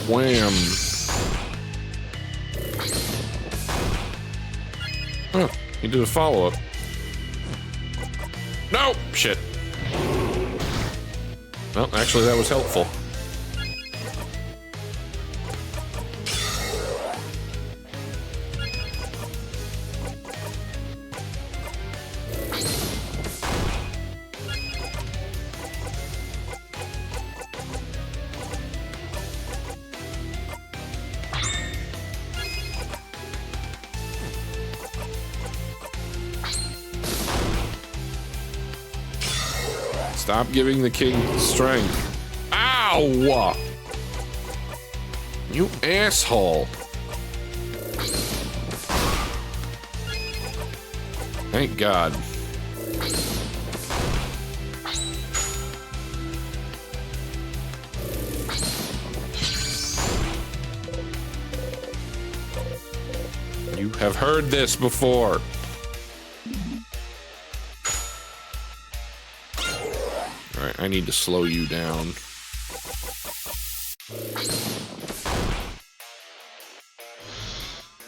Speaker 1: Wham. Oh, he did a follow-up. No! Shit. Well, actually, that was helpful. Stop giving the king strength. Ow! You asshole. Thank God. You have heard this before. I need to slow you down.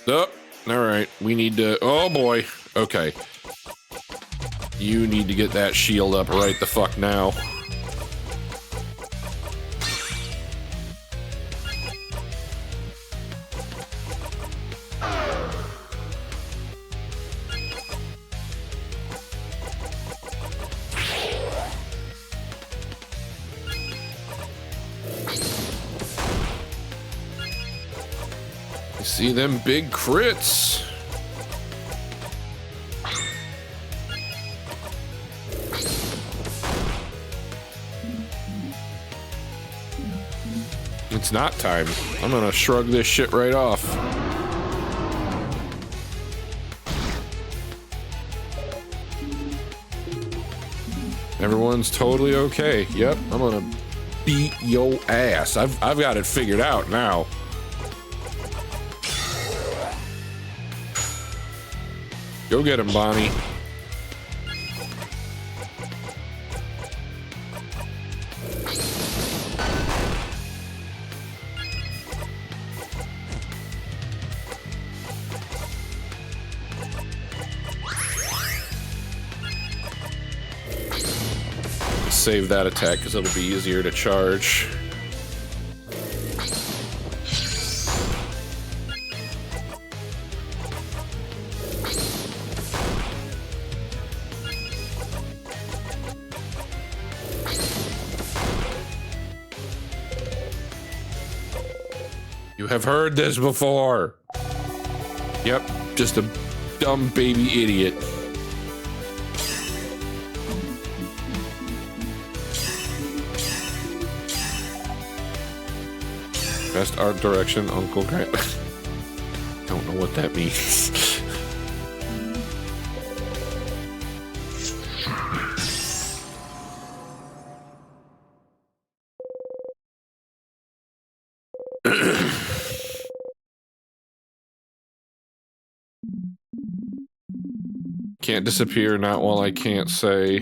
Speaker 1: Oh, all right. We need to. Oh boy. Okay. You need to get that shield up right the fuck now. You see them big crits. It's not time. I'm gonna shrug this shit right off. Everyone's totally okay. Yep, I'm gonna beat yo ass. I've got it figured out now. Go get him, Bonnie. Save that attack because it'll be easier to charge. You have heard this before. Yep, just a dumb baby idiot. Best art direction, Uncle Grant. Don't know what that means. Can't disappear, not while I can't say.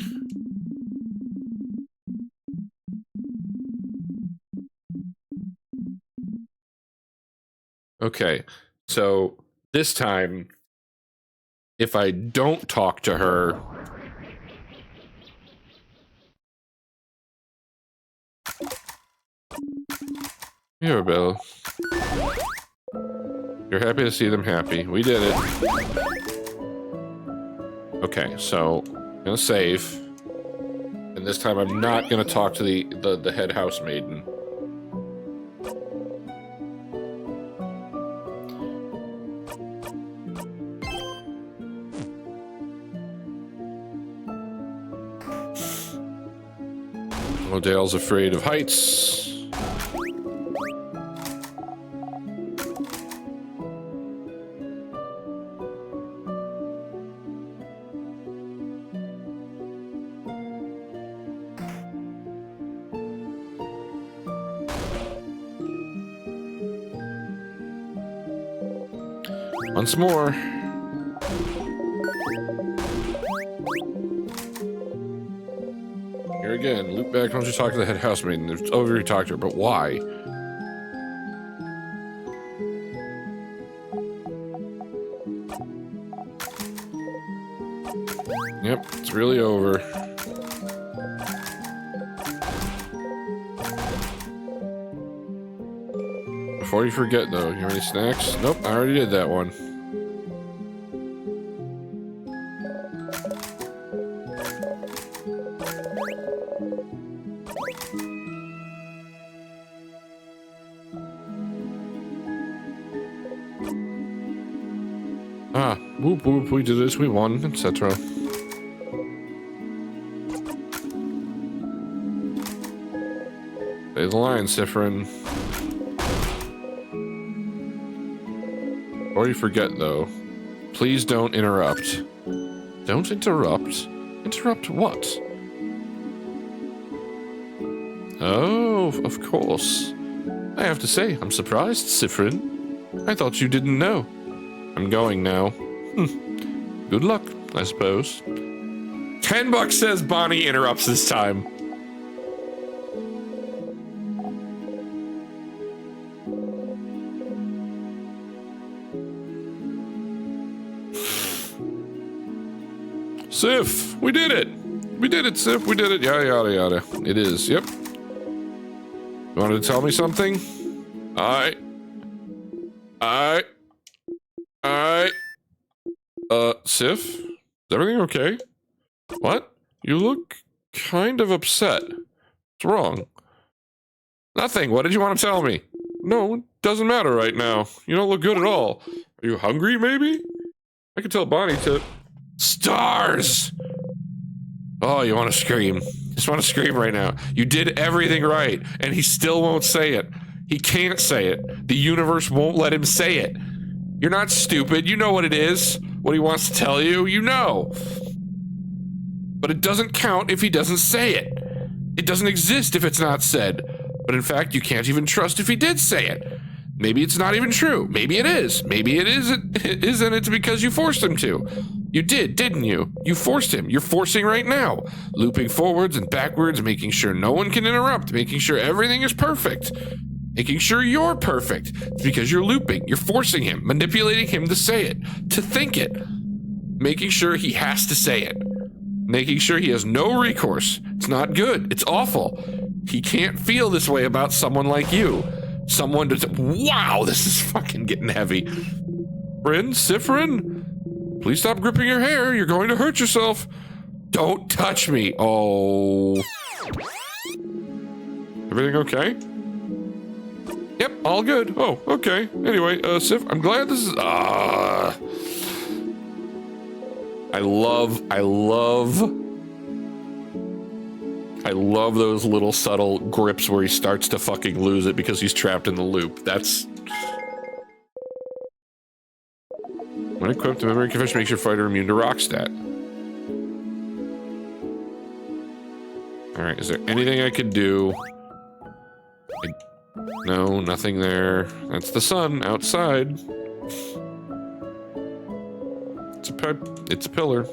Speaker 1: Okay, so this time, if I don't talk to her, here, Bill. You're happy to see them happy. We did it. Okay, so I'm gonna save, and this time I'm not gonna talk to the head housemaiden. Odell's afraid of heights. Once more. Here again, loop back once you talk to the head housemaiden. It's over you talk to her, but why? Yep, it's really over. Before you forget though, you have any snacks? Nope, I already did that one. Ah, whoop whoop, we did this, we won, etc. Say the line, Sifrin. Before you forget, though, please don't interrupt. Don't interrupt? Interrupt what? Oh, of course. I have to say, I'm surprised, Sifrin. I thought you didn't know. I'm going now. Good luck, I suppose. $10 says Bonnie interrupts this time. Sif, we did it. We did it, Sif. We did it. Yada, yada, yada. It is. Yep. You wanted to tell me something? Sif? Is everything okay? What? You look kind of upset. What's wrong? Nothing. What did you want to tell me? No, it doesn't matter right now. You don't look good at all. Are you hungry, maybe? I could tell Bonnie to... Stars! Oh, you want to scream. Just want to scream right now. You did everything right, and he still won't say it. He can't say it. The universe won't let him say it. You're not stupid. You know what it is. What he wants to tell you, you know. But it doesn't count if he doesn't say it. It doesn't exist if it's not said. But in fact, you can't even trust if he did say it. Maybe it's not even true. Maybe it is. Maybe it isn't. It isn't. It's because you forced him to. You did, didn't you? You forced him. You're forcing right now. Looping forwards and backwards, making sure no one can interrupt, making sure everything is perfect. Making sure you're perfect. It's because you're looping. You're forcing him, manipulating him to say it, to think it. Making sure he has to say it. Making sure he has no recourse. It's not good. It's awful. He can't feel this way about someone like you. Someone to... Wow, this is fucking getting heavy. Bryn, Sifrin, please stop gripping your hair. You're going to hurt yourself. Don't touch me. Oh. Everything okay? Yep, all good. Oh, okay. Anyway, Sif, I'm glad this is... I love those little subtle grips where he starts to fucking lose it because he's trapped in the loop. That's... When equipped, the memory confession makes your fighter immune to rock stat. Alright, is there anything I could do? No, nothing there. That's the sun outside. It's a pillar.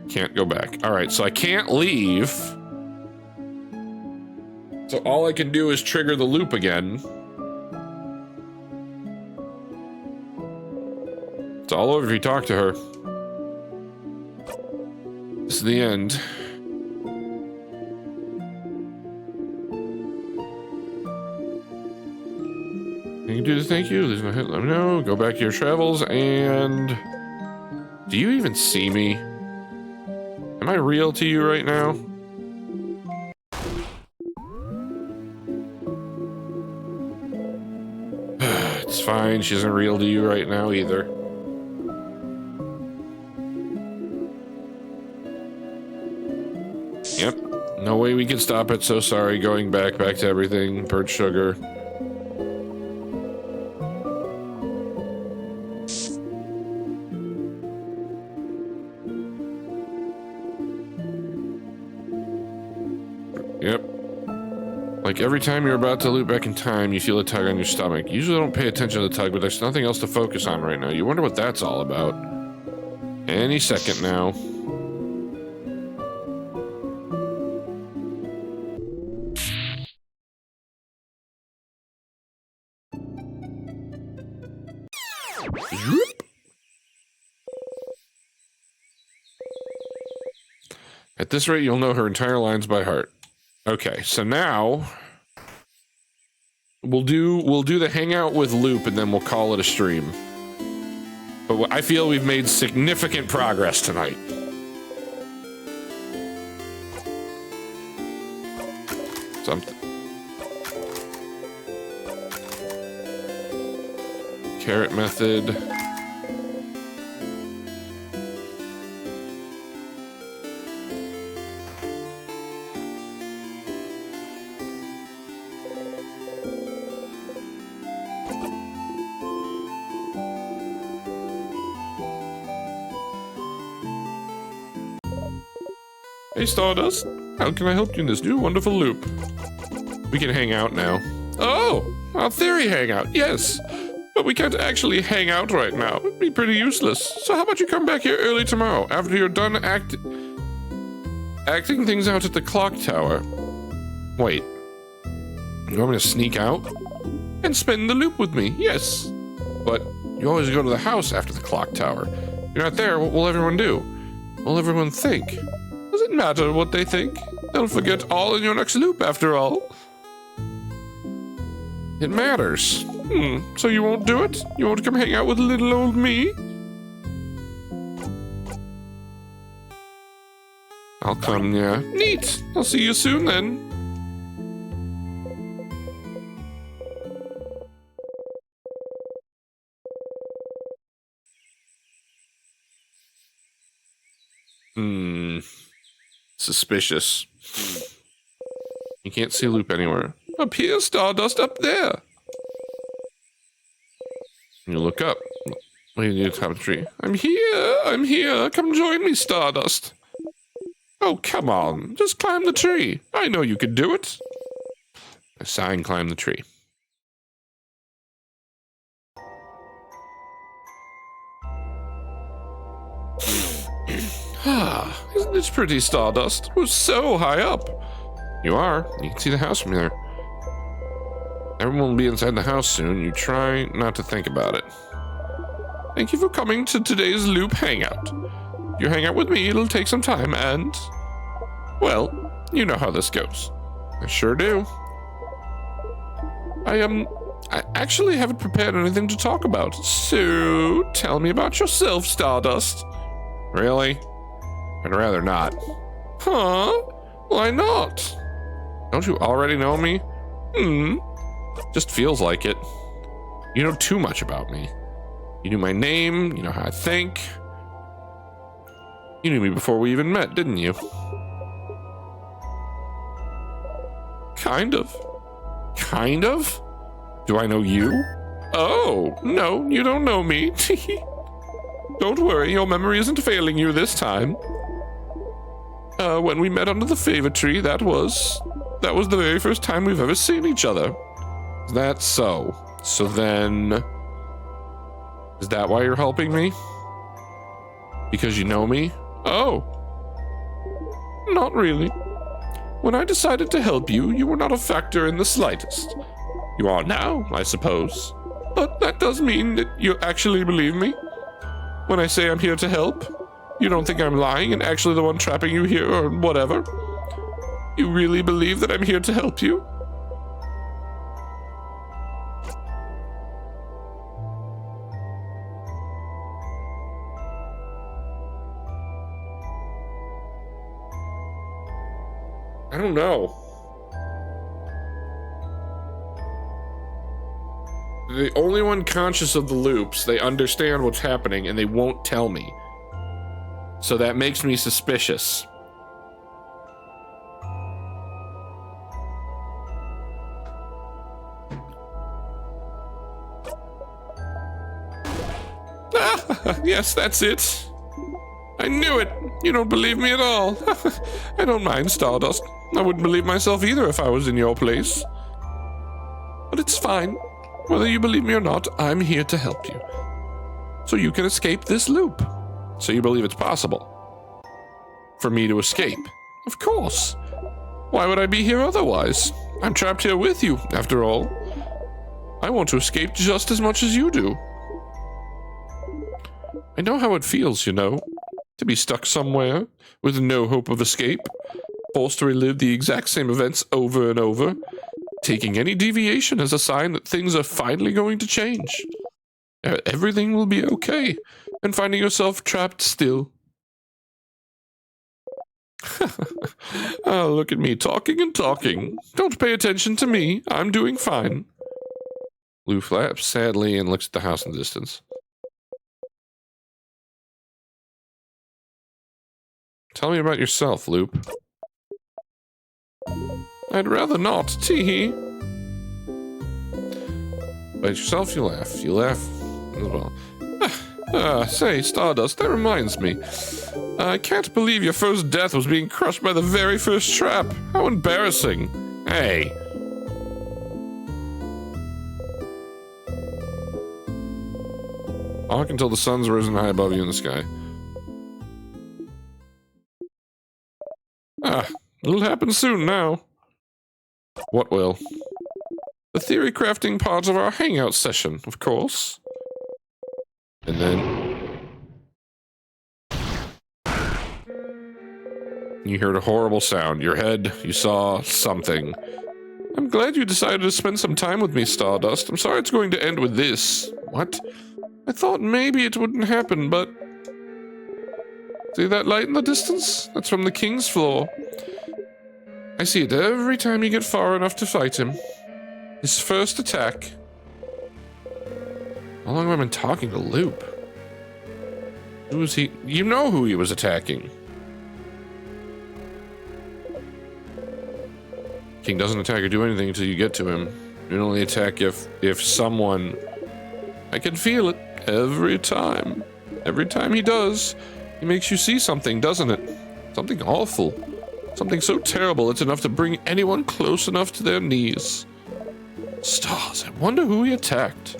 Speaker 1: Can't go back. All right, so I can't leave. So all I can do is trigger the loop again. It's all over if you talk to her. This is the end. You can do the thank you. There's no hit. Let me know. Go back to your travels and... Do you even see me? Am I real to you right now? It's fine. She isn't real to you right now either. Yep. No way we can stop it. So sorry. Going back to everything. Bird sugar. Yep. Like every time you're about to loop back in time, you feel a tug on your stomach. Usually I don't pay attention to the tug, but there's nothing else to focus on right now. You wonder what that's all about. Any second now. At this rate, you'll know her entire lines by heart. Okay, so now we'll do the hangout with Loop and then we'll call it a stream. But I feel we've made significant progress tonight. Something. Carrot method. Hey Stardust, how can I help you in this new wonderful loop? We can hang out now. Oh, our theory hangout, yes. But we can't actually hang out right now. It'd be pretty useless. So how about you come back here early tomorrow after you're done acting things out at the clock tower. Wait. You want me to sneak out? And spin the loop with me, yes. But you always go to the house after the clock tower. You're not there, what will everyone do? What will everyone think? Does it matter what they think? They'll forget all in your next loop after all. It matters. So you won't do it? You won't come hang out with little old me? I'll come, yeah. Neat! I'll see you soon then. Suspicious. You can't see Loop anywhere. Up here, Stardust, up there. You look up. Wait, you top of the tree. I'm here. Come join me, Stardust. Oh, come on. Just climb the tree. I know you can do it. I sigh and climb the tree. Isn't it pretty, Stardust? We're so high up. You are. You can see the house from there. Everyone will be inside the house soon. You try not to think about it. Thank you for coming to today's Loop Hangout. If you hang out with me, it'll take some time and... well, you know how this goes. I sure do. I actually haven't prepared anything to talk about. So, tell me about yourself, Stardust. Really? I'd rather not. Huh? Why not? Don't you already know me? Just feels like it. You know too much about me. You knew my name, you know how I think. You knew me before we even met, didn't you? Kind of. Kind of? Do I know you? Oh, no, you don't know me. Don't worry, your memory isn't failing you this time. When we met under the favor tree, that was the very first time we've ever seen each other. Is that so? So then... is that why you're helping me? Because you know me? Oh. Not really. When I decided to help you, you were not a factor in the slightest. You are now, I suppose. But that does mean that you actually believe me. When I say I'm here to help, you don't think I'm lying and actually the one trapping you here or whatever? You really believe that I'm here to help you? I don't know. The only one conscious of the loops, they understand what's happening and they won't tell me. So that makes me suspicious. Yes, that's it. I knew it. You don't believe me at all. I don't mind, Stardust. I wouldn't believe myself either if I was in your place. But it's fine. Whether you believe me or not, I'm here to help you. So you can escape this loop. So you believe it's possible for me to escape? Of course. Why would I be here otherwise? I'm trapped here with you, after all. I want to escape just as much as you do. I know how it feels, you know, to be stuck somewhere with no hope of escape, forced to relive the exact same events over and over, taking any deviation as a sign that things are finally going to change. Everything will be okay, and finding yourself trapped still. Oh, look at me talking and talking. Don't pay attention to me. I'm doing fine. Lou flaps sadly and looks at the house in the distance. Tell me about yourself, Loop. I'd rather not, teehee. About yourself, you laugh. You laugh as well. Say, Stardust, that reminds me. I can't believe your first death was being crushed by the very first trap. How embarrassing. Hey. Walk until the sun's risen high above you in the sky. Ah, it'll happen soon now. What will? The theory crafting part of our hangout session, of course. And then you heard a horrible sound. Your head, you saw something. I'm glad you decided to spend some time with me, Stardust. I'm sorry it's going to end with this. What? I thought maybe it wouldn't happen, but... See that light in the distance? That's from the king's floor. I see it every time you get far enough to fight him. His first attack. How long have I been talking to Loop? Who was he? You know who he was attacking. King doesn't attack or do anything until you get to him. You only attack if someone... I can feel it every time. Every time he does, he makes you see something, doesn't it? Something awful. Something so terrible it's enough to bring anyone close enough to their knees. Stars, I wonder who he attacked.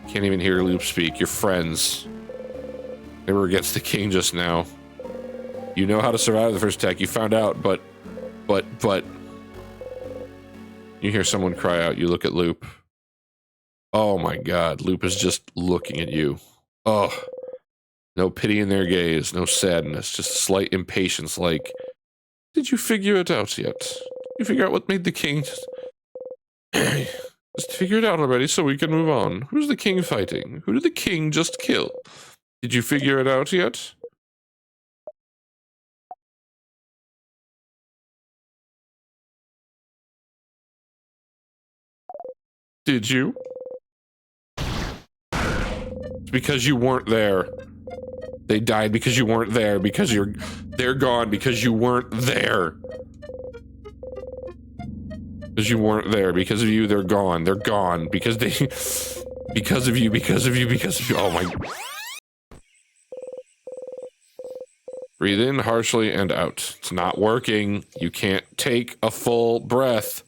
Speaker 1: Can't even hear Loop speak. You're friends. They were against the king just now. You know how to survive the first attack. You found out, but... You hear someone cry out. You look at Loop. Oh my god. Loop is just looking at you. Oh. No pity in their gaze. No sadness. Just a slight impatience like... Did you figure it out yet? Did you figure out what made the king... Just figure it out already so we can move on. Who's the king fighting? Who did the king just kill? Did you figure it out yet? Did you? It's because you weren't there. They died because you weren't there, because they're gone because you weren't there. Because you weren't there. Because of you, they're gone. They're gone. Because they... Because of you, because of you, because of you. Oh my... Breathe in harshly and out. It's not working. You can't take a full breath.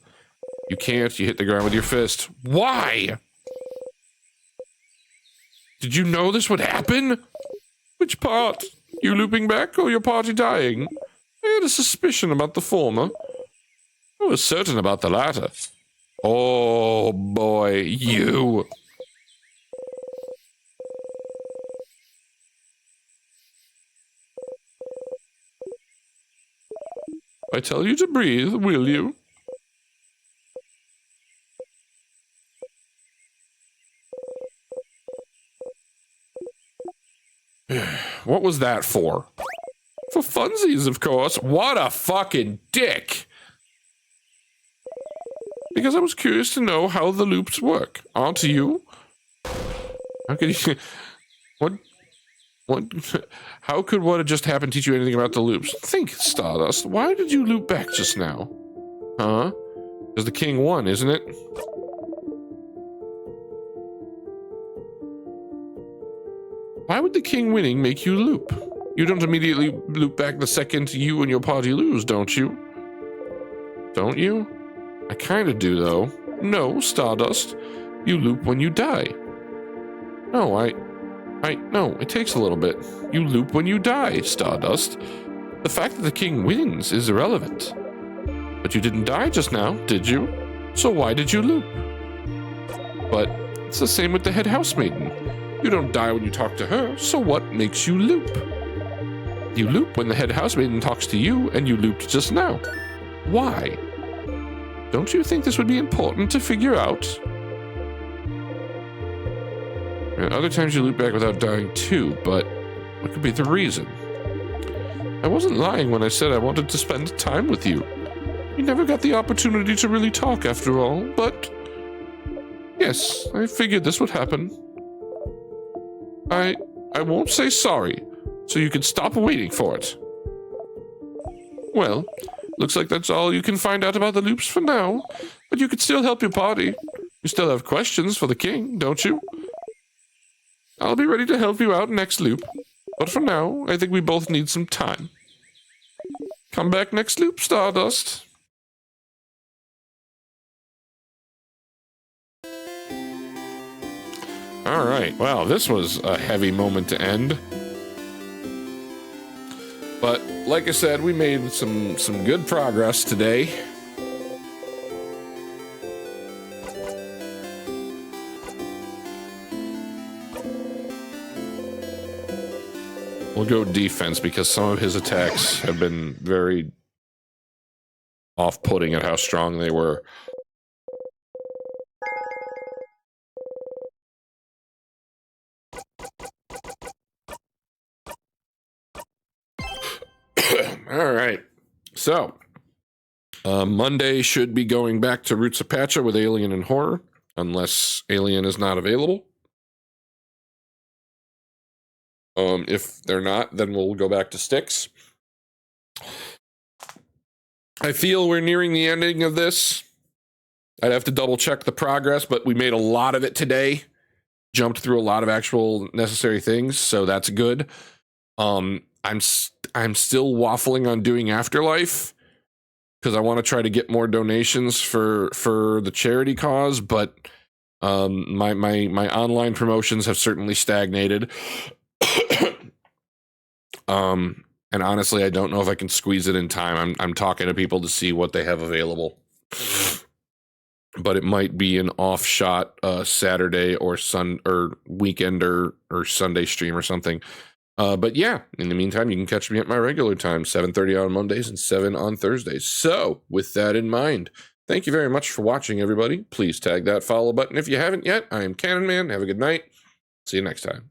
Speaker 1: You can't. You hit the ground with your fist. Why? Did you know this would happen? Which part? You looping back or your party dying? I had a suspicion about the former. I was certain about the latter. Oh boy, you. I tell you to breathe, will you? What was that for? For funsies, of course. What a fucking dick! Because I was curious to know how the loops work. Aren't you? How could you... What? How could what had just happened teach you anything about the loops? Think, Stardust. Why did you loop back just now? Huh? Because the king won, isn't it? Why would the king winning make you loop? You don't immediately loop back the second you and your party lose, don't you? Don't you? I kinda do, though. No, Stardust. You loop when you die. No, no, it takes a little bit. You loop when you die, Stardust. The fact that the king wins is irrelevant. But you didn't die just now, did you? So why did you loop? But it's the same with the head housemaiden. You don't die when you talk to her, so what makes you loop? You loop when the head housemaiden talks to you, and you looped just now. Why? Don't you think this would be important to figure out? And other times you loop back without dying too, but what could be the reason? I wasn't lying when I said I wanted to spend time with you. We never got the opportunity to really talk after all, but... Yes, I figured this would happen. I won't say sorry, so you can stop waiting for it. Well, looks like that's all you can find out about the loops for now, but you could still help your party. You still have questions for the king, don't you? I'll be ready to help you out next loop, but for now, I think we both need some time. Come back next loop, Stardust. Alright, well, this was a heavy moment to end. But like I said, we made some good progress today. We'll go defense because some of his attacks have been very off-putting at how strong they were. All right. So, Monday should be going back to Roots of Pacha with Alien and Horror, unless Alien is not available. If they're not, then we'll go back to Sticks. I feel we're nearing the ending of this. I'd have to double check the progress, but we made a lot of it today. Jumped through a lot of actual necessary things, so that's good. I'm still waffling on doing Afterlife because I want to try to get more donations for the charity cause, but my online promotions have certainly stagnated. And honestly, I don't know if I can squeeze it in time. I'm talking to people to see what they have available. But it might be an off-shot Saturday or weekend or Sunday stream or something. But yeah, in the meantime, you can catch me at my regular time, 7:30 on Mondays and 7 on Thursdays. So with that in mind, thank you very much for watching, everybody. Please tag that follow button if you haven't yet. I am Cannon Man. Have a good night. See you next time.